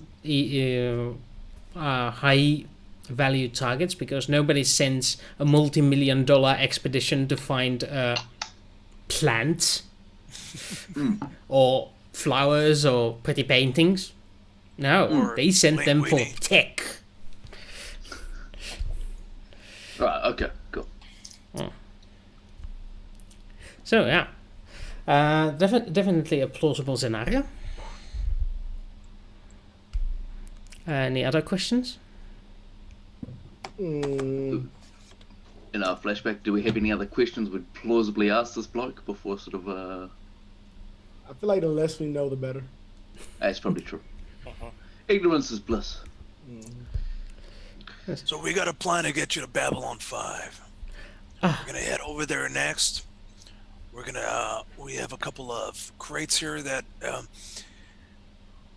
high value targets, because nobody sends a multi-million-dollar expedition to find plants or flowers or pretty paintings. No, they sent them for tech. Right, okay, cool. So yeah, definitely a plausible scenario. Any other questions? In our flashback, do we have any other questions we'd plausibly ask this bloke before sort of I feel like the less we know, the better. That's probably true. Ignorance is bliss. So we got a plan to get you to Babylon 5. We're gonna head over there next. We have a couple of crates here that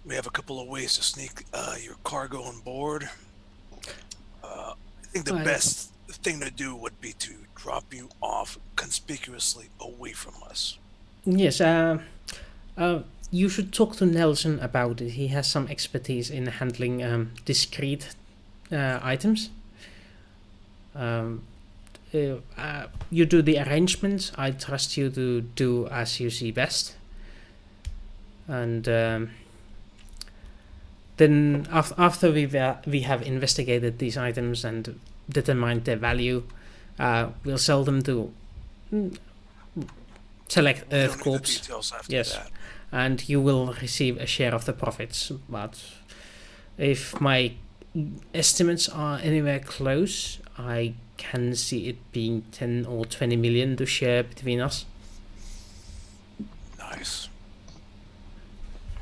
we have a couple of ways to sneak your cargo on board. I think the best thing to do would be to drop you off conspicuously away from us. Yes, you should talk to Nelson about it. He has some expertise in handling discrete items. You do the arrangements. I trust you to do as you see best. And then after we have investigated these items and determined their value, we'll sell them to select Earth Corps. Yes, that. And you will receive a share of the profits. But if my estimates are anywhere close, I can see it being 10 or 20 million to share between us. Nice.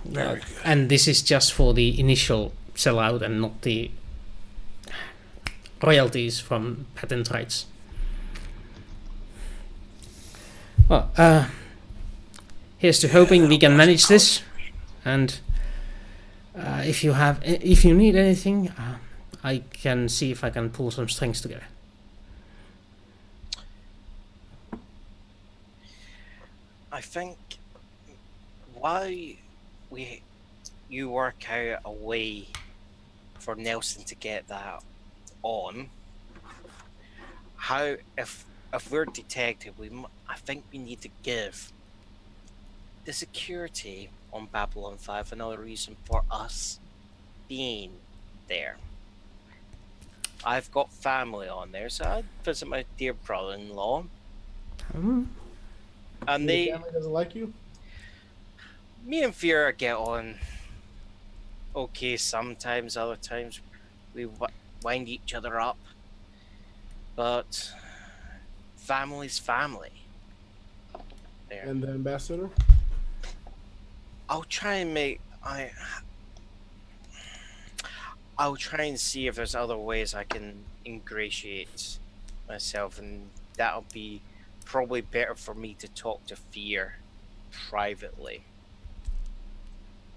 Very good. And this is just for the initial sellout and not the royalties from patent rights. Well, here's to hoping we can manage this. And if you need anything, I can see if I can pull some strings together. I think why you work out a way for Nelson to get that on. How if we're detected, I think we need to give the security on Babylon 5 another reason for us being there. I've got family on there, so I'd visit my dear brother-in-law. And Your family doesn't like you? Me and Firoro get on okay sometimes, other times we wind each other up. But family's family. There. And the ambassador? I'll try and I'll try and see if there's other ways I can ingratiate myself, and that'll be probably better for me to talk to Fear privately.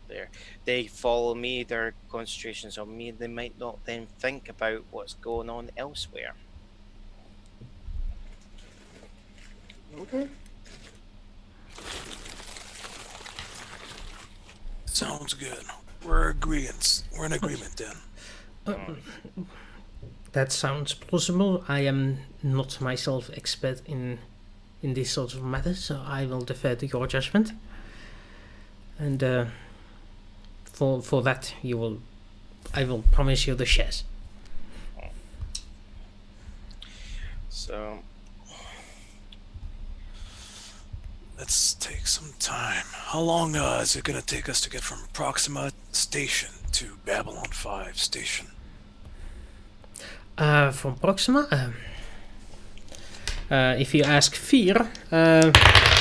There, they follow me, their concentration's on me, they might not then think about what's going on elsewhere. Okay. Sounds good. We're in agreement then. That sounds plausible. I am not myself expert in these sorts of matters, so I will defer to your judgment. And for that, you will I will promise you the shares. So, Let's take some time. How long is it gonna take us to get from Proxima Station to Babylon 5 Station? From Proxima, if you ask Fear,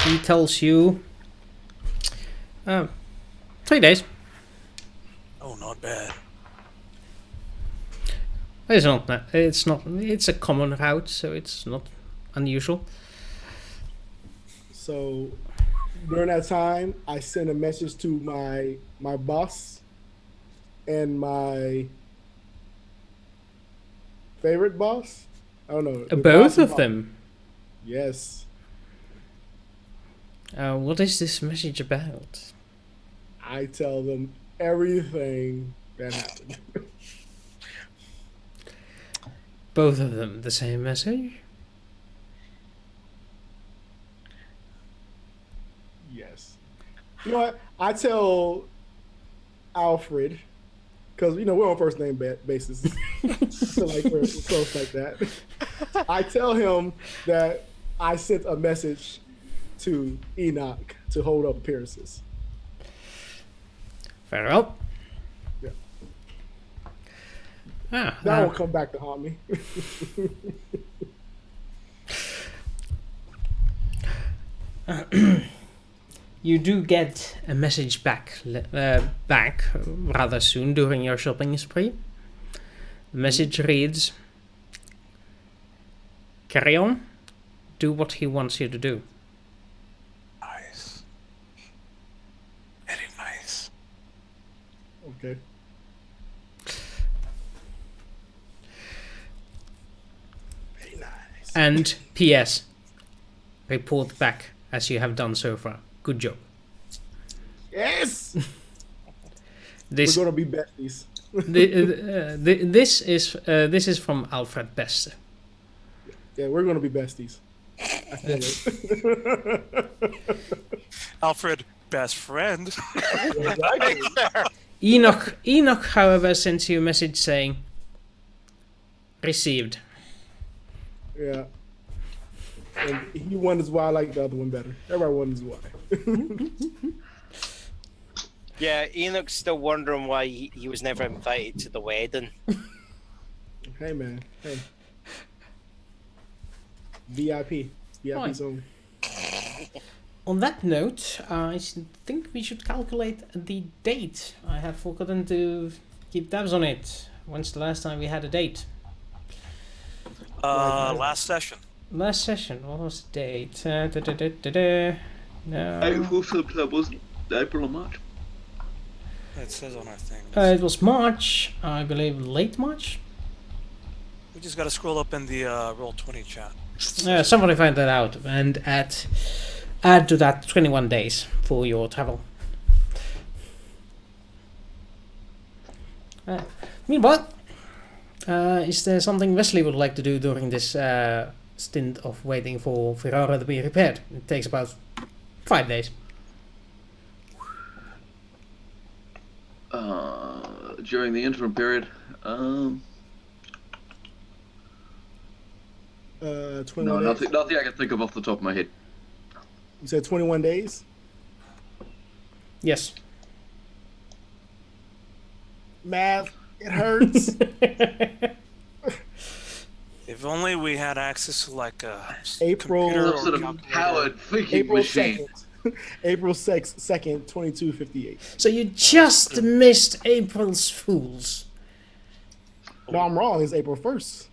he tells you 3 days. Oh, not bad. It's a common route, so it's not unusual. So during that time, I sent a message to my boss and my favorite boss. I don't know. the Both boss of boss. them. Yes. What is this message about? I tell them everything that happened. Both of them the same message? Yes. You know what? I tell Alfred, because we're on first name basis, so like we're close like that. I tell him that I sent a message to Enoch to hold up appearances. Very well. Yeah. Ah, That won't come back to haunt me. you do get a message back rather soon during your shopping spree. The message reads, "Carry on. Do what he wants you to do." Nice. Very nice. Okay. Very nice. And P.S. Report back as you have done so far. Good job. Yes. This We're gonna be besties. this is from Alfred Beste. Yeah, we're gonna be besties. I feel it. Alfred, best friend. Enoch, however, sends you a message saying, "Received." Yeah. And he wonders why I like the other one better. Everybody wonders why. yeah, Enoch's still wondering why he was never invited to the wedding. Hey man, hey. VIP Fine. zone. On that note, I think we should calculate the date. I have forgotten to keep tabs on it. When's the last time we had a date? Last session. Last session, what was the date? No. April, September, wasn't it? April or March? It says on our thing. It was March, I believe, late March. We just gotta scroll up in the Roll20 chat. Somebody find that out and add to that 21 days for your travel. Meanwhile, is there something Wesley would like to do during this stint of waiting for Firoro to be repaired? It takes about 5 days. During the interim period, 21 no, days. nothing I can think of off the top of my head. You said 21 days? Yes. Math, it hurts. If only we had access to like a April- computer Some sort or of calculator. powered thinking April machine. 2nd. April 2nd, 2258. So you just missed April's Fools. No, I'm wrong. It's April 1st.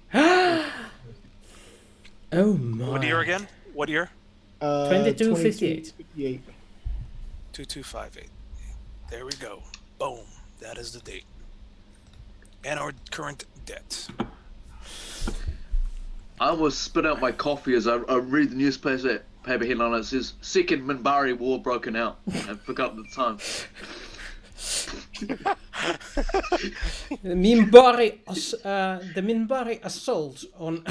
Oh my. What year again? What year? 2258. 2258. 2258. There we go. Boom. That is the date. And our current debt. I almost spit out my coffee as I read the newspaper headline that says Second Minbari War broken out. I forgot the time. The Minbari assault on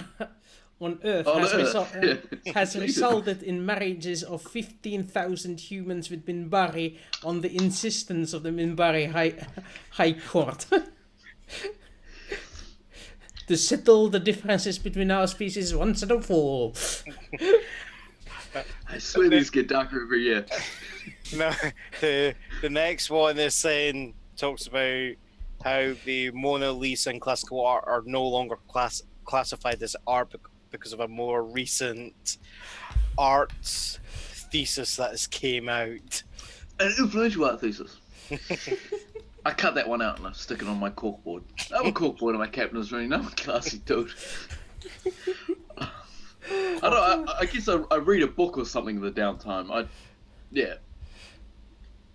Earth On has, Earth, yeah. has resulted in marriages of 15,000 humans with Minbari on the insistence of the Minbari High Court. To settle the differences between our species once and for all. I swear these get darker every year. No, the next one is saying talks about how the Mona Lisa and classical art are no longer classified as art because of a more recent arts thesis that has came out. An influential art thesis. I cut that one out and I stick it on my corkboard. I have a corkboard in my captain's ring. I'm a classy dude. I guess I read a book or something in the downtime. Yeah.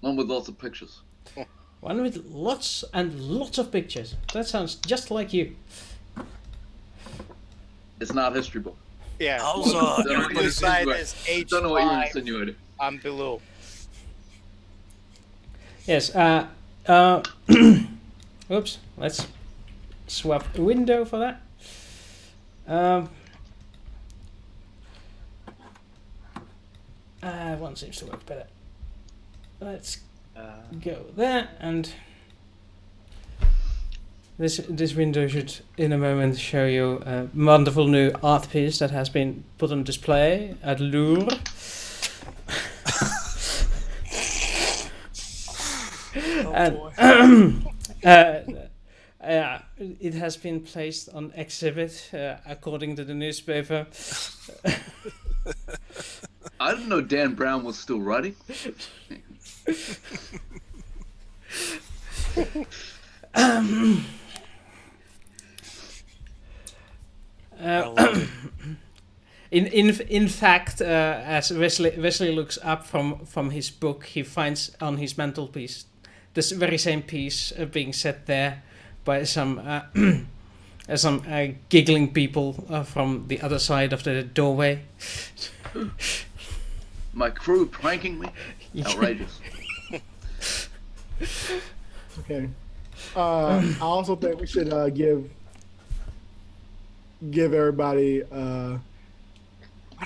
One with lots of pictures. One with lots and lots of pictures. That sounds just like you. It's not a history book. Yeah. Also, Everybody's side is age Don't know what you're 5 insinuating. and below. Yes. Oops. Let's swap a window for that. One seems to work better. Let's go there, and this window should in a moment show you a wonderful new art piece that has been put on display at Louvre. It has been placed on exhibit according to the newspaper. I didn't know Dan Brown was still writing. In fact, as Wesley looks up from his book, he finds on his mantelpiece this very same piece being set there by some giggling people from the other side of the doorway. My crew pranking me? Outrageous. Okay. I also think we should give everybody. I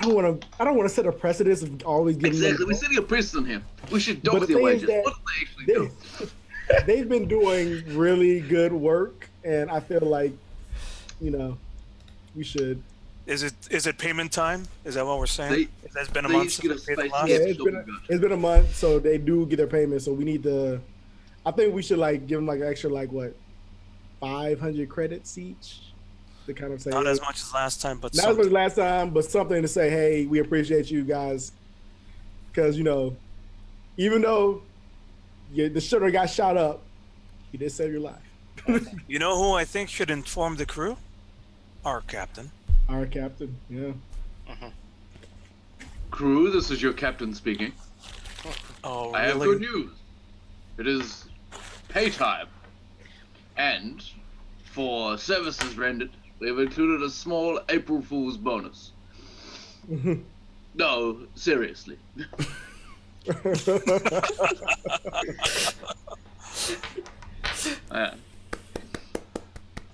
don't want to set a precedence of always giving. Exactly. We're setting a precedent here. We should dock their wages. What do they actually do? They've been doing really good work, and I feel like, we should. Is it payment time? Is that what we're saying? It's been a month since they paid the last? Yeah, it's been a month, so they do get their payment. So we need to. I think we should give them an extra 500 credits each. To kind of say not as much as last time, but not as much as last time, but something to say, hey, we appreciate you guys, because even though the shooter got shot up, he did save your life. You know who I think should inform the crew? Our captain. Our captain, yeah. Crew, this is your captain speaking. Oh, I have good news. It is pay time, and for services rendered, we have included a small April Fool's bonus. No, seriously.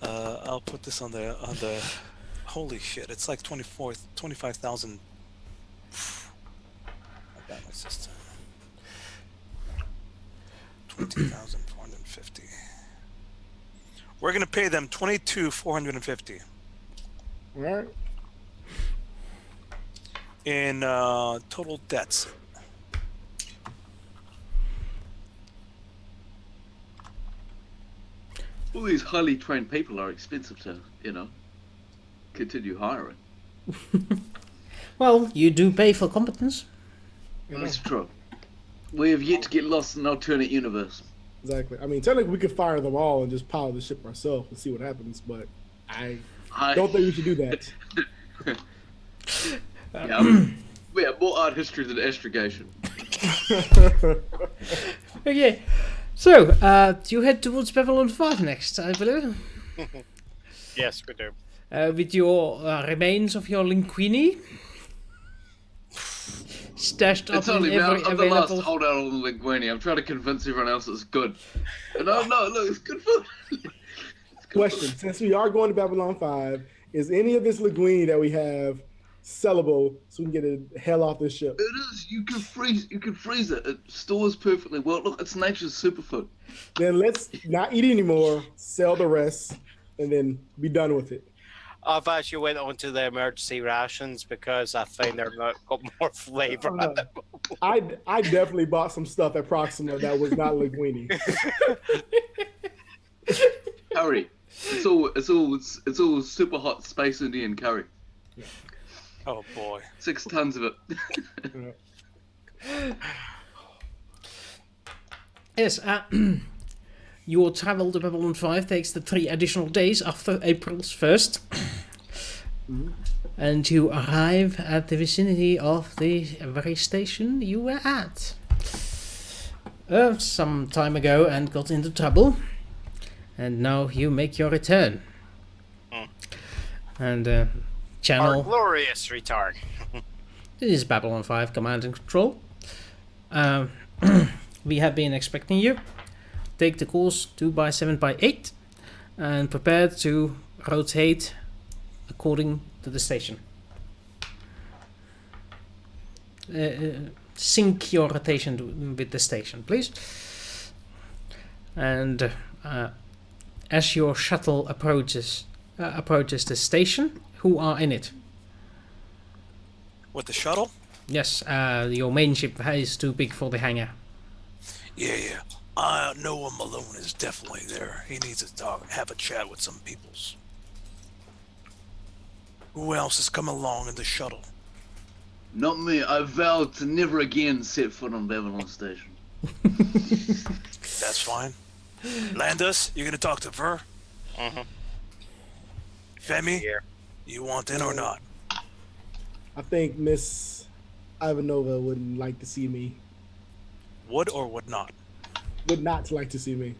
I'll put this on the. Holy shit! It's like 25,000. I got my system. 20,450. We're gonna pay them 22,450. All right. In total debts. All these highly trained people are expensive to, continue hiring. Well, you do pay for competence. That's true. We have yet to get lost in an alternate universe. Exactly. I mean, technically, we could fire them all and just pilot the ship ourselves and see what happens, but I don't think we should do that. We have more art history than astrogation. Okay, so you head towards Babylon 5 next, I believe. Yes, we do. With your remains of your linguini stashed up in every I'm the last available. holdout on the linguini. I'm trying to convince everyone else it's good. No, look, it's good food. Question: since we are going to Babylon 5, is any of this linguini that we have sellable so we can get the hell off this ship. It is. You can freeze it. It stores perfectly well. Look, it's nature's superfood. Then let's not eat anymore, sell the rest, and then be done with it. I've actually went on to the emergency rations because I find they're got more flavor. I definitely bought some stuff at Proxima that was not linguine. Curry. It's all super hot Space Indian curry. Oh boy. 6 tons of it. Yes, your travel to Babylon 5 takes the 3 additional days after April's 1st. And you arrive at the vicinity of the very station you were at some time ago and got into trouble. And now you make your return. And channel... Our glorious retard. This is Babylon 5 Command and Control. We have been expecting you. Take the course 2x7x8 and prepare to rotate according to the station. Sync your rotation with the station, please. And as your shuttle approaches the station, who are in it? With the shuttle? Yes, your main ship is too big for the hangar. Yeah. I know Malone is definitely there. He needs to have a chat with some peoples. Who else is coming along in the shuttle? Not me. I vowed to never again set foot on Babylon Station. That's fine. Landas, you gonna talk to Ver? Femi, you want in or not? I think Miss Ivanova wouldn't like to see me. Would or would not? Would not like to see me.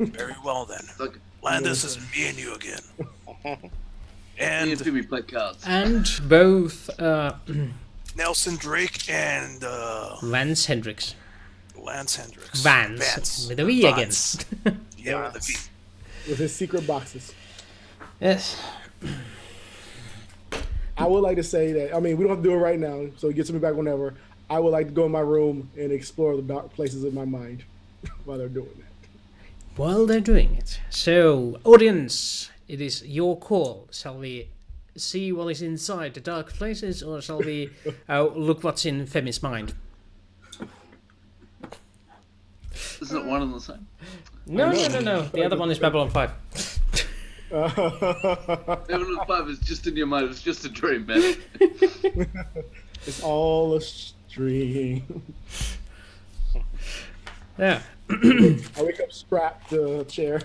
Very well then. Like, Landas is me and you again. and And we play cards. And both Nelson Drake and Vance Hendricks. Lance Hendricks. Vance. With a V again. Yeah, with a V. With his secret boxes. Yes. I would like to say that, I mean, we don't have to do it right now, so get to me back whenever. I would like to go in my room and explore the dark places in my mind while they're doing that. While they're doing it. So, audience, it is your call. Shall we see what is inside the dark places, or shall we look what's in FEMI'S mind? Isn't it one and the same? No. The other one is Babylon 5. Babylon 5 is just in your mind. It's just a dream, man. It's all a dream. Yeah. I wake up strapped to a chair.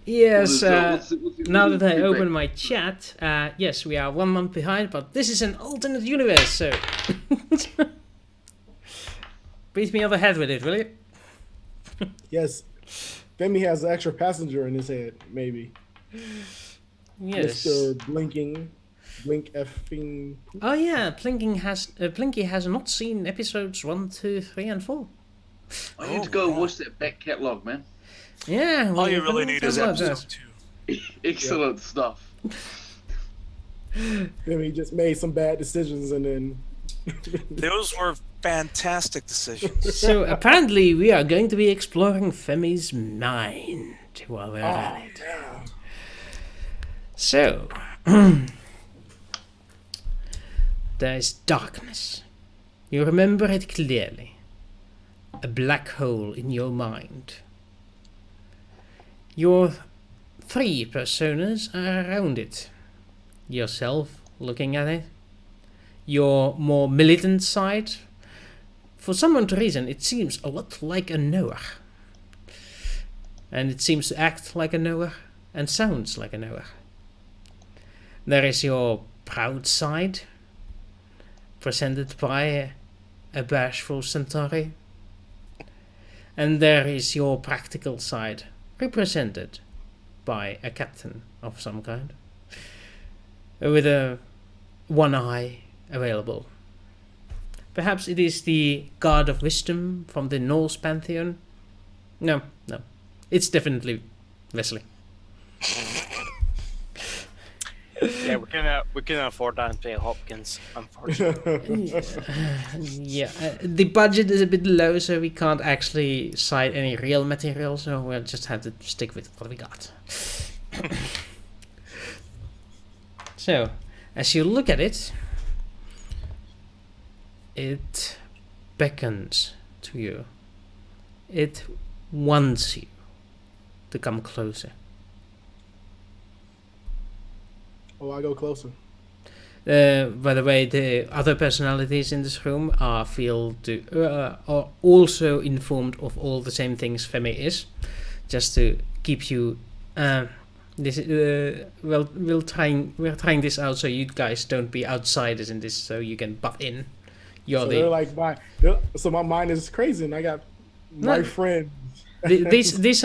Yes, What's now that I feedback? open my chat, yes, we are 1 month behind, but this is an alternate universe, so... Beat me on the head with it, will you? Yes. Femi has an extra passenger in his head, maybe. Yes. Mr. Blink effing. Oh yeah, Plinky has not seen episodes 1, 2, 3, and 4. I need to go and watch that back catalogue, man. Yeah. All you really need is episode 2. Excellent stuff. Femi just made some bad decisions and then. Those were fantastic decisions. So apparently we are going to be exploring FEMI'S mind while we're at it. Yeah. So, there's darkness. You remember it clearly. A black hole in your mind. Your 3 personas are around it. Yourself looking at it. Your more militant side. For some odd reason, it seems a lot like a Noah. And it seems to act like a Noah and sounds like a Noah. There is your proud side, presented by a bashful Centauri. And there is your practical side, represented by a captain of some kind, with a one eye available. Perhaps it is the god of wisdom from the Norse pantheon. No, it's definitely Wesley. Yeah, we can afford that and pay Hopkins, unfortunately. Yeah, the budget is a bit low, so we can't actually cite any real material, so we'll just have to stick with what we got. So, as you look at it, it beckons to you. It wants you to come closer. Oh, I go closer. By the way, the other personalities in this room are also informed of all the same things Femi is, just to keep you. We're trying this out so you guys don't be outsiders in this, so you can butt in. They're like so my mind is crazy, and I got my friend. These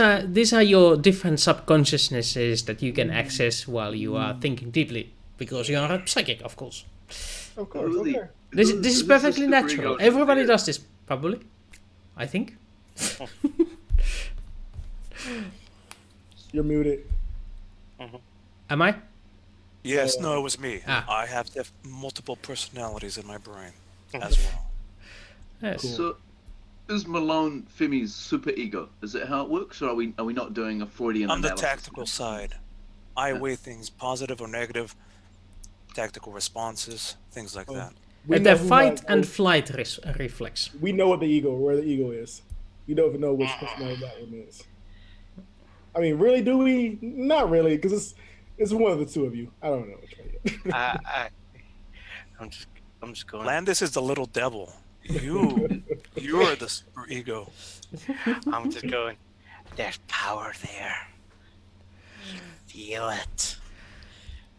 are your different subconsciousnesses that you can access while you are thinking deeply, because you are a psychic, of course. Of course, Really? okay. This is perfectly natural. Everybody does this, probably. I think. You're muted. Am I? Yes, no, it was me. Ah. I have multiple personalities in my brain as well. Yes. Cool. So, is Malone FEMI'S super ego? Is it how it works, or are we not doing a Freudian On the analysis? tactical side, I weigh things positive or negative, tactical responses, things like that. We The know who fight has- and flight reflex. We know where the ego is. We don't even know which personality that one is. I mean, really? Do we? Not really, because it's one of the two of you. I don't know which one yet. I'm just going. Landas is the little devil. You're the super ego. I'm just going. There's power there. Feel it.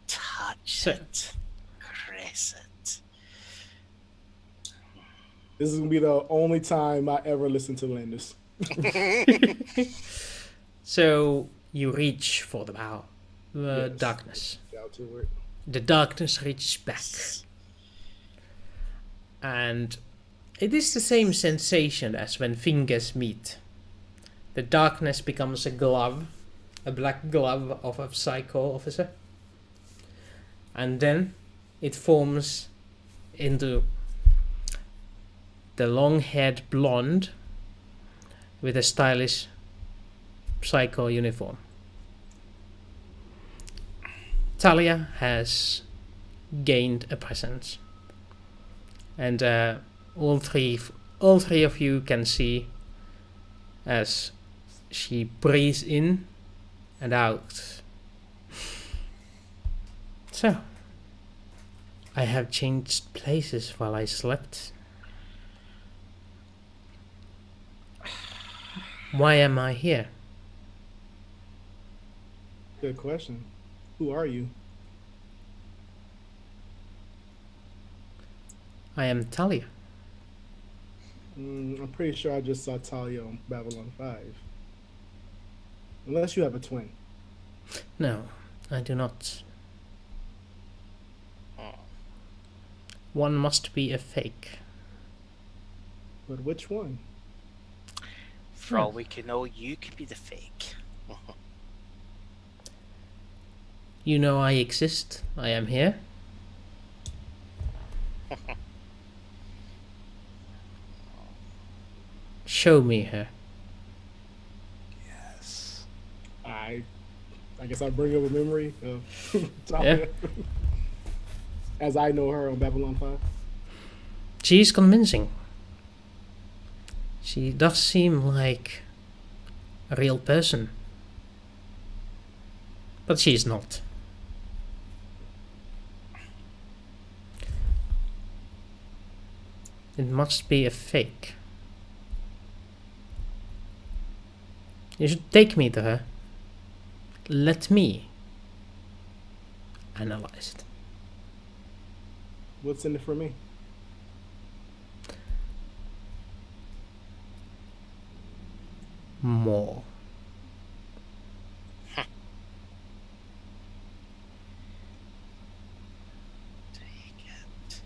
Touch it. Caress it. This is gonna be the only time I ever listen to Landas. So you reach for the power. Yes. Darkness. Shout to it. The darkness reaches back. And it is the same sensation as when fingers meet. The darkness becomes a glove, a black glove of a psycho officer. And then it forms into the long-haired blonde with a stylish psycho uniform. Talia has gained a presence, and all three of you can see as she breathes in and out. So, I have changed places while I slept. Why am I here? Good question. Who are you? I am Talia. I'm pretty sure I just saw Talia on Babylon 5. Unless you have a twin. No, I do not. One must be a fake. But which one? For all we can know, you could be the fake. You know I exist. I am here. Show me her. Yes. I guess I bring up a memory of Talia. As I know her on Babylon 5. She's convincing. She does seem like a real person. But she's not. It must be a fake. You should take me to her. Let me analyze it. What's in it for me? More. Take it.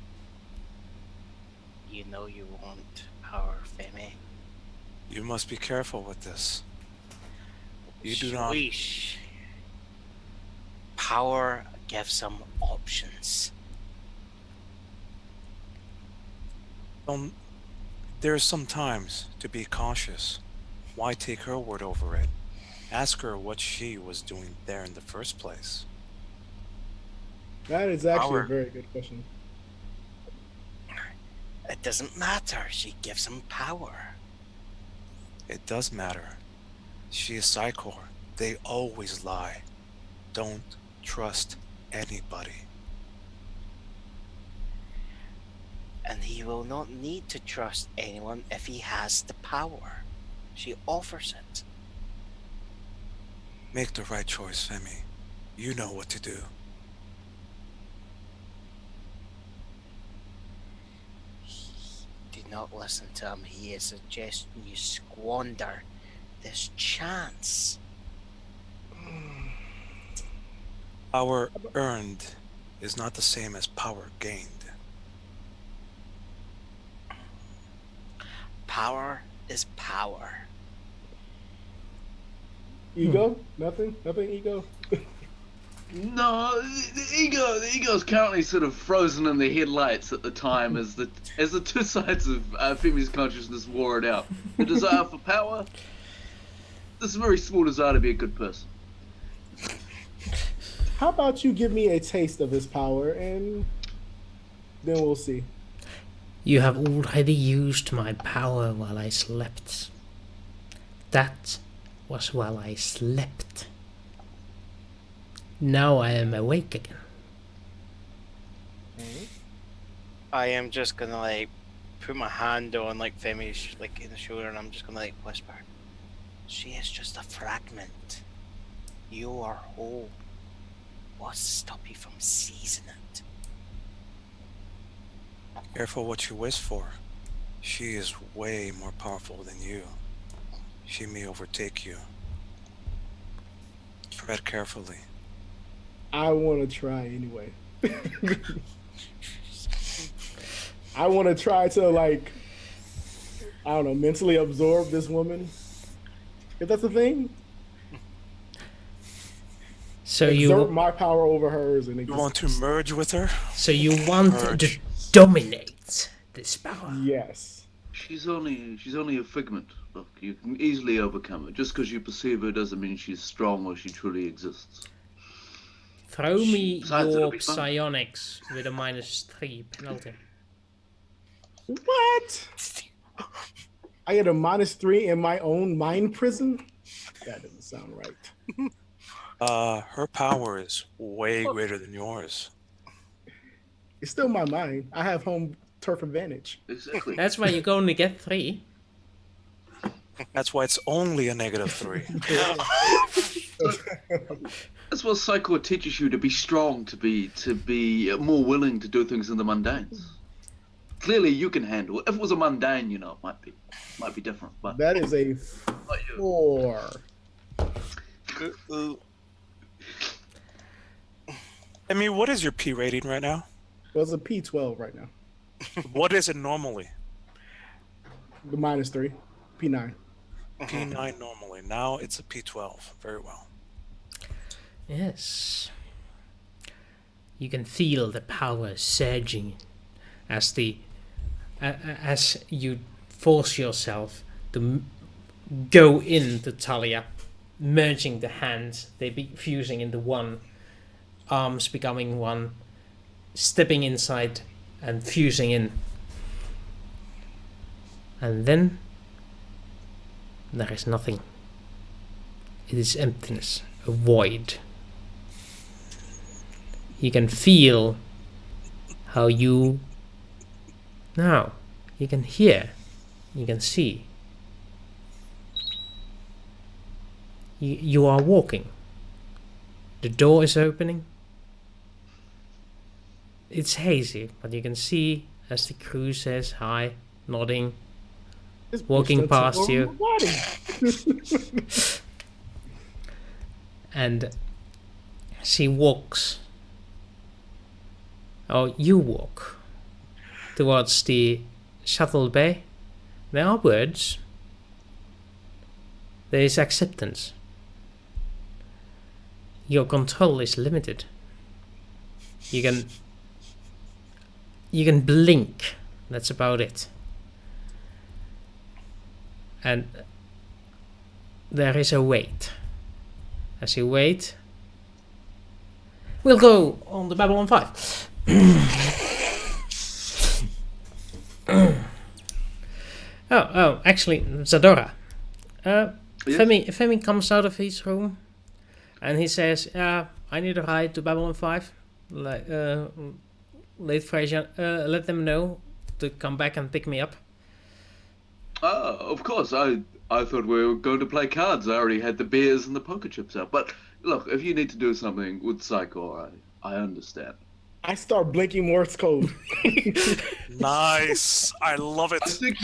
You know you want power, Femi. You must be careful with this. You do not. Swish. Power gives them options. There's some times to be cautious. Why take her word over it? Ask her what she was doing there in the first place. That is actually Power. a very good question. It doesn't matter. She gives them power. It does matter. She is Psychor. They always lie. Don't trust anybody. And he will not need to trust anyone if he has the power. She offers it. Make the right choice, Femi. You know what to do. Do not listen to him. He is suggesting you squander this chance. Power earned is not the same as power gained. Power is power. Ego? Nothing? Nothing ego? No, the ego's currently sort of frozen in the headlights at the time as the two sides of FEMI'S consciousness wore it out. The desire for power, this very small desire to be a good person. How about you give me a taste of his power and then we'll see. You have already used my power while I slept. That was while I slept. Now I am awake again. I am just gonna like put my hand on like Femi's like in the shoulder, and I'm just gonna like whisper. She is just a fragment. You are whole. What's to stop you from seizing it? Careful what you wish for. She is way more powerful than you. She may overtake you. Tread carefully. I want to try anyway. I want to try to, like, I don't know, mentally absorb this woman. If that's a thing. So Exert my power over hers. And You want to merge with her? So you want Merge. to dominate this power? Yes. She's only a figment. Look, you can easily overcome her. Just because you perceive her doesn't mean she's strong or she truly exists. Throw me Besides, your it'll be fun. psionics with a -3 penalty. What? I get a -3 in my own mind prison? That doesn't sound right. Her power is way greater than yours. It's still my mind. I have home turf advantage. Exactly. That's why you can only get 3. That's why it's only a -3. That's what Psycho teaches you, to be strong, to be more willing to do things in the mundanes. Clearly, you can handle it. If it was a mundane, you know, it might be different. But That is a not you. 4. I mean, what is your P rating right now? Well, it's a P12 right now. What is it normally? The -3. P9. P9 normally. Now it's a P12. Very well. Yes. You can feel the power surging as as you force yourself to go into Talia, merging the hands. They be fusing into one, arms becoming one, stepping inside and fusing in. And then there is nothing. It is emptiness, a void. You can feel how you now you can hear, you can see. You are walking. The door is opening. It's hazy, but you can see as the crew says hi, nodding, This walking bitch done past took you. over my body. And she walks. Oh, you walk towards the shuttle bay. There are words. There is acceptance. your control is limited. You can blink. That's about it. And there is a wait. As you wait, we'll go on the Babylon 5. Actually, Zadora. Yes? Femi comes out of his room and he says, I need a ride to Babylon 5. Let Freja, let them know to come back and pick me up. Of course. I thought we were going to play cards. I already had the beers and the poker chips out. But look, if you need to do something with Psycho, I understand. I start blinking Morse code. Nice. I love it. I think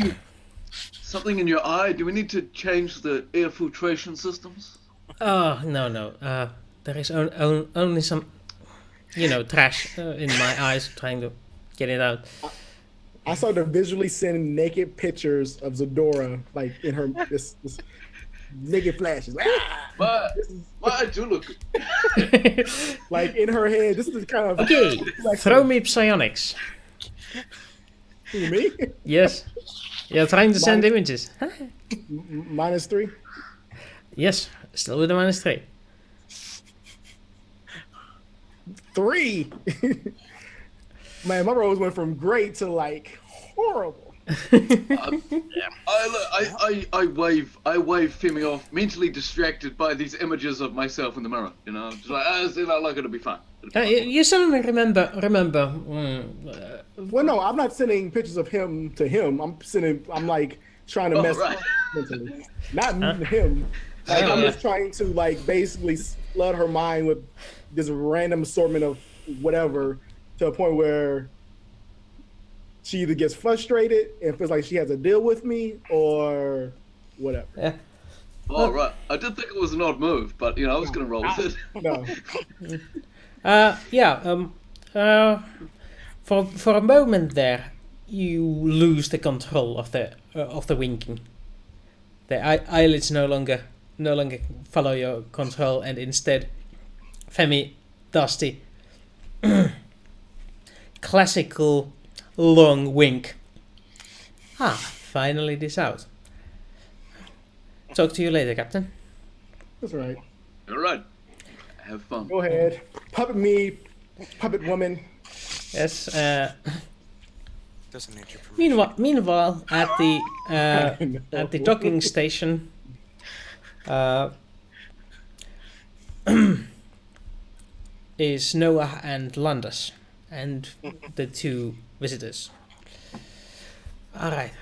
something in your eye. Do we need to change the air filtration systems? Oh, no. There is only some, trash in my eyes trying to get it out. I started visually sending naked pictures of Zadora, like in her this naked flashes. But I do look good. Like in her head. This is kind of Okay, throw me psionics. Who, me? Yes. You're trying to send images. -3. Yes, still with the -3. 3. Man, my rolls went from great to like horrible. I wave Femi off, mentally distracted by these images of myself in the mirror. Just like it'll be fine. You suddenly remember. Well, no, I'm not sending pictures of him to him. I'm like trying to mess right. up mentally, not him. Like I'm just trying to like basically flood her mind with this random assortment of whatever to a point where she either gets frustrated and feels like she has to deal with me or whatever. Yeah. All right. I did think it was an odd move, but I was going to roll with it. No. For a moment there, you lose the control of the winking. The eyelids no longer follow your control, and instead, Femi does the classical long wink. Finally this out. Talk to you later, Captain. That's right. All right. Have fun. Go ahead. Puppet me, puppet woman. Yes. Doesn't need your permission. Meanwhile, at the docking station, is Noah and Landas, and the two visitors. All right.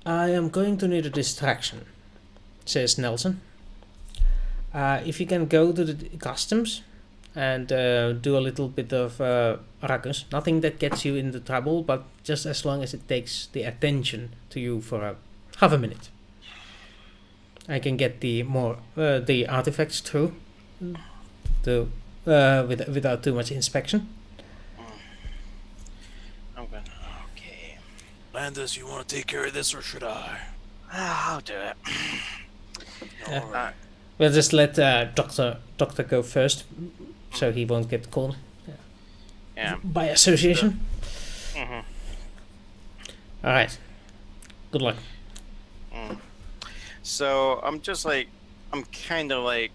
I am going to need a distraction, says Nelson. If you can go to the customs and do a little bit of ruckus, nothing that gets you into trouble, but just as long as it takes the attention to you for half a minute. I can get the artifacts through without too much inspection. Okay. Landas, you want to take care of this, or should I? I'll do it. All right. We'll just let Doctor go first, so he won't get called. Yeah. By association. Mm-hmm. All right. Good luck. So I'm kind of like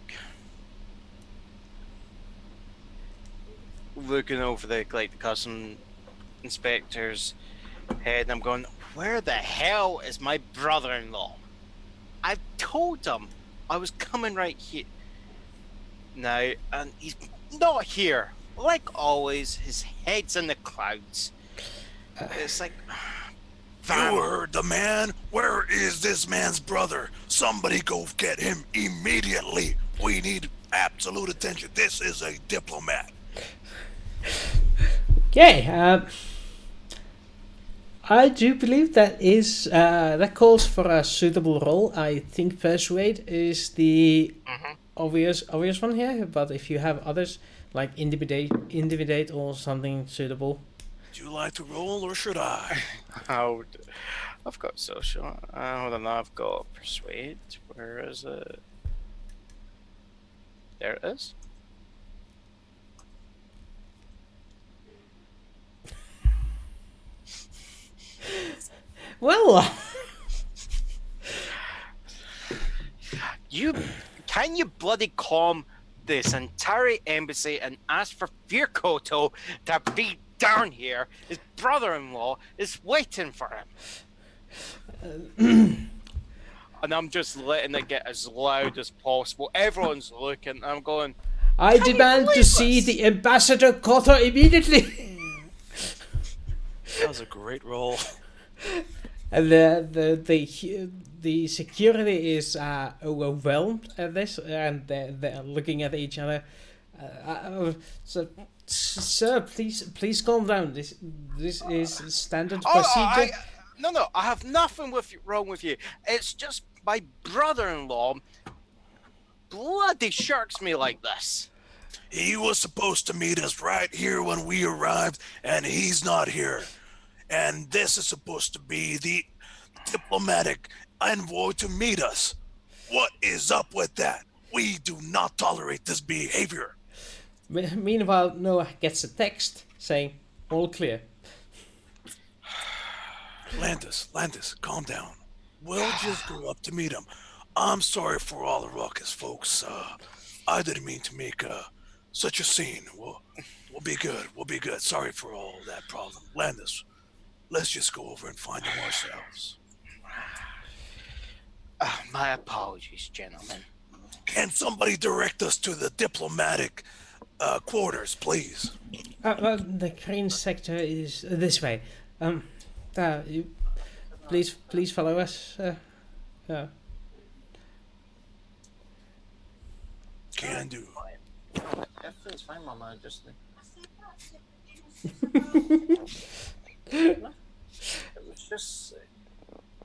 looking over the custom inspector's head, and I'm going, where the hell is my brother-in-law? I've told him I was coming right here now, and he's not here. Like always, his head's in the clouds. It's like, You heard the man. Where is this man's brother? Somebody go get him immediately. We need absolute attention. This is a diplomat. Okay. I do believe that calls for a suitable role. I think persuade is the obvious one here, but if you have others like intimidate or something suitable. Would you like to roll, or should I? I've got social. Hold on, I've got persuade. Where is it? There it is. Well, Can you bloody calm the Centauri embassy and ask for Firkoto to be down here? His brother-in-law is waiting for him. And I'm just letting it get as loud as possible. Everyone's looking, and I'm going, I demand to see the Ambassador Cortas immediately. That was a great roll. And the security is overwhelmed at this, and they're looking at each other. So, sir, please calm down. This is standard procedure. No, I have nothing wrong with you. It's just my brother-in-law bloody shirks me like this. He was supposed to meet us right here when we arrived, and he's not here. And this is supposed to be the diplomatic envoy to meet us. What is up with that? We do not tolerate this behavior. Meanwhile, Noah gets a text saying, all clear. Landas, calm down. We'll just go up to meet him. I'm sorry for all the ruckus, folks. I didn't mean to make such a scene. We'll be good. We'll be good. Sorry for all that problem. Landas, let's just go over and find him ourselves. My apologies, gentlemen. Can somebody direct us to the diplomatic quarters, please? The crane sector is this way. Please follow us. Can do. Everything's fine, Mama. Just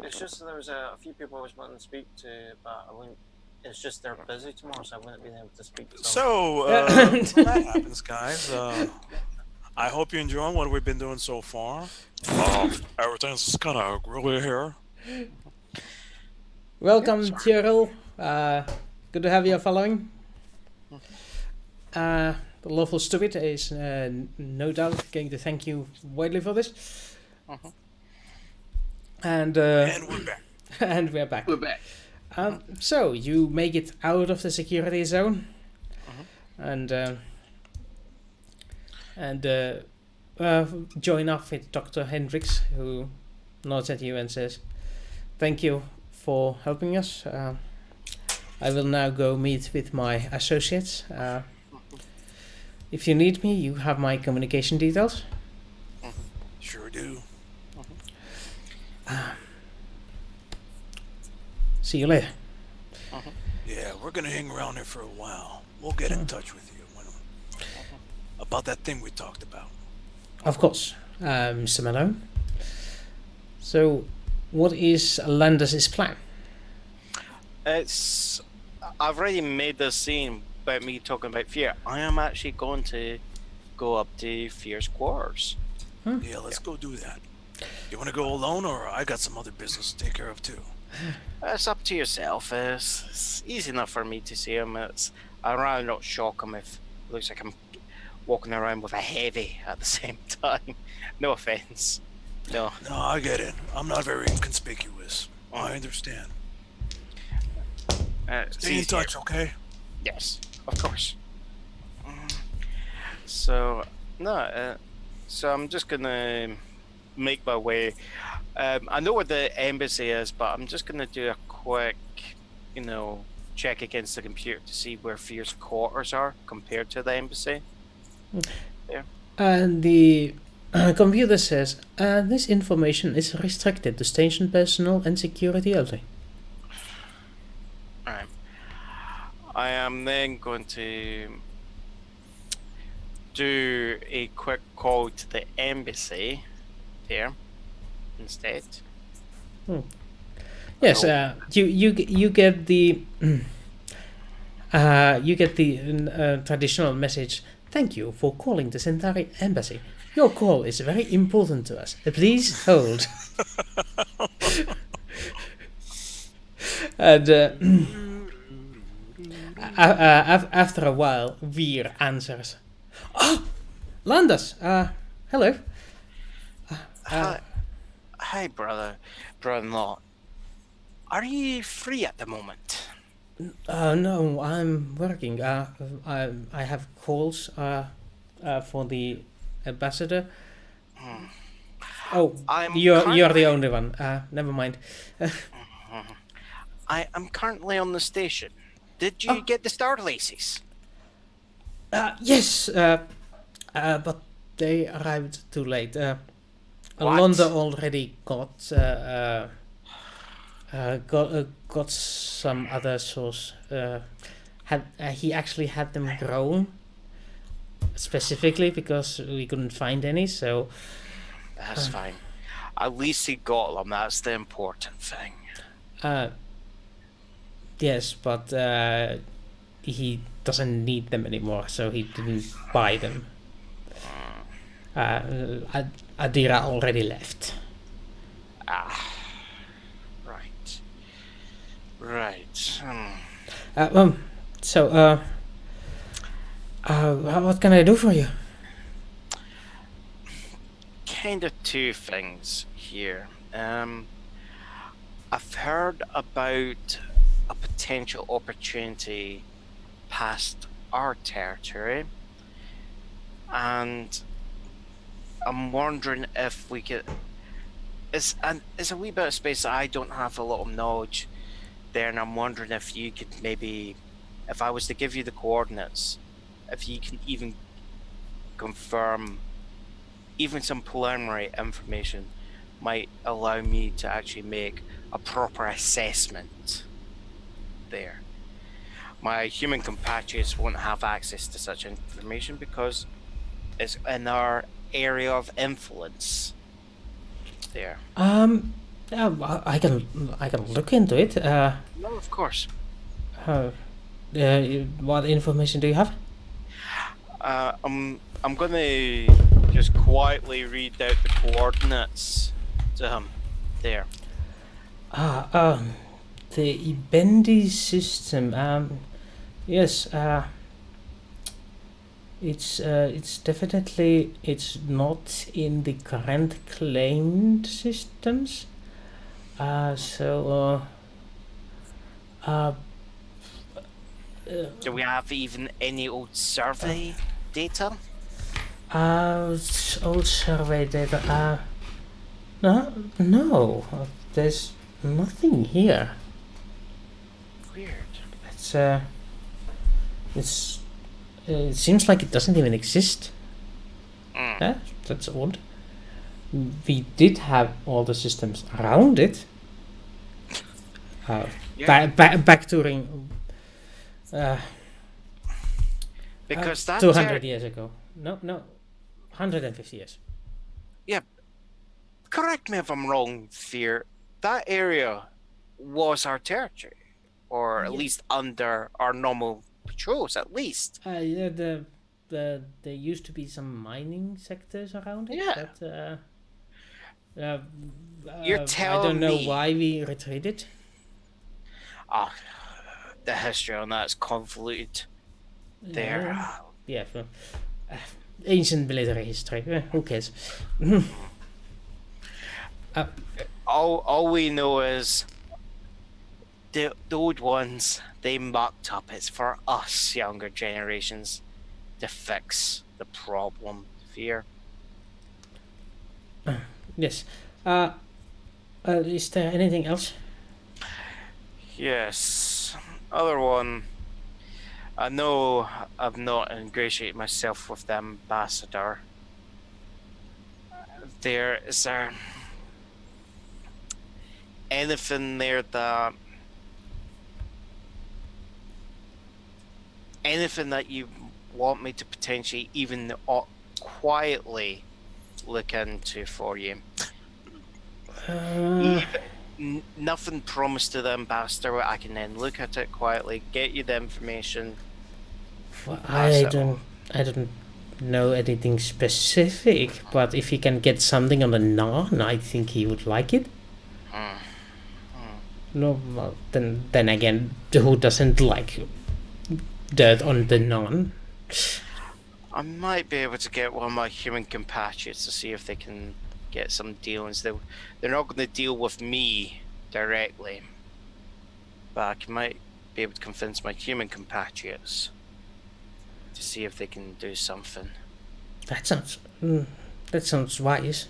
it's just there was a few people I was wanting to speak to, but I wouldn't. It's just they're busy tomorrow, so I wouldn't be able to speak to them. So that happens, guys. I hope you're enjoying what we've been doing so far. Everything's kind of really here. Welcome, Tyrell. Good to have you following. The lawful stupid is no doubt going to thank you widely for this. And we're back. and we're back. We're back. So you make it out of the security zone, and join up with Dr. Hendricks, who nods at you and says, "Thank you for helping us. I will now go meet with my associates. If you need me, you have my communication details." Sure do. See you later. Yeah, we're gonna hang around here for a while. We'll get in touch with you about that thing we talked about. Of course, Mr. Malone. So, what is Landas' plan? I've already made this scene about me talking about Fear. I am actually going to go up to Fear's quarters. Yeah, let's go do that. You want to go alone, or I got some other business to take care of too? It's up to yourself. It's easy enough for me to see him. I'd rather not shock him if it looks like I'm walking around with a heavy at the same time. No offense. No, I get it. I'm not very inconspicuous. I understand. Stay in touch, okay? Yes, of course. So I'm just gonna make my way. I know where the embassy is, but I'm just gonna do a quick, check against the computer to see where Fear's quarters are compared to the embassy. There. And the computer says, this information is restricted to station personnel and security only. Alright. I am then going to do a quick call to the embassy there instead. Yes, you get the traditional message. Thank you for calling the Centauri embassy. Your call is very important to us. Please hold. And After a while, Veer answers. Oh, Landas. Hello. Hi, brother-in-law. Are you free at the moment? No, I'm working. I have calls. For the ambassador. Oh, you're the only one. Never mind. I am currently on the station. Did you get the star laces? Yes. But they arrived too late. What? Londa already got some other source. He actually had them grown specifically because we couldn't find any. So that's fine. At least he got them. That's the important thing. Yes, but he doesn't need them anymore, so he didn't buy them. Adira already left. Right. So, what can I do for you? Kind of two things here. I've heard about a potential opportunity past our territory, and I'm wondering if we could. It's a wee bit of space that I don't have a lot of knowledge there, and I'm wondering if you could maybe, if I was to give you the coordinates, if you can even confirm even some preliminary information might allow me to actually make a proper assessment there. My human compatriots won't have access to such information because it's in our area of influence there. I can look into it. No, of course. What information do you have? I'm gonna just quietly read out the coordinates to him there. The Ibendi system. Yes. It's definitely not in the current claimed systems. Do we have even any old survey data? Old survey data. No. There's nothing here. Weird. It seems like it doesn't even exist. That's odd. We did have all the systems around it. Back during. Because that 200 years ago. No, 150 years. Yeah. Correct me if I'm wrong, Fear. That area was our territory, or at least under our normal patrols, at least. Yeah, there used to be some mining sectors around it. Yeah. But, You're telling I don't know me why we retreated. The history on that is convoluted. There. Yeah. Ancient military history. Who cares? All we know is the old ones, they mucked up. It's for us younger generations to fix the problem, Fear. Yes. Is there anything else? Yes. Other one. I know I've not ingratiated myself with the ambassador. Is there anything there that you want me to potentially even quietly look into for you? Nothing promised to the ambassador. I can then look at it quietly, get you the information. Well, I don't know anything specific, but if he can get something on the Narn, I think he would like it. No, well, then again, who doesn't like dirt on the Narn. I might be able to get one of my human compatriots to see if they can get some dealings. They're not going to deal with me directly, but I might be able to convince my human compatriots to see if they can do something. That sounds wise.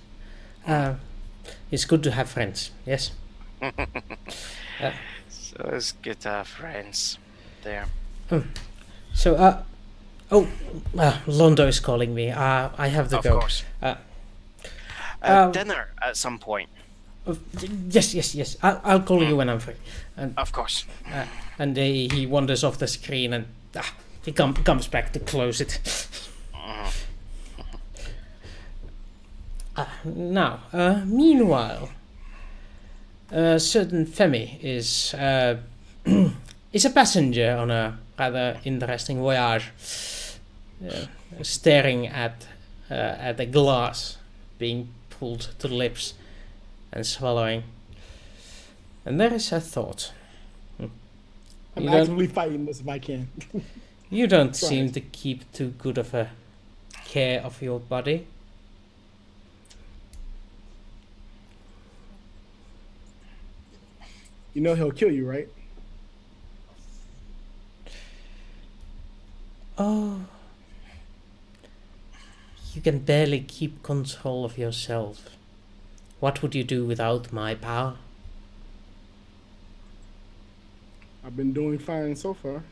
It's good to have friends. Yes. So it's good to have friends there. So, Londo is calling me. I have to Of go. course. Um, Dinner at some point. Yes. I'll call you when I'm free. Of course. And he wanders off the screen and he comes back to close it. Now, meanwhile, a certain Femi is a passenger on a rather interesting voyage, staring at a glass being pulled to the lips and swallowing. And there is a thought. I'm actively fighting this if I can. You don't seem to keep too good of a care of your body. You know he'll kill you, right? Oh. You can barely keep control of yourself. What would you do without my power? I've been doing fine so far.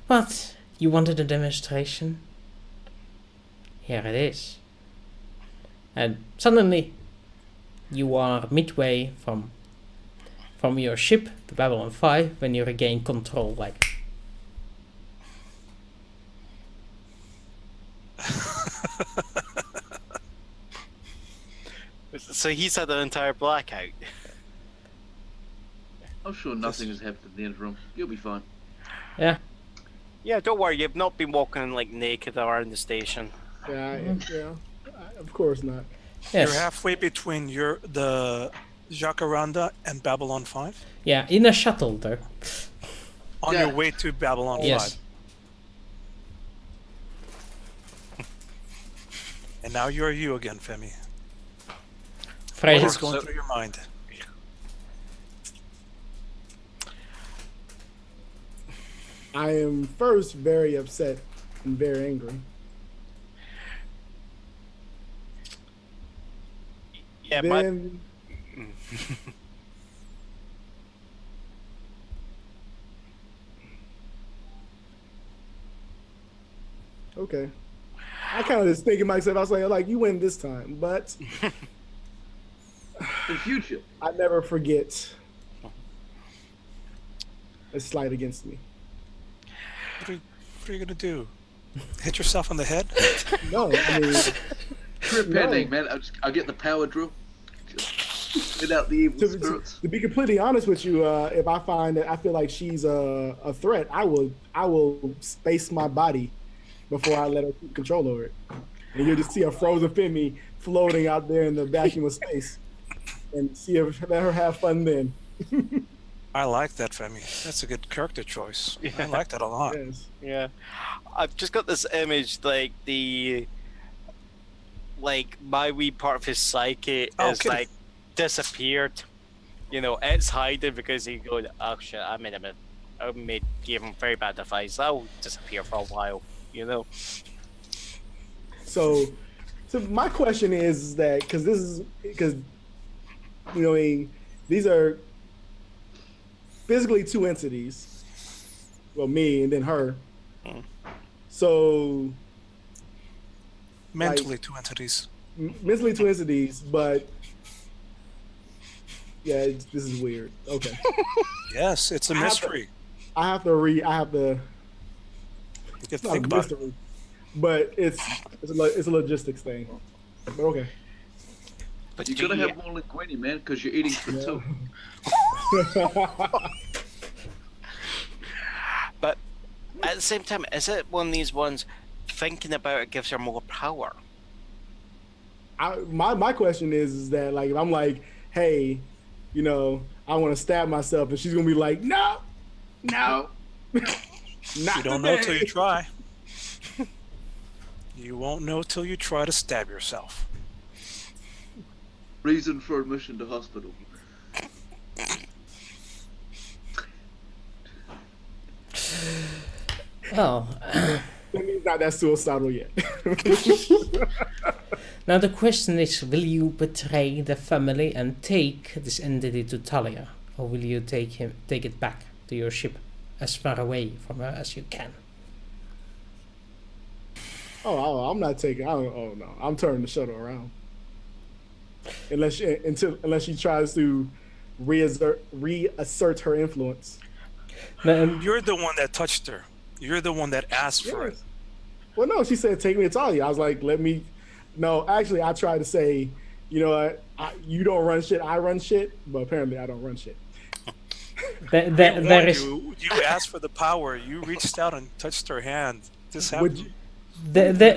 But you wanted a demonstration? Here it is. And suddenly you are midway from your ship to Babylon 5 when you regain control, like. So he's had an entire blackout. I'm sure nothing has happened in the interim. You'll be fine. Yeah. Yeah, don't worry. You've not been walking like naked around the station. Of course not. Yes. You're halfway between the Jacaranda and Babylon 5? Yeah, in a shuttle though. On Yeah. your way to Babylon Yes. 5. And now you're you again, Femi. What Freja. is going through your mind? I am first very upset and very angry. Yeah, Then okay. I kind of just thinking to myself, I was like, you win this time, but In future, I never forget a slight against me. What are you gonna do? Hit yourself on the head? No, I mean, trip No. pending, man. I'll get the power drill. Just get out the evil spirits. to be completely honest with you, if I find that I feel like she's a threat, I will space my body before I let her keep control over it. And you'll just see a frozen Femi floating out there in the vacuum of space, and let her have fun then. I like that, Femi. That's a good character choice. Yeah. I like that a lot. Yes. yeah. I've just got this image, like my wee part of his psyche is Okay. like disappeared. You know, it's hiding because he goes, oh shit, I gave him very bad advice. I'll disappear for a while. You know. So my question is that because these are physically two entities, well, me and then her. Mm. So Mentally, two entities. mentally two entities, but yeah, this is weird. Okay, Yes, it's a I have to- mystery. I have to You have to It's not think a about it. mystery, but it's a logistics thing. But okay. But You do gotta you- have more linguine, man, because you're eating for two. But at the same time, is it one of these ones thinking about it gives her more power? My question is that like if I'm like, hey, I want to stab myself, and she's gonna be like, no, Not You don't know till today. you try. You won't know till you try to stab yourself. Reason for admission to hospital. Well, That means not that suicidal yet. now the question is, will you betray the family and take this entity to Talia? Or will you take it back to your ship as far away from her as you can? I'm not taking. Oh no, I'm turning the shuttle around. Unless she tries to reassert her influence. You're the one that touched her. You're the one that asked for it. Yes. Well, no, she said take me to Talia. I was like, let me. No, actually, I tried to say, you know what? You don't run shit. I run shit. But apparently, I don't run shit. There is. You asked for the power. You reached out and touched her hand. This Would happened. you,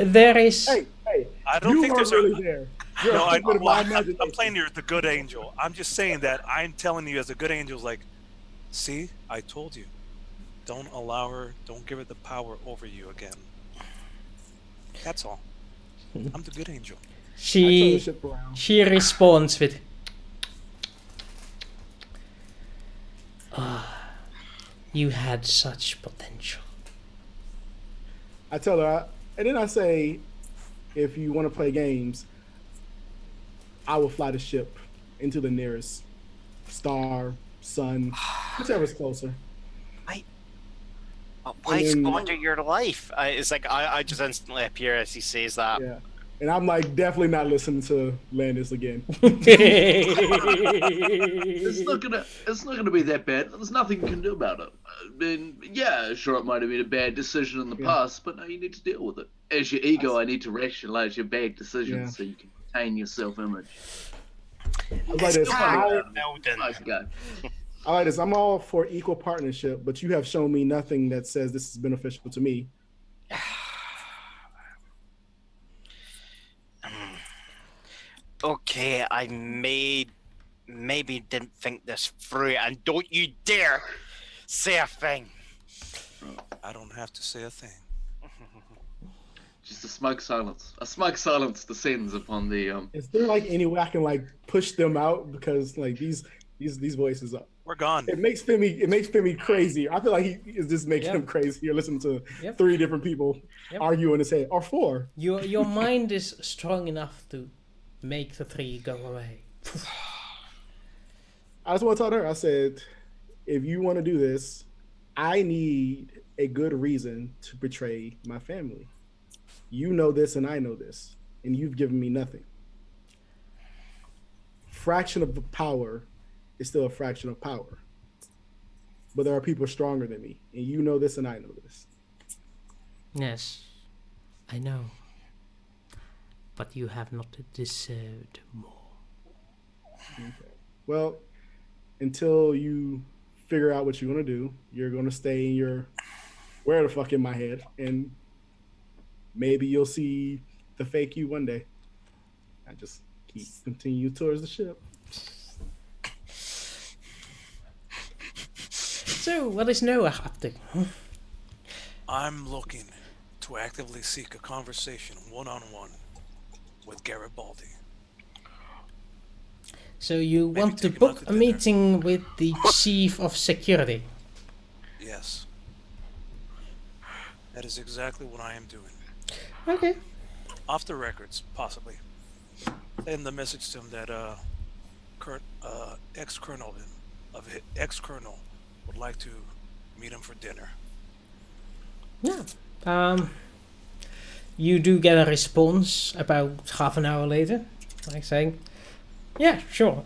There is. hey, I don't you think weren't there's really there. You're No, a figment of my I'm imagination. playing you as the good angel. I'm just saying that I'm telling you as a good angel, like, see, I told you. Don't allow her, don't give her the power over you again. That's all. I'm the good angel. I turn the She ship around. she responds with, "Ah, you had such potential." I tell her, and then I say, if you want to play games, I will fly the ship into the nearest star, sun, whichever's closer. Why And then- squander your life? It's like I just instantly appear as he says that. Yeah. And I'm like, definitely not listening to Landis again. It's not gonna be that bad. There's nothing you can do about it. I mean, yeah, sure, it might have been a bad decision in the Yeah. past, but no, you need to deal with it. As your ego, I need to rationalize your bad decisions Yeah. so you can retain your self-image. I was like this. I like this. I'm all for equal partnership, but you have shown me nothing that says this is beneficial to me. Okay, I maybe didn't think this through, and don't you dare say a thing. I don't have to say a thing. Just a smug silence. A smug silence descends upon the Is there like any way I can like push them out because like these voices up? We're gone. It makes Femi crazy. I feel like he is just making Yeah. him crazy. You're listening to Yep. 3 different people Yep. argue in his head, or 4. Your mind is strong enough to make the 3 go away. I just want to tell her. I said, if you want to do this, I need a good reason to betray my family. You know this, and I know this, and you've given me nothing. Fraction of the power is still a fraction of power. But there are people stronger than me, and you know this, and I know this. Yes, I know. But you have not deserved more. Okay. Well, until you figure out what you're gonna do, you're gonna stay in your where the fuck in my head, and maybe you'll see the fake you one day. I just continue towards the ship. So, what is Noah up to? I'm looking to actively seek a conversation one-on-one with Garibaldi. So you Maybe want to take him out book to a dinner. meeting with the chief of security? Yes. That is exactly what I am doing. Okay. Off the records, possibly. Send the message to him that ex-colonel would like to meet him for dinner. Yeah. You do get a response about half an hour later, like saying, "Yeah, sure.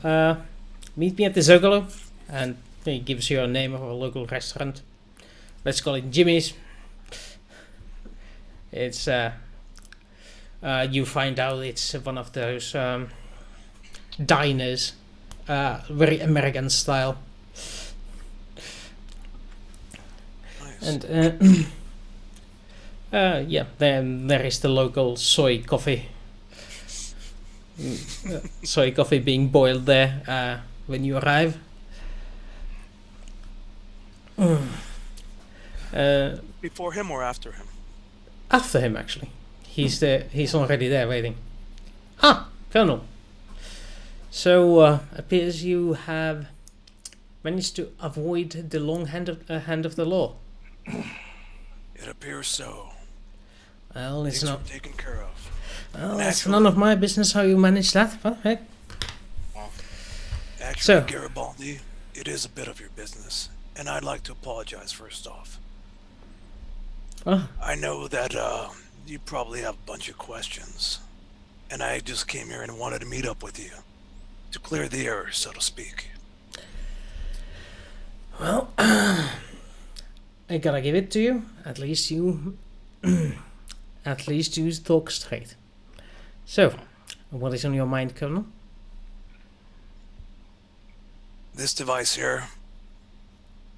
Meet me at the Zogalo," and he gives you a name of a local restaurant. Let's call it Jimmy's. It's you find out it's one of those diners, very American style. Nice. And yeah, then there is the local soy coffee. Soy coffee being boiled there when you arrive. Before him or after him? After him, actually. He's already there waiting. Ah, Colonel. So, appears you have managed to avoid the long hand of the law. It appears so. Well, it's Things not. were taken care of. Well, it's none of my business how you manage that. But heck. Actually, So- Garibaldi, it is a bit of your business, and I'd like to apologize first off. Oh, I know that you probably have a bunch of questions, and I just came here and wanted to meet up with you to clear the air, so to speak. well, I gotta give it to you. At least you talk straight. So, what is on your mind, Colonel? This device here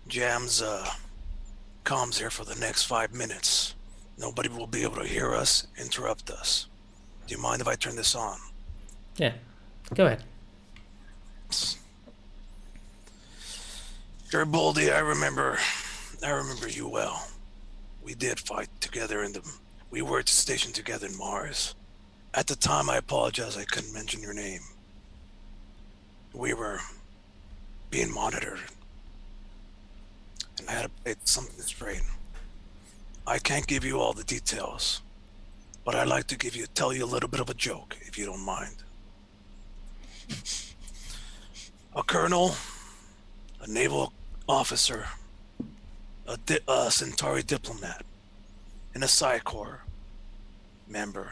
jams comms here for the next 5 minutes. Nobody will be able to hear us, interrupt us. Do you mind if I turn this on? Yeah, go ahead. Garibaldi, I remember you well. We did fight together we were at the station together in Mars. At the time, I apologize I couldn't mention your name. We were being monitored, and I had to play something straight. I can't give you all the details, but I'd like to tell you a little bit of a joke, if you don't mind. A colonel, a naval officer, a Centauri diplomat, and a Psi Corps member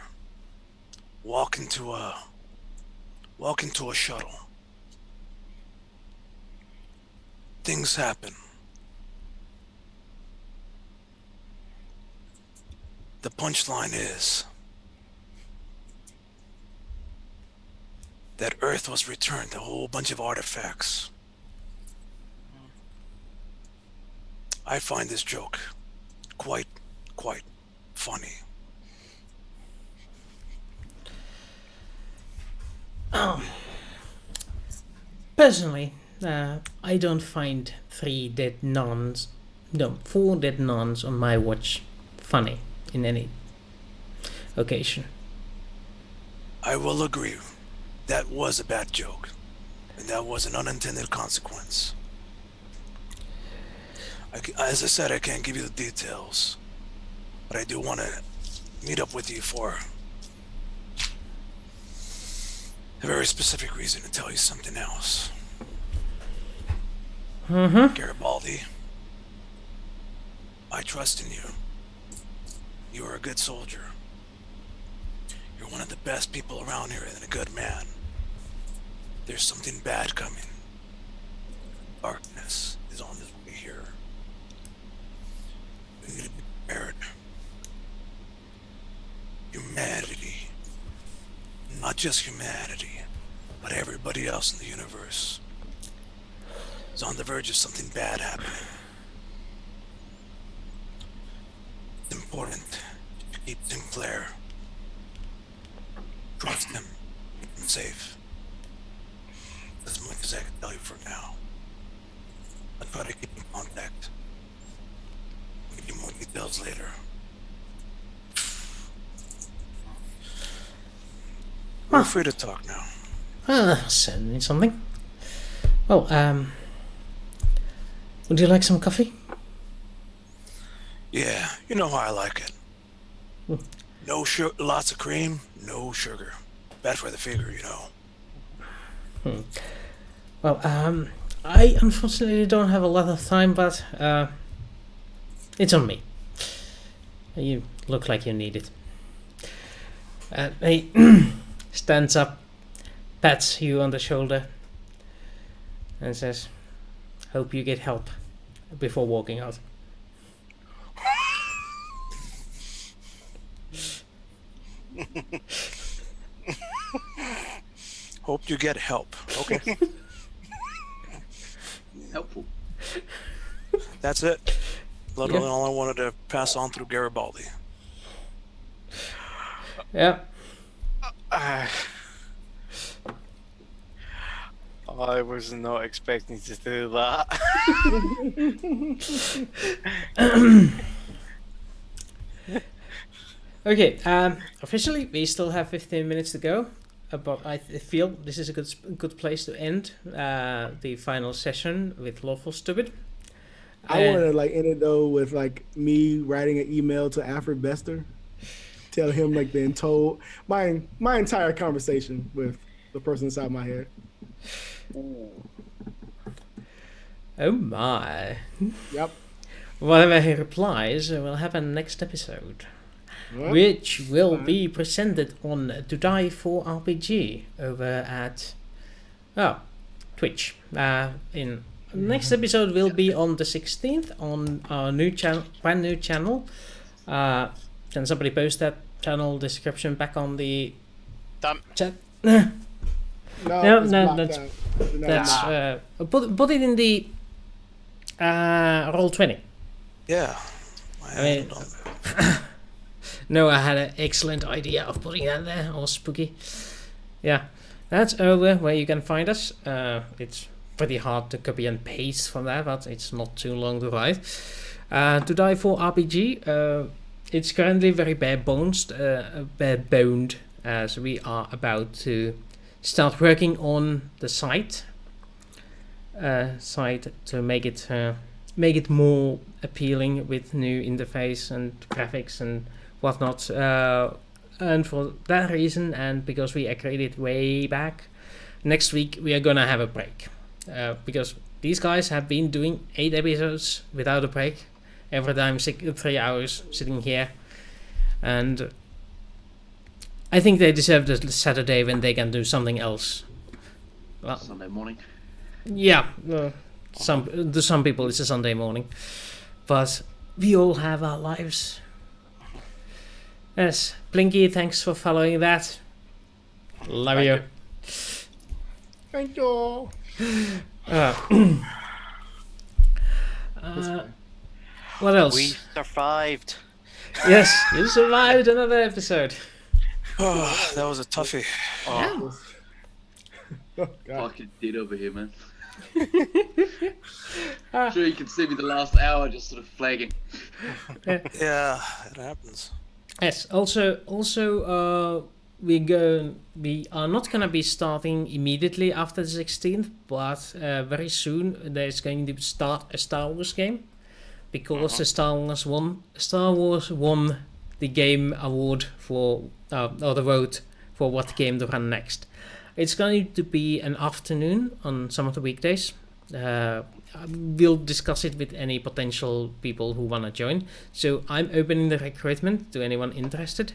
walk into a shuttle. Things happen. The punchline is that Earth was returned a whole bunch of artifacts. I find this joke quite funny. Personally, I don't find 4 dead nuns on my watch funny in any occasion. I will agree. That was a bad joke, and that was an unintended consequence. As I said, I can't give you the details, but I do want to meet up with you for a very specific reason to tell you something else. Garibaldi, I trust in you. You are a good soldier. You're one of the best people around here and a good man. There's something bad coming. Darkness is on its way here. We need to be prepared. Humanity, not just humanity, but everybody else in the universe, is on the verge of something bad happening. It's important to keep Sinclair. Trust him. Keep him safe. As much as I can tell you for now. I'll try to keep in contact. I'll give you more details later. We're free to talk now. Send me something. Well, would you like some coffee? Yeah, you know how I like it. No sugar, lots of cream, no sugar. Bad for the figure, you know. Well, I unfortunately don't have a lot of time, but it's on me. You look like you need it. He stands up, pats you on the shoulder, and says, "Hope you get help," before walking out. Hope you get help. Okay. Helpful. That's it. Literally Yeah. all I wanted to pass on through Garibaldi. Yeah. I was not expecting to do that. Okay, officially we still have 15 minutes to go, but I feel this is a good place to end the final session with Lawful Stupid. I want to like end it though with like me writing an email to Alfred Bester, tell him like being told my entire conversation with the person inside my head. Oh my. Yep. Whatever he replies, we'll have a next episode, Yep. which will be presented on To Die For RPG over at Twitch. In next episode will be on the 16th on our new channel, brand new channel. Can somebody post that channel description back on the Done. chat? No, No, it's no, blocked that's out. put it in the Roll20. Yeah. I mean, no, I had an excellent idea of putting that there, all spooky. Yeah, that's over where you can find us. It's pretty hard to copy and paste from that, but it's not too long to write. To Die For RPG, it's currently very bare boned, as we are about to start working on the site to make it more appealing with new interface and graphics and whatnot. And for that reason, and because we agreed it way back, next week we are gonna have a break. Because these guys have been doing 8 episodes without a break. Every time 3 hours sitting here. And I think they deserve the Saturday when they can do something else. Well, Sunday morning. yeah, to some people it's a Sunday morning, but we all have our lives. Yes, Blinky, thanks for following that. Love Thank you. you. Thank you. What else? We survived. Yes, you survived another episode. Oh, that was a toughie. Oh, Oh, God. fucking dead over here, man. Sure, you can see me the last hour just sort of flagging. Yeah, it happens. Yes. Also, we are not gonna be starting immediately after the 16th, but very soon there's going to start a Star Wars game, because the Star Wars won the game award for or the vote for what game to run next. It's going to be an afternoon on some of the weekdays. We'll discuss it with any potential people who want to join. So I'm opening the recruitment to anyone interested.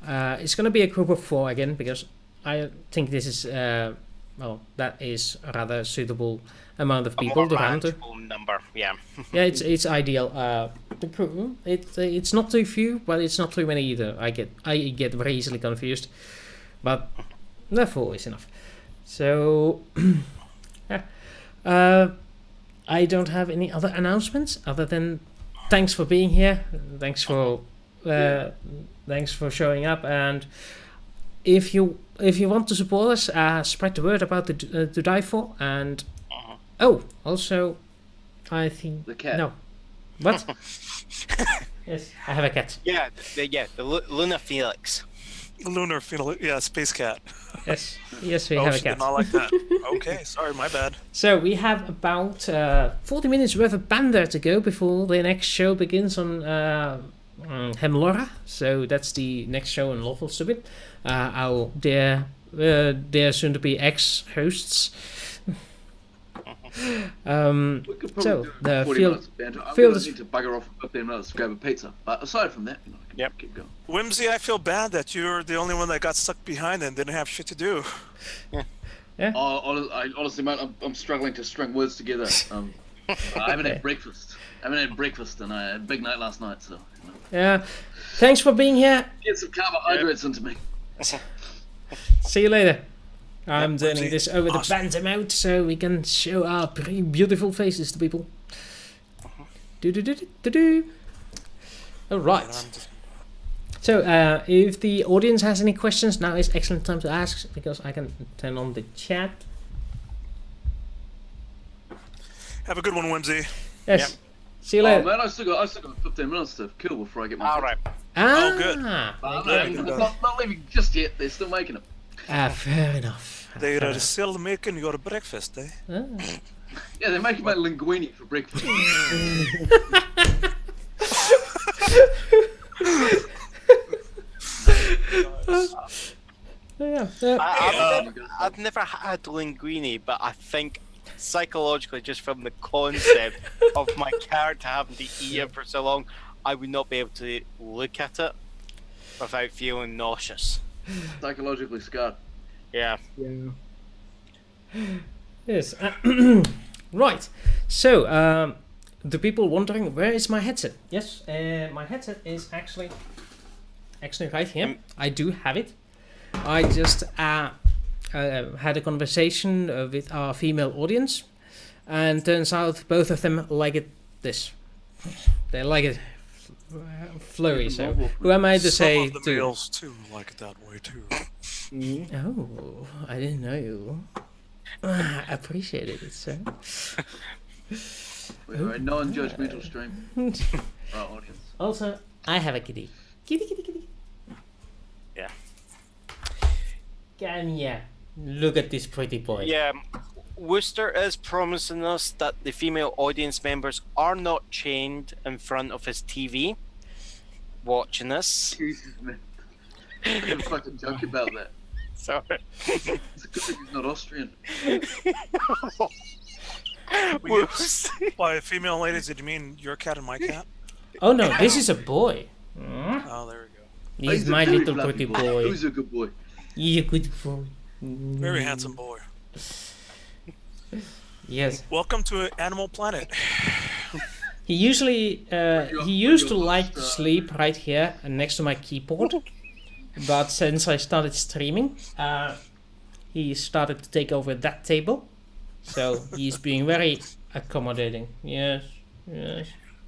It's going to be a group of 4 again, because I think this is that is a rather suitable amount of people to run to. Number, yeah. Yeah, it's ideal. The crew, it's not too few, but it's not too many either. I get very easily confused, but the 4 is enough. So yeah. I don't have any other announcements other than thanks for being here. Thanks for showing up, and if you want to support us, spread the word about the To Die For. And also, I think The cat. no, what? Yes, I have a cat. Yeah, the Luna Felix. Lunar Felix, yeah, Space Cat. Yes, we Oh, have a she did cat. not like that. Okay, sorry, my bad. So we have about 40 minutes worth of banter to go before the next show begins on Hemlora. So that's the next show on Lawful Stupid. Our dear soon-to-be ex-hosts. We could probably So do the 40 field- minutes of banter. I'm field gonna is- need to bugger off for 15 minutes to grab a pizza. But aside from that, I can keep going. Whimsy, I feel bad that you're the only one that got stuck behind and didn't have shit to do. Honestly, mate, I'm struggling to string words together. I haven't had breakfast. And I had a big night last night, so you know. Yeah. Thanks for being here. Get some carbohydrates into me. See you later. I'm turning Whimsy. this over to Awesome. banter mode so we can show our pretty beautiful faces to people. Do. All right. So, if the audience has any questions, now is excellent time to ask, because I can turn on the chat. Have a good one, Whimsy. Yes. Yep. See you Oh later. man, I still got 15 minutes to kill before I get my. All right. Ah, Oh, good. I'm not leaving just yet. They're still making them. fair enough. They are still making your breakfast, eh? Ah. Yeah, they're making my linguine for breakfast. Yeah. I've never had linguine, but I think psychologically, just from the concept of my character having to eat it for so long, I would not be able to look at it without feeling nauseous. Psychologically scarred. Yeah. Yeah. Yes. Right. So, the people wondering, where is my headset? Yes, my headset is actually right here. I do have it. I just had a conversation with our female audience, and turns out both of them like it this. They like it flurry. So who am I to say? Some of the males too like it that way too. Oh, I didn't know. I appreciated it, sir. We're a non-judgmental stream for our audience. Also, I have a kitty. Kitty. Yeah. Come here. Look at this pretty boy. Yeah. Worcester is promising us that the female audience members are not chained in front of his TV watching this. Jesus, man. I can fucking joke about that. Sorry. It's a good thing he's not Austrian. Whoops. By female ladies, did you mean your cat and my cat? Oh no, this is a boy. Oh, there we go. He's a my very little fluffy pretty boy. Who's a good boy? He's a good boy. Very handsome boy. Yes. Welcome to Animal Planet. He usually he used to like to sleep right here next to my keyboard, but since I started streaming, he started to take over that table. So he's being very accommodating. Yes.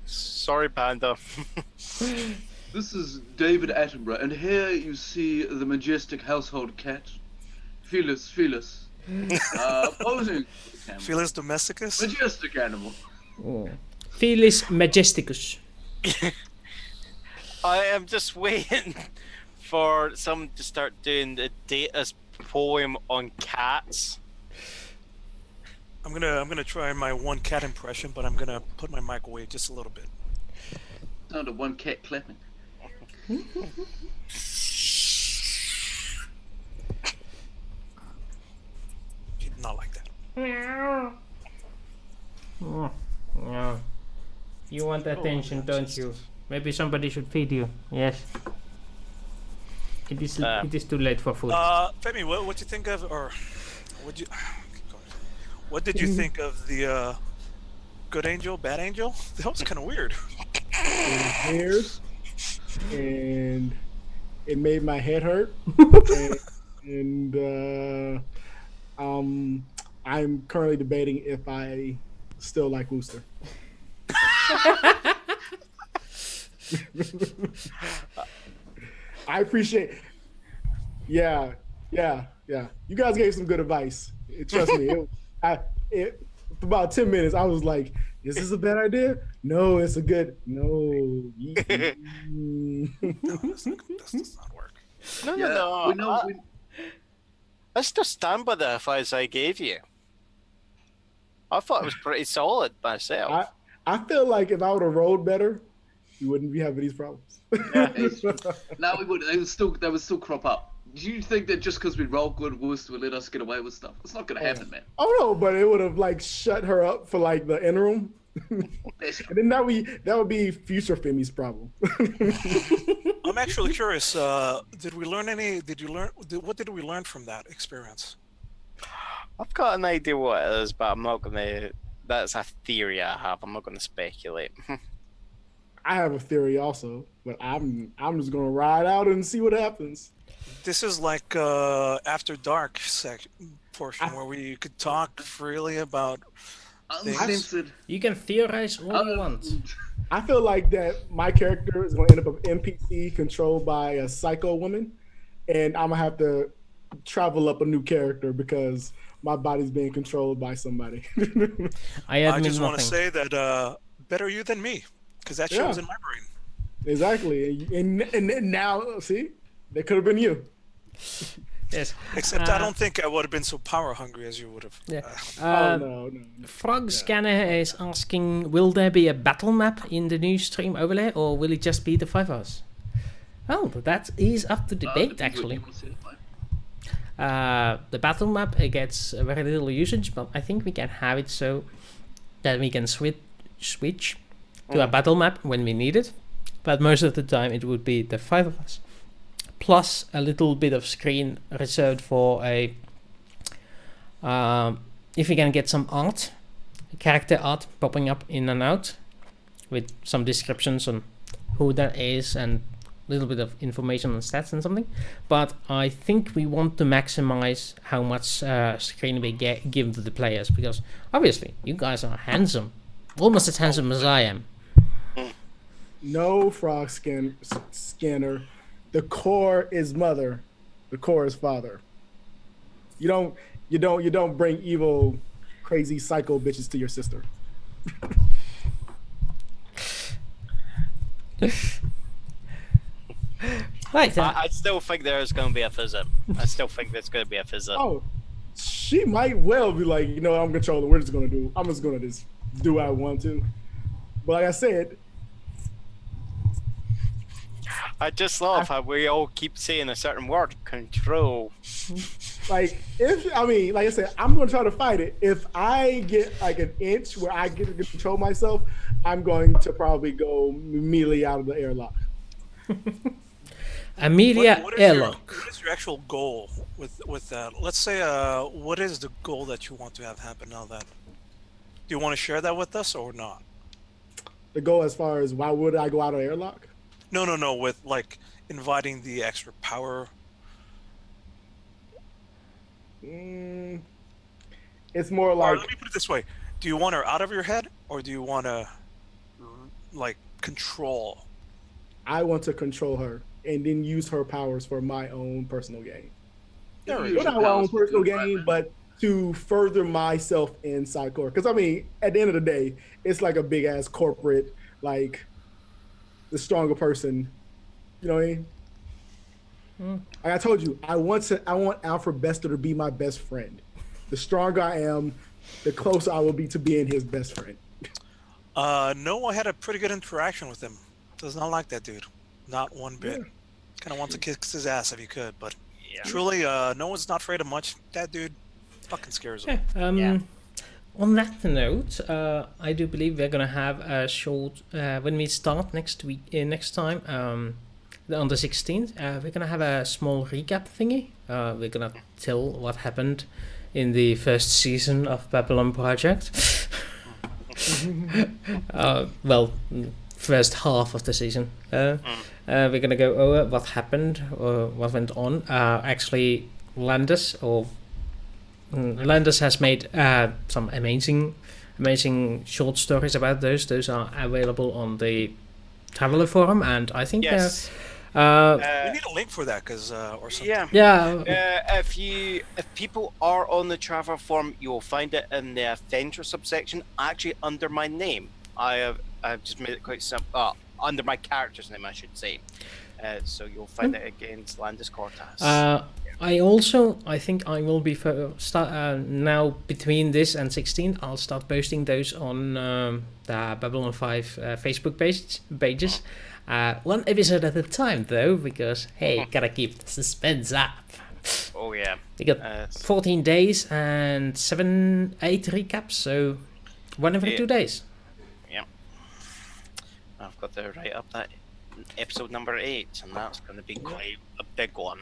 Sorry, Panda. This is David Attenborough, and here you see the majestic household cat, Felis. Posing. Felis domesticus? Majestic animal. Oh. Felis majesticus. I am just waiting for someone to start doing the Data's poem on cats. I'm gonna try my one cat impression, but I'm gonna put my mic away just a little bit. Sound of one cat clapping. Not like that. Oh, no. You want attention, don't you? Maybe somebody should feed you. Yes. It is too late for food. Femi, what you think of, or what did you think of the good angel, bad angel? That was kind of weird. Hairs, and it made my head hurt. and I'm currently debating if I still like Wooster. I appreciate. Yeah. You guys gave some good advice. Trust me. For about 10 minutes, I was like, "Is this a bad idea? No, it's a good. No." That does not work. No. I still stand by the advice I gave you. I thought it was pretty solid myself. I feel like if I would have rolled better, we wouldn't be having these problems. Now we would. They would still crop up. Do you think that just because we roll good, Worcester would let us get away with stuff? It's not gonna happen, man. Oh no, but it would have like shut her up for like the interim. And then that would be future FEMI'S problem. I'm actually curious. Did we learn any? What did we learn from that experience? I've got an idea what it is, but I'm not gonna. That's a theory I have. I'm not gonna speculate. I have a theory also, but I'm just gonna ride out and see what happens. This is like after dark portion where we could talk freely about Uncensored. You can theorize all you want. I feel like that my character is gonna end up an NPC controlled by a psycho woman, and I'm gonna have to travel up a new character because my body's being controlled by somebody. I I admit just want to nothing. say that better you than me, because that Yeah. shows in my brain. Exactly. And now, see, that could have been you. Yes. Except I don't think I would have been so power hungry as you would have. Yeah. Oh, no. Frog Scanner is asking, will there be a battle map in the new stream overlay, or will it just be the 5 hours? Oh, that is up to debate, actually. The battle map gets very little usage, but I think we can have it so that we can switch to a battle map when we need it. But most of the time it would be the 5 of us. Plus a little bit of screen reserved for a... if we can get some art, character art popping up in and out with some descriptions on who that is and a little bit of information on stats and something. But I think we want to maximize how much screen we give to the players, because obviously you guys are handsome, almost as handsome as I am. No, Frog Scanner. The core is mother. The core is father. You don't bring evil, crazy psycho bitches to your sister. Right. I still think there's going to be a visit. I still think there's going to be a visit. Oh, she might well be like, I'm controlling. I'm just gonna do what I want to. But like I said, I just love how we all keep saying a certain word, control. like I said, I'm gonna try to fight it. If I get like an inch where I get to control myself, I'm going to probably go immediately out of the airlock. Amelia What Airlock. is your actual goal with that? Let's say, what is the goal that you want to have happen now? That do you want to share that with us or not? The goal as far as why would I go out of the airlock? No. With like inviting the extra power. It's more Or like let me put it this way: do you want her out of your head, or do you want to like control? I want to control her and then use her powers for my own personal gain. Not my own personal gain, but to further myself in Psychor. Because at the end of the day, it's like a big ass corporate, like the stronger person. You know what I mean? Like I told you, I want Alfred Bester to be my best friend. The stronger I am, the closer I will be to being his best friend. No, I had a pretty good interaction with him. Does not like that dude, not one bit. Yeah. Kind of wants to kick his ass if he could, but Yeah. truly, no one's not afraid of much. That dude fucking scares him. Yeah, on that note, I do believe we're gonna have a short when we start next time on the 16th. We're gonna have a small recap thingy. We're gonna tell what happened in the first season of Babylon Project. First half of the season. We're gonna go over what happened or what went on. Actually, Landas has made some amazing short stories about those. Those are available on the Traveler forum, and I think Yes. We need a link for that, or something. Yeah. If people are on the Traveler forum, you'll find it in the Adventure subsection, actually under my name. I've just made it quite simple. Under my character's name, I should say. So you'll find it against Landis Cortas. I think I will be now between this and 16. I'll start posting those on the Babylon 5 Facebook pages. One episode at a time, though, because hey, gotta keep the suspense up. Oh yeah. We got 14 days and 8 recaps, so one every 2 days. Yeah. I've got to write up that episode number 8, and that's going to be quite a big one.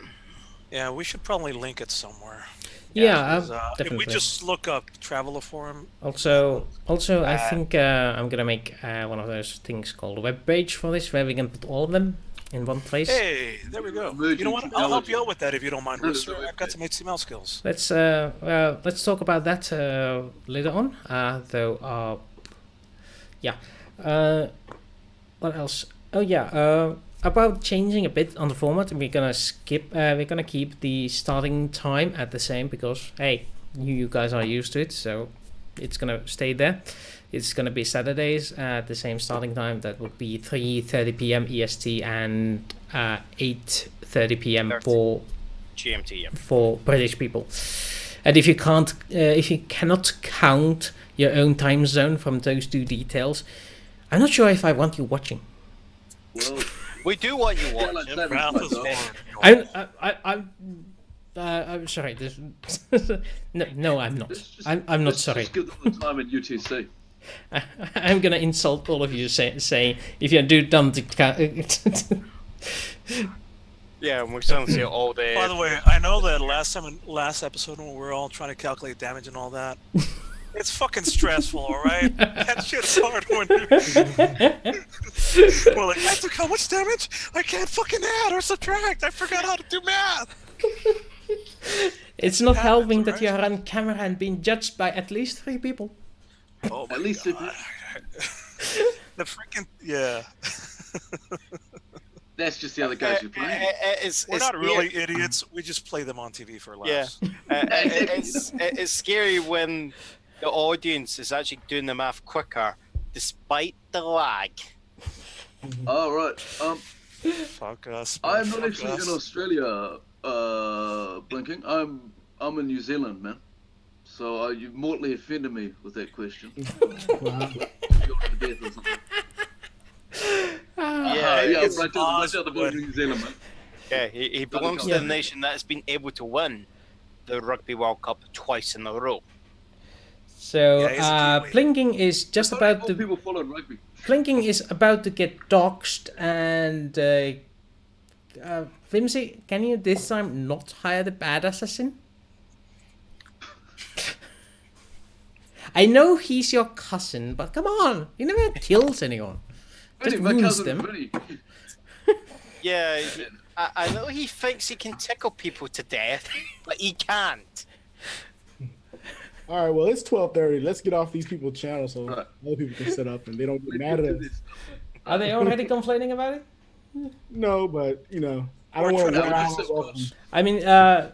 Yeah, we should probably link it somewhere. Yeah, If definitely. we just look up Traveler Forum. Also, I think I'm gonna make one of those things called a web page for this, where we can put all of them in one place. Hey, there we go. You know what? I'll help you out with that if you don't mind. I've got some HTML skills. Let's talk about that later on. What else? Oh yeah. about changing a bit on the format. We're gonna skip. We're gonna keep the starting time at the same because hey, you guys are used to it, so it's gonna stay there. It's gonna be Saturdays at the same starting time. That would be 3:30 p.m. EST and 8:30 p.m. for GMT. Yeah. for British people. And if you cannot count your own time zone from those two details, I'm not sure if I want you watching. Well, We do want you yeah, watching. like Ralph is that, I'm sorry. No, I'm not. let's just- I'm not let's sorry. Just give them the time in UTC. I'm gonna insult all of you saying if you do done to Yeah, and we're going to see it all day. By the way, I know that last episode when we were all trying to calculate damage and all that, it's fucking stressful, all right? That shit's hard when we're like, I took how much damage? I can't fucking add or subtract. I forgot how to do math. It's not helping that right? you are on camera and being judged by at least 3 people. Oh my At least if God. The freaking yeah. that's just the other guys you're playing. We're not really idiots. We just play them on TV for laughs. It's scary when the audience is actually doing the math quicker, despite the lag. All right. Fuck us. I'm not fuck actually us. in Australia. Blinking. I'm in New Zealand, man. So you mortally offended me with that question. Wow. Yeah, it's right Oz, out the border of but- New Zealand, man. Yeah, he belongs to the nation that has been able to win the Rugby World Cup twice in a row. So Yeah, he's a Kiwi. Blinking is just Not about all to people following rugby. Blinking is about to get doxxed, and Vimsy, can you this time not hire the bad assassin? I know he's your cousin, but come on, he never kills anyone. Just Vinny, my wounds cousin them. Vinny. Yeah, I know he thinks he can tickle people to death, but he can't. All right, well, it's 12:30. Let's get off these people's channels so Right. other people can sit up and they don't get We mad do at us. this. Are they already complaining about it? No, but I don't We're want to trying wear to out. this close. I mean,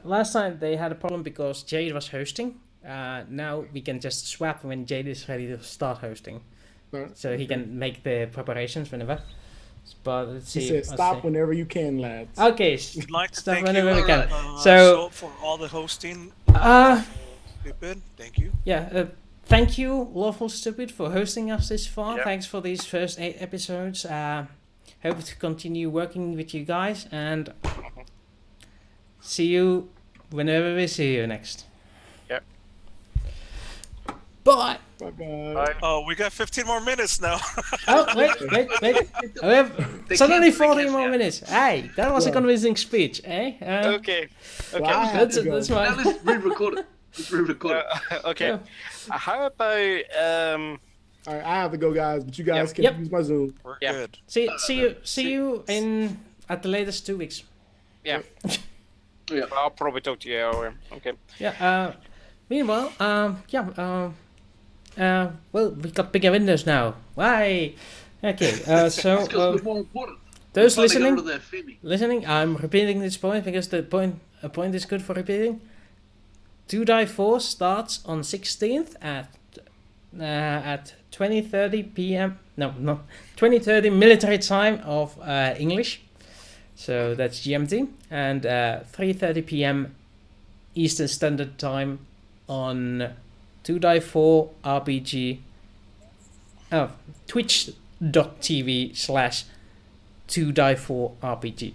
last time they had a problem because Jade was hosting. Now we can just swap when Jade is ready to start hosting, so he can make the preparations whenever. But let's see. He said, let's "Stop see. whenever you can, lads." Okay, We'd like to stop thank whenever you we can. Alright. So, for all the hosting. uh, Stupid. Thank you. yeah, thank you, Lawful Stupid, for hosting us this far. Yep. Thanks for these first 8 episodes. Hope to continue working with you guys and see you whenever we see you next. Yep. Bye. Bye-bye. Oh, we got 15 more minutes now. Oh, wait. We have They suddenly can't- they 40 can't- more yeah. minutes. Hey, that was a Yeah. convincing speech, eh? Okay. Well, I have That's to go. that's Now fine. let's re-record it. Let's re-record it. Okay. Yeah. How about All right, I have to go, guys, but you guys Yep. can Yep. use my Zoom. We're Yeah. good. See you in at the latest 2 weeks. yeah? Yeah. I'll probably talk to you earlier. Okay. Yeah. Meanwhile, well, we got bigger windows now. Why? Okay. So It's because we're more important. those We're trying to listening, get rid of that FEMI. I'm repeating this point because a point is good for repeating. 2-4 starts on 16th at 20:30 p.m. No, 20:30 military time of English. So that's GMT, and 3:30 p.m. Eastern Standard Time on 2-4 RPG. Twitch.tv/2-4 RPG.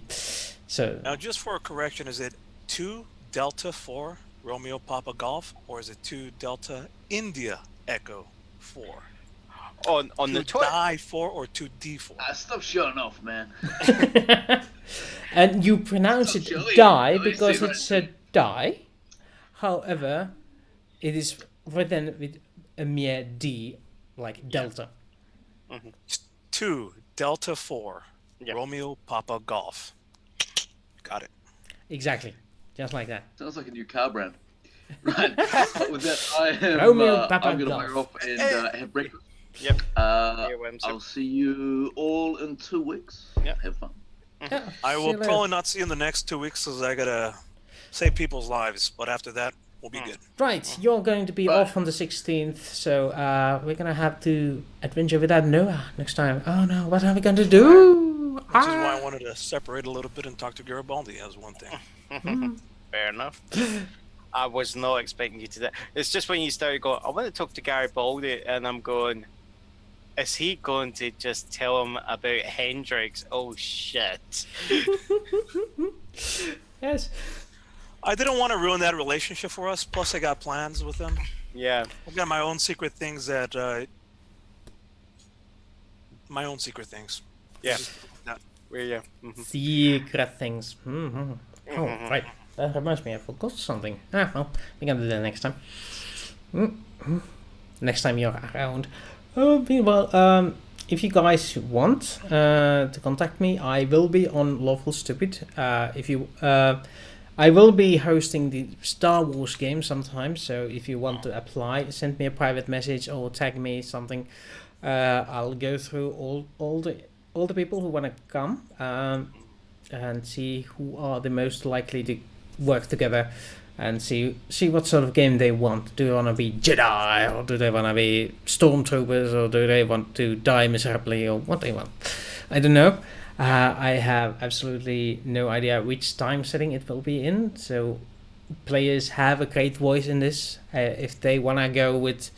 So Now, just for a correction, is it 2 Delta 4 Romeo Papa Golf, or is it 2 Delta India Echo 4? On the 2 Die 4 or 2 D4? Stop showing off, man. and you pronounce it Shall we? die Let me because see it's a die. However, it is written with a mere D, like Delta. 2 Delta 4 Yeah. Romeo Papa Golf. Got it. Exactly, just like that. Sounds like a new car brand. Right. But with that, Romeo Papa I'm going to Golf. fire off and have breakfast. Yep. Uh, Yeah, Wednesday. I'll see you all in 2 weeks. Yeah. Have fun. Yeah, I see will you later. probably not see you in the next 2 weeks because I gotta save people's lives. But after that, we'll be good. Right, you're going to be But- off on the 16th, so we're gonna have to adventure without Noah next time. Oh no, what are we going to do? Which is why I wanted to separate a little bit and talk to Garibaldi as one thing. Fair enough. I was not expecting you to that. It's just when you started going, I want to talk to Garibaldi, and I'm going, is he going to just tell him about Hendricks? Oh shit. Yes. I didn't want to ruin that relationship for us. Plus, I got plans with him. Yeah. I've got my own secret things that. My own secret things. Yeah. That- Where you? Mhm. Secret things. Oh, right. That reminds me, I forgot something. Well, we're gonna do that next time. Next time you're around. Meanwhile, if you guys want to contact me, I will be on Lawful Stupid. I will be hosting the Star Wars game sometime, so if you want to apply, send me a private message or tag me something. I'll go through all the people who want to come and see who are the most likely to work together and see what sort of game they want. Do they want to be Jedi, or do they want to be Stormtroopers, or do they want to die miserably, or what they want? I don't know. I have absolutely no idea which time setting it will be in, so players have a great voice in this. If they want to go with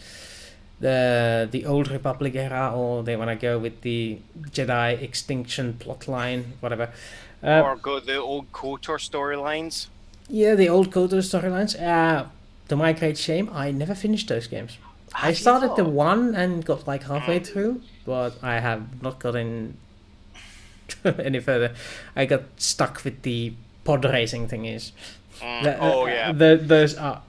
the old Republic era, or they want to go with the Jedi extinction plotline, whatever. Or go the old KOTOR storylines. Yeah, the old Cortas storylines. To my great shame, I never finished those games. I started the one and got like halfway through, but I have not gotten any further. I got stuck with the pod racing thingies. Yeah. Those are...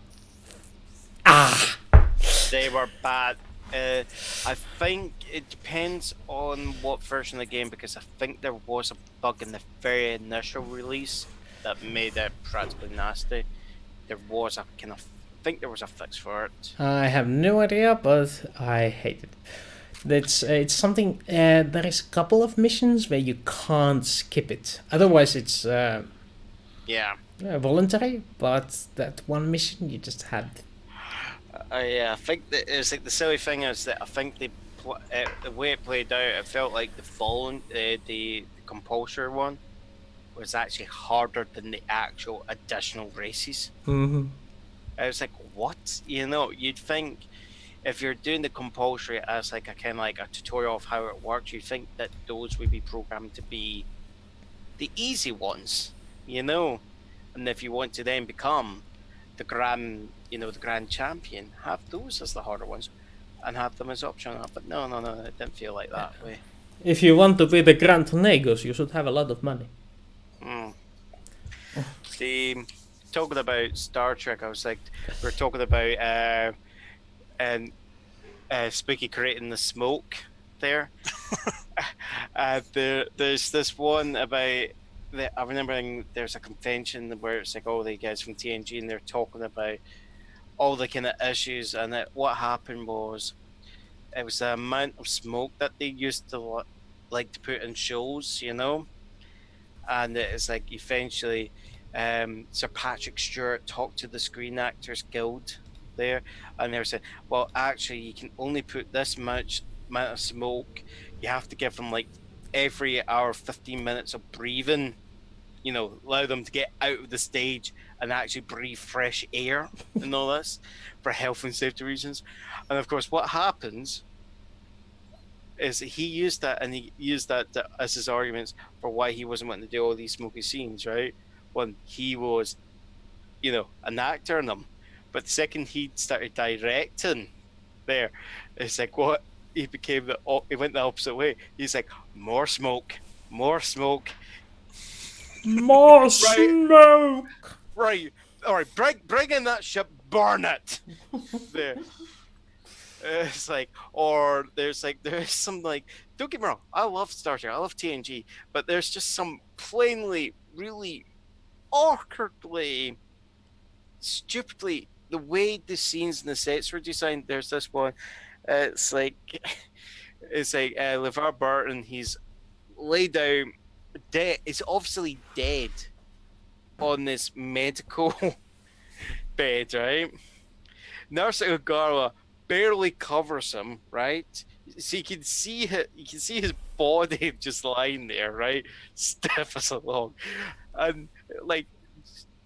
They were bad. I think it depends on what version of the game, because I think there was a bug in the very initial release that made it practically nasty. I think there was a fix for it. I have no idea, but I hate it. It's something. There is a couple of missions where you can't skip it. Otherwise, it's Yeah. voluntary. But that one mission, you just had. I think that it's like the silly thing is that I think the way it played out, it felt like the compulsory one was actually harder than the actual additional races. Mm-hmm. I was like, what? You know, you'd think if you're doing the compulsory as like a kind of like a tutorial of how it works, you'd think that those would be programmed to be the easy ones, you know. And if you want to then become the grand champion, have those as the harder ones and have them as optional. But no, it didn't feel like that way. If you want to be the Grand Negos, you should have a lot of money. Talking about Star Trek, I was like, we're talking about Spooky creating the smoke there. There's this one about I remember there's a convention where it's like all the guys from TNG and they're talking about all the kind of issues, and what happened was it was the amount of smoke that they used to like to put in shows, you know, and it's like eventually Sir Patrick Stewart talked to the Screen Actors Guild there, and they were saying, well, actually you can only put this much amount of smoke. You have to give them like every hour 15 minutes of breathing, you know, allow them to get out of the stage and actually breathe fresh air and all this for health and safety reasons. And of course what happens is he used that as his arguments for why he wasn't wanting to do all these smoky scenes, right? When he was, you know, an actor in them. But the second he started directing there, it's like what he went the opposite way. He's like, more smoke. More Right. smoke! Right. All right. Bring in that ship. Burn it. There. It's like, or there's some like. Don't get me wrong. I love Star Trek. I love TNG. But there's just some plainly, really awkwardly, stupidly, the way the scenes and the sets were designed. There's this one. It's like LeVar Burton. He's laid out dead. Is obviously dead on this medical bed, right? Nurse Ikarra barely covers him, right? So you can see his body just lying there, right, stiff as a log, and like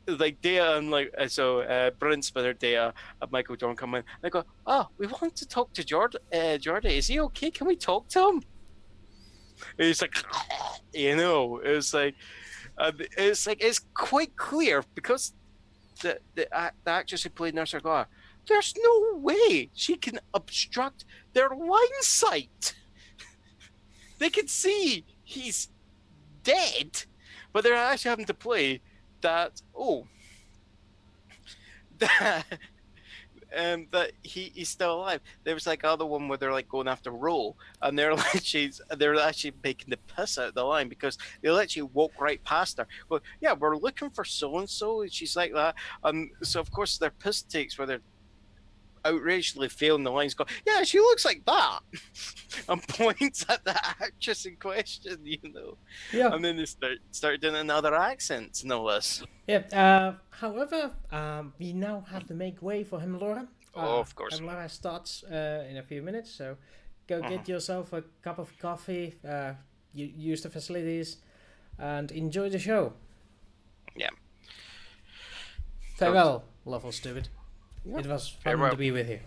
Data and Prince with her Data and Michael Jordan come in. They go, "Oh, we want to talk to Jordan. Jordan, is he okay? Can we talk to him?" And he's like, it's quite clear because the actress who played Nurse Ikarra, there's no way she can obstruct their line sight. They can see he's dead, but they're actually having to play that that he's still alive. There was like other one where they're like going after Ro, and they're actually making the piss out of the line because they'll actually walk right past her. Well, yeah, we're looking for so and so, and she's like that. So of course their piss takes where they're outrageously failing the lines. Go, yeah, she looks like that, and points at the actress in question. Yeah. And then they start doing another accent. No less. Yeah. However, we now have to make way for him, Laura. Of course. And Laura starts in a few minutes, so go get yourself a cup of coffee. Use the facilities, and enjoy the show. Yeah. Farewell, lawful stupid. Yeah. It was fun Farewell. to be with you.